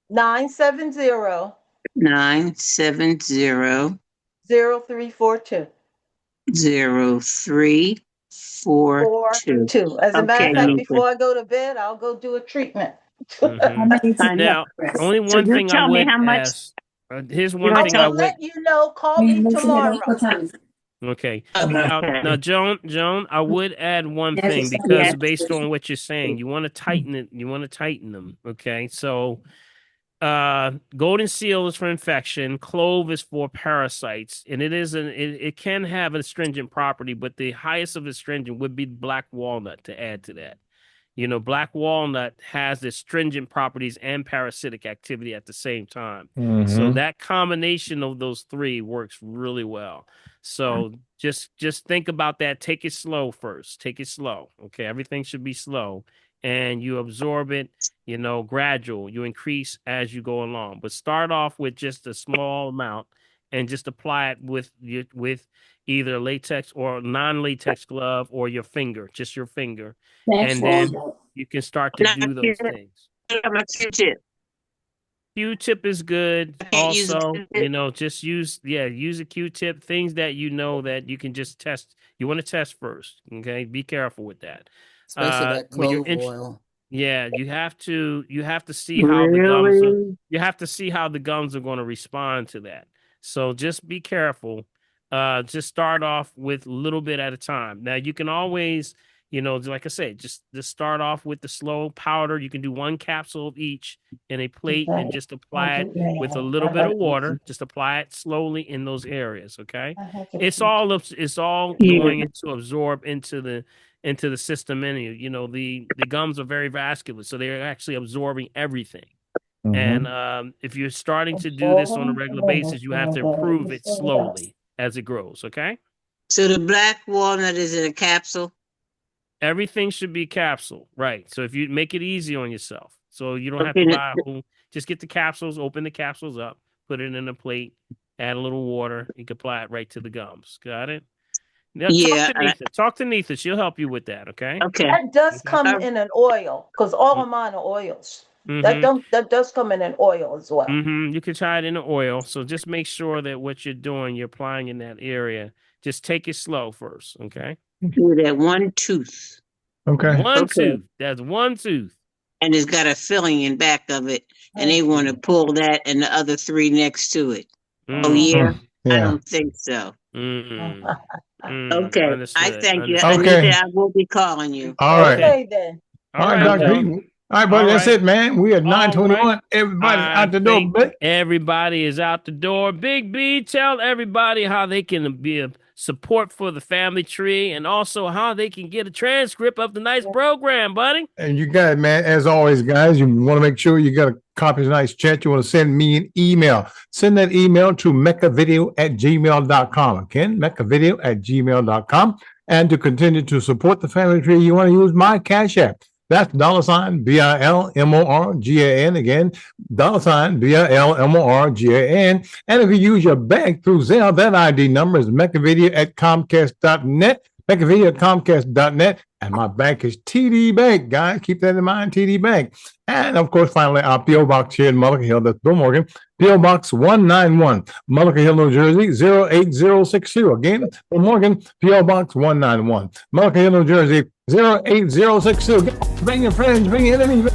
970
970
0342.
0342.
As a matter
Okay,
of fact,
Now,
Nika.
before I go to bed, I'll go do a treatment.
now, only
So
one
you
thing I
tell me
would
how much
ask. Here's
you're
one
gonna
I
thing I
will
tell.
would.
let you know. Call me tomorrow.
Okay.
Okay.
Now, Joan, I would add one thing because
Yes.
based on what you're saying, you want to tighten it. You want to tighten them. Okay. So, golden seal is for infection. Clove is for parasites, and it can have an astringent property, but the highest of astringent would be black walnut to add to that. You know, black walnut has astringent properties and parasitic activity at the same time. So that combination of those three works really well. So just think about that. Take it slow first. Take it slow. Okay. Everything should be slow. And you absorb it, gradual. You increase as you go along. But start off with just a small amount and just apply it with either latex or non-latex glove or your finger, just your finger. And then you can start to
Not
do those things.
Q-tip.
Q-tip is good.
I can't use a
Also,
Q-tip.
just use a Q-tip, things that you know that you can just test. You want to test first. Okay. Be careful with that.
Especially that
For your
clove oil.
yeah, you have to see how the gums are,
Really?
you have to see how the gums are going to respond to that. So just be careful. Just start off with a little bit at a time. Now you can always, like I said, just start off with the slow powder. You can do one capsule of each in a plate and just apply it with a little bit of water. Just apply it slowly in those areas. Okay. It's all
Yeah.
going to absorb into the system in you. The gums are very vascular, so they're actually absorbing everything. And if you're starting to do this on a regular basis, you have to improve it slowly as it grows. Okay.
So the black walnut is in a capsule?
Everything should be capsule, right? So if you make it easy on yourself, so you don't have to buy a whole, just get the capsules, open the capsules up, put it in a plate, add a little water. You can apply it right to the gums. Got it? Now talk to Neetha. She'll help you with that. Okay.
Okay. That does come in an oil because all of mine are oils. That does come in an oil as well.
You can try it in the oil. So just make sure that what you're doing, you're applying in that area. Just take it slow first. Okay.
Do that one tooth.
Okay.
One tooth. That's one tooth.
And it's got a filling in back of it. And they want to pull that and the other 3 next to it. Oh, yeah? I don't think so. Okay.
Understood.
I thank you.
Okay.
I will be calling you.
All right.
Okay, then.
All right, Dr. Heaton. All right, buddy, that's it, man. We are 9:21. Everybody out the door.
Everybody is out the door. Big B, tell everybody how they can be a support for the family tree and also how they can get a transcript of the nice program, buddy.
And you got it, man. As always, guys, you want to make sure you got a copy of the nice chat. You want to send me an email. Send that email to meccavideo@gmail.com. Again, meccavideo@gmail.com. And to continue to support the family tree, you want to use my Cash App. That's $BILMORGAN. Again, $BILMORGAN. And if you use your bank through Zelle, that ID number is meccavideo@comcast.net. meccavideo@comcast.net. And my bank is TD Bank, guys. Keep that in mind, TD Bank. And of course, finally, our P.O. Box here in Mullica Hill. That's Bill Morgan. P.O. Box 191, Mullica Hill, New Jersey, 08062. Again, Bill Morgan, P.O. Box 191, Mullica Hill, New Jersey, 08062. Bring your friends, bring your enemies.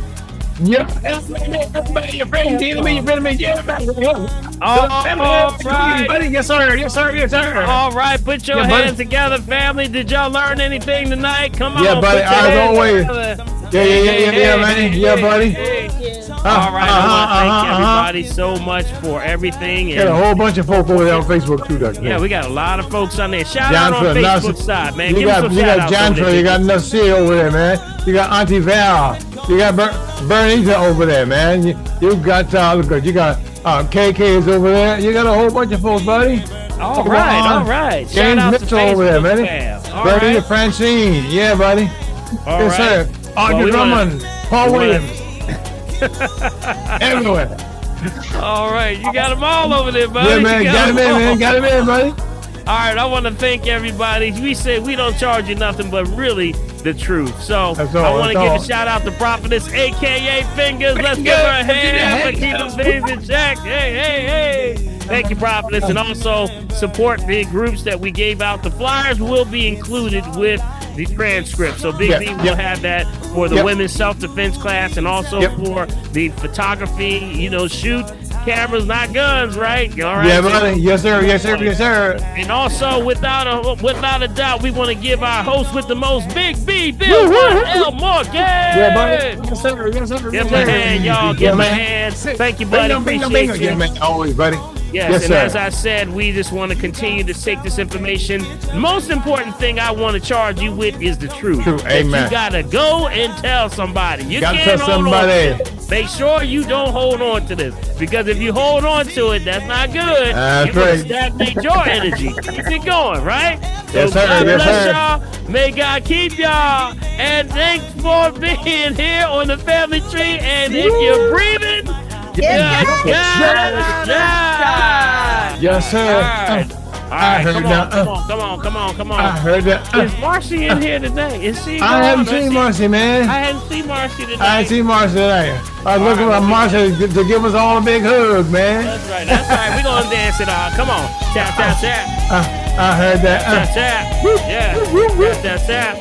Yeah, everybody, your friends, your enemies, yeah, everybody.
All right.
Buddy. Yes, sir. Yes, sir. Yes, sir.
All right, put your hands together, family. Did y'all learn anything tonight? Come on.
Yeah, buddy, as always. Yeah, man. Yeah, buddy.
All right, I want to thank everybody so much for everything.
Got a whole bunch of folk over there on Facebook too, Dr.
Yeah, we got a lot of folks on there. Shout out on Facebook side, man.
You got John, you got Nasir over there, man. You got Auntie Val. You got Bernice over there, man. You got you got KK is over there. You got a whole bunch of folks, buddy.
All right.
James Mitchell over there, man. Bernie Francine, yeah, buddy. Yes, sir. Audrey Drummond, Paul Williams. Everywhere.
All right, you got them all over there, buddy.
Yeah, man, got him in, man. Got him in, buddy.
All right, I want to thank everybody. We said we don't charge you nothing but really the truth. So I want to give a shout out to Prophetess, a.k.a. Fingers. Let's give her a hand for keeping things in check. Hey. Thank you, Prophetess. And also support the groups that we gave out. The flyers will be included with the transcript. So Big B will have that for the women's self-defense class and also for the photography, shoot cameras, not guns, right? All right.
Yeah, buddy. Yes, sir. Yes, sir. Yes, sir.
And also, without a doubt, we want to give our host with the most, Big B, Bill L. Morgan.
Yeah, buddy. Yes, sir. Yes, sir.
Give him a hand, y'all. Give him a hand. Thank you, buddy. Appreciate you.
Yeah, man. Always, buddy.
Yes, and as I said, we just want to continue to take this information. The most important thing I want to charge you with is the truth.
Amen.
You got to go and tell somebody. You
gotta
can't
tell
hold
somebody.
on to it. Make sure you don't hold on to this. Because if you hold on to it, that's not good.
That's
You're going
right.
to stagnate your energy. Keep it going, right?
Yes,
so
sir.
God
Yes,
bless
sir.
y'all. May God keep y'all. And thanks for being here on the family tree. And if you're breathing,
yes, sir.
I
heard that.
Come on.
I heard that.
Is Marcy in here today? Is she?
I haven't seen Marcy, man.
I hadn't seen Marcy today.
I ain't seen Marcy today. I was looking for Marcy to give us all a big hug, man.
That's right. We're going to dance it out. Come on. Tap.
I heard that.
Tap. Yeah. Tap.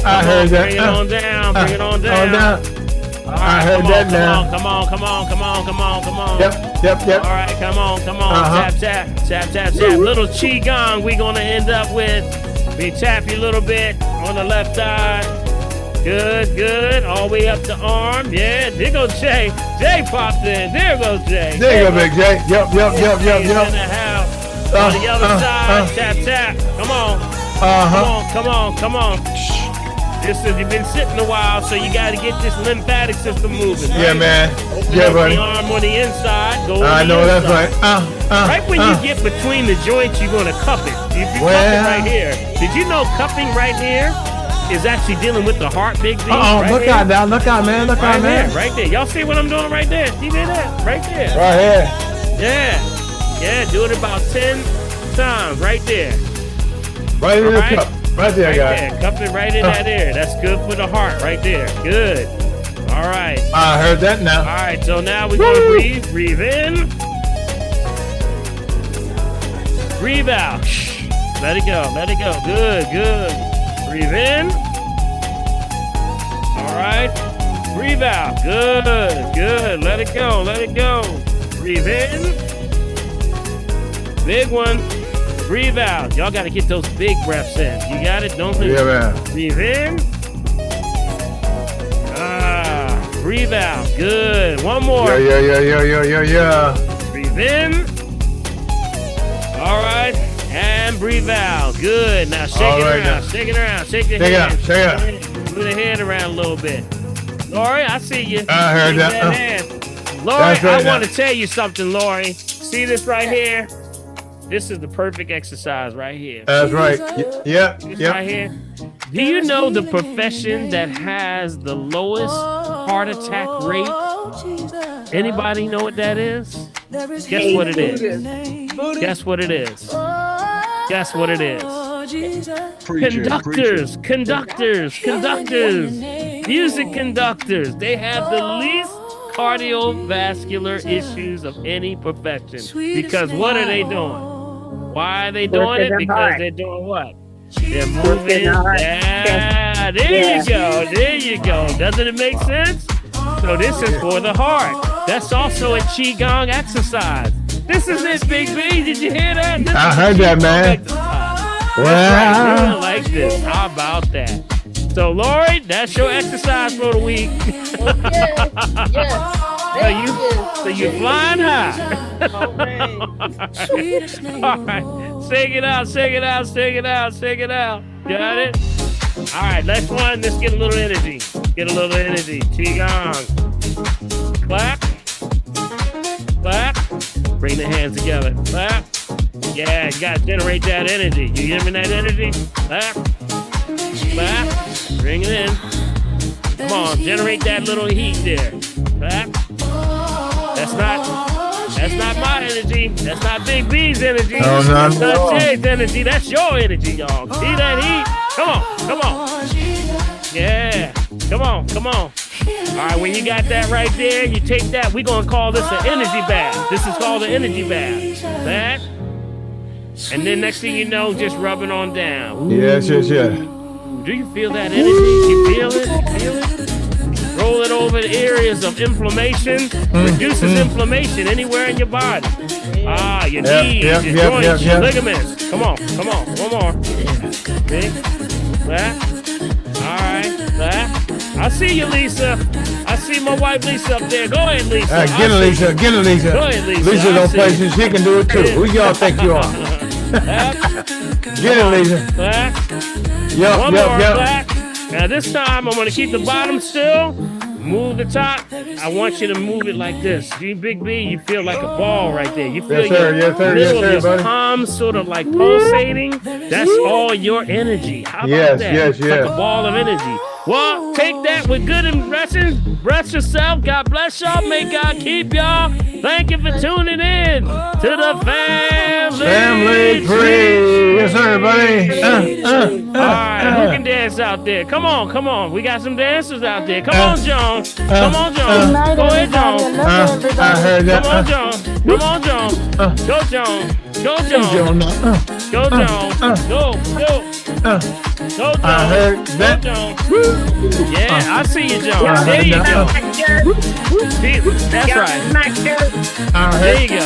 I heard that.
Bring it on down.
I heard that now.
Come on.
Yep.
All right, come on. Tap. Little qigong we gonna end up with. We tap you a little bit on the left side. Good. All the way up the arm. Yeah, there goes Jay. Jay popped in. There goes Jay.
There you go, Big Jay. Yep.
In the house. On the other side. Tap. Come on. Come on. This is, you've been sitting a while, so you got to get this lymphatic system moving. Right?
Yeah, man.
Open up the arm on the inside. Go
I know that's right.
Right when you get between the joints, you're gonna cup it. If you cup it right here, did you know cupping right here is actually dealing with the heart, Big B? Right
look out now, look out, man, look out, man.
Right there. Y'all see what I'm doing right there? See that? Right there.
Right here.
Yeah, do it about 10 times right there.
Right in the cup. Right there, guys.
There. Cup it right in that area. That's good for the heart right there. Good. All right.
I heard that now.
All right, so now we're going to breathe. Breathe in. Breathe out. Let it go. Let it go. Good. Breathe in. All right. Breathe out. Good. Let it go. Let it go. Breathe in. Big one. Breathe out. Y'all got to get those big breaths in. You got it? Don't leave.
Yeah, man.
Breathe in. Breathe out. Good. One more.
Yeah.
Breathe in. All right. And breathe out. Good. Now shake it around. Shake it around. Shake your hand.
Shake it.
Move the hand around a little bit. Lori, I see you.
I heard that.
Hand. Lori, I want to tell you something, Lori. See this right here? This is the perfect exercise right here.
That's right. Yep.
Right here. Do you know the profession that has the lowest heart attack rate? Anybody know what that is? Guess what it is. Guess what it is. Guess what it is. Conductors. Music conductors. They have the least cardiovascular issues of any profession. Because what are they doing? Why are they doing it? Because they're doing what? They're moving. Yeah, there you go. Doesn't it make sense? So this is for the heart. That's also a Qigong exercise. This is it, Big B. Did you hear that?
I heard that, man.
Wow. Right, like this. How about that? So, Lori, that's your exercise for the week. So you flying high. All right. Shake it out. Got it? All right, next one. Let's get a little energy. Qigong. Clap. Bring the hands together. Clap. Yeah, you got to generate that energy. You give me that energy? Clap. Bring it in. Come on, generate that little heat there. Clap. That's not my energy. That's not Big B's energy.
Oh, no.
That's not Jay's energy. That's your energy, y'all. See that heat? Come on. Yeah. Come on. All right, when you got that right there, you take that. We're going to call this an energy bath. This is called an energy bath. That. And then next thing you know, just rub it on down. Ooh.
Yes.
Do you feel that energy? You feel it? Roll it over the areas of inflammation. Reduces inflammation anywhere in your body. Your knees, your joints, your ligaments. Come on. One more. See? That. All right. That. I see you, Lisa. I see my wife, Lisa, up there. Go ahead, Lisa.
Get her, Lisa.
Go ahead, Lisa.
Lisa don't play, so she can do it too. Who y'all think you are? Get it, Lisa.
One more. Now this time I'm going to keep the bottom still. Move the top. I want you to move it like this. Big B, you feel like a ball right there. You feel your palms sort of like pulsating. That's all your energy. How about that?
Yes.
It's like a ball of energy. Well, take that with good impressions. Bless yourself. God bless y'all. May God keep y'all. Thank you for tuning in to the Family
Tree. Yes, sir, buddy.
All right, who can dance out there? Come on. We got some dancers out there. Come on, Joan. Go ahead, Joan.
I heard that.
Come on, Joan. Go, Joan. Go, Joan.
I heard that.
Yeah, I see you, Joan. There you go. That's right. There you go.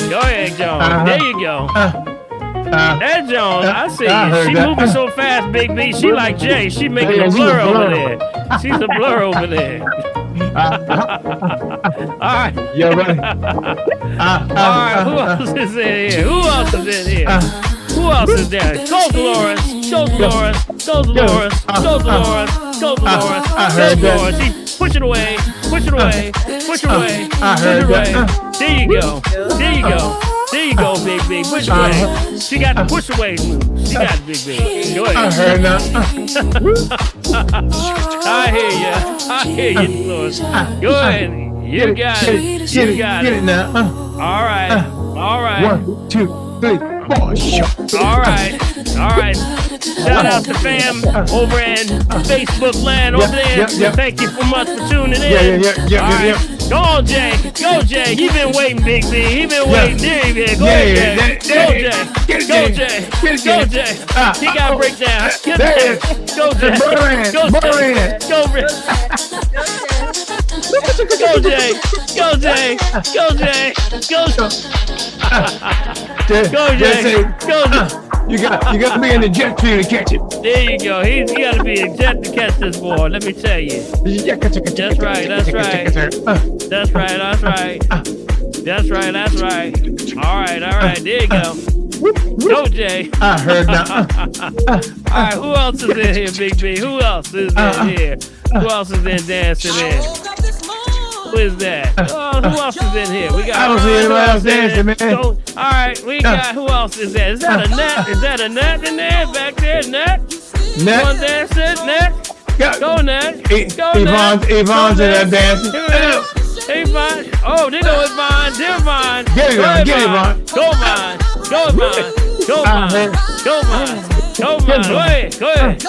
Go ahead, Joan. There you go. That Joan, I see you. She moving so fast, Big B. She like Jay. She making a blur over there. She's a blur over there. All right.
Yeah, right.
All right. Who else is in here? Who else is there? Go, Dolores. Push it away. Push it away. Push it away.
I
Push
heard
it away.
that.
There you go. There you go. There you go, Big B. Push away. She got the push away move. She got Big B. Go ahead.
I heard that.
I hear you. I hear you, Lord. Go ahead. You got it. You got
Get
it.
it now.
All right. All right.
1, 2, 3, 4.
All right. All right. Shout out to fam over in Facebook land over there. Thank you so much for tuning in.
Yeah.
Go on, Jay. Go, Jay. He been waiting, Big B. He been waiting. There he been. Go ahead, Jay. Go, Jay. Go, Jay. He got to break down. Get there. Go, Jay. Go, Jay. Go, Jay. Go, Jay. Go, Jay. Go, Jay. Go, Jay. Go, Jay.
You got to be in the jet stream to catch it.
There you go. You got to be a jet to catch this boy. Let me tell you. That's right. That's right. That's right. That's right. That's right. That's right. All right. All right. There you go. Go, Jay.
I heard that.
All right. Who else is in here, Big B? Who else is in here? Who else is in dancing in? Who is that? Oh, who else is in here? We got.
I don't see anybody else dancing, man.
So, all right, we got. Who else is that? Is that a net? Is that a net in there? Back there, net.
Net.
One dancing, net. Go, net. Go, net.
Yvonne's in there dancing.
Yvonne. Oh, there go Yvonne. There, Yvonne.
Get Yvonne.
Go, Yvonne. Go, Yvonne. Go, Yvonne. Go, Yvonne. Go, Yvonne. Go ahead. Go ahead.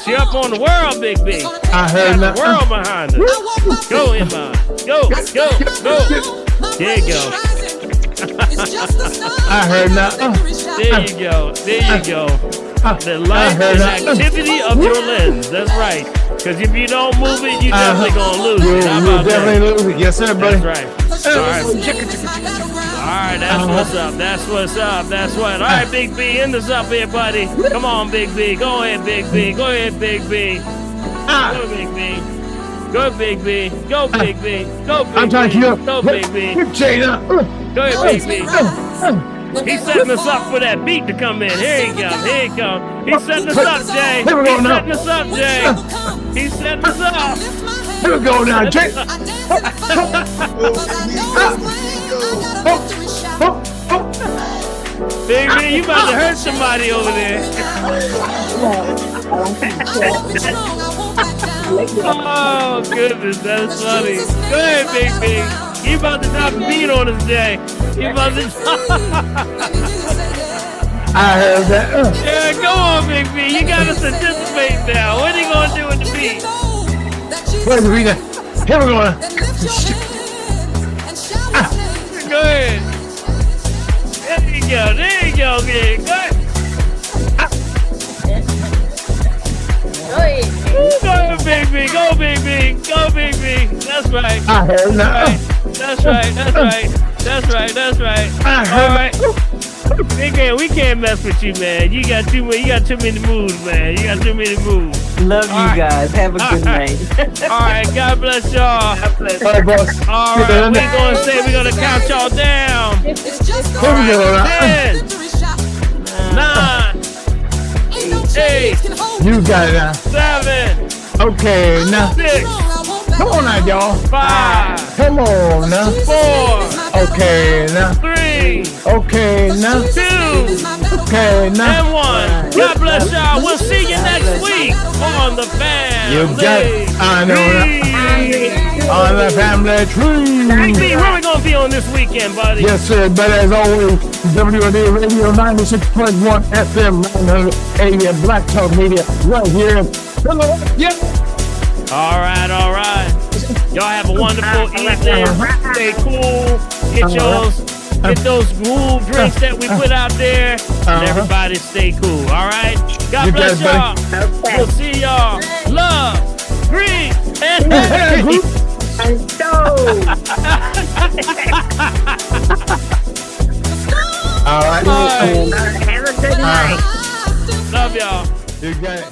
She up on the world, Big B.
I heard
that. The world behind her. Go, Yvonne. Go. There you go.
I heard that.
There you go. There you go. The life and activity of your lens. That's right. Because if you don't move it, you definitely gonna lose it. How about that?
Definitely lose it. Yes, sir, buddy.
That's right. All right. All right, that's what's up. That's what's up. That's what. All right, Big B, end us up here, buddy. Come on, Big B. Go ahead, Big B. Go ahead, Big B. Go, Big B. Go, Big B. Go, Big B. Go, Big B.
I'm trying to keep up.
Go, Big B. Go ahead, Big B. He's setting us up for that beat to come in. Here he comes. Here he comes. He's setting us up, Jay. He's setting us up, Jay. He's setting us up.
Here we go now, Jay.
Big B, you about to hurt somebody over there. Oh, goodness, that's funny. Go ahead, Big B. You about to drop a beat on us, Jay. You about to...
I heard that.
Yeah, go on, Big B. You got us anticipating now. What are you going to do with the beat?
Where's the beat? Here we go now.
Go ahead. There you go. There you go, Big. Go ahead. Go ahead, Big B. Go, Big B. Go, Big B. That's right.
I heard that.
That's right. That's right. That's right. That's right.
I heard.
All right. We can't mess with you, man. You got too many moves, man. You got too many moves.
Love you guys. Have a good night.
All right. God bless y'all.
All right, boss.
All right. We're gonna count y'all down. All right. 10, 9, 8.
You got it now.
7.
Okay, now.
6.
Come on now, y'all.
5.
Come on now.
4.
Okay, now.
3.
Okay, now.
2.
Okay, now.
And 1. God bless y'all. We'll see you next week on the family.
You got it. I know that. On the family tree.
Big B, where we gonna be on this weekend, buddy?
Yes, sir. But as always, WNA Radio 96.1 FM 900 AM Black Talk Media right here. Yep.
All right, all right. Y'all have a wonderful evening. Stay cool. Get those groove drinks that we put out there. And everybody stay cool. All right. God bless y'all. We'll see y'all. Love, greed, and happy.
All right.
Have a good night.
Love y'all.
You got it.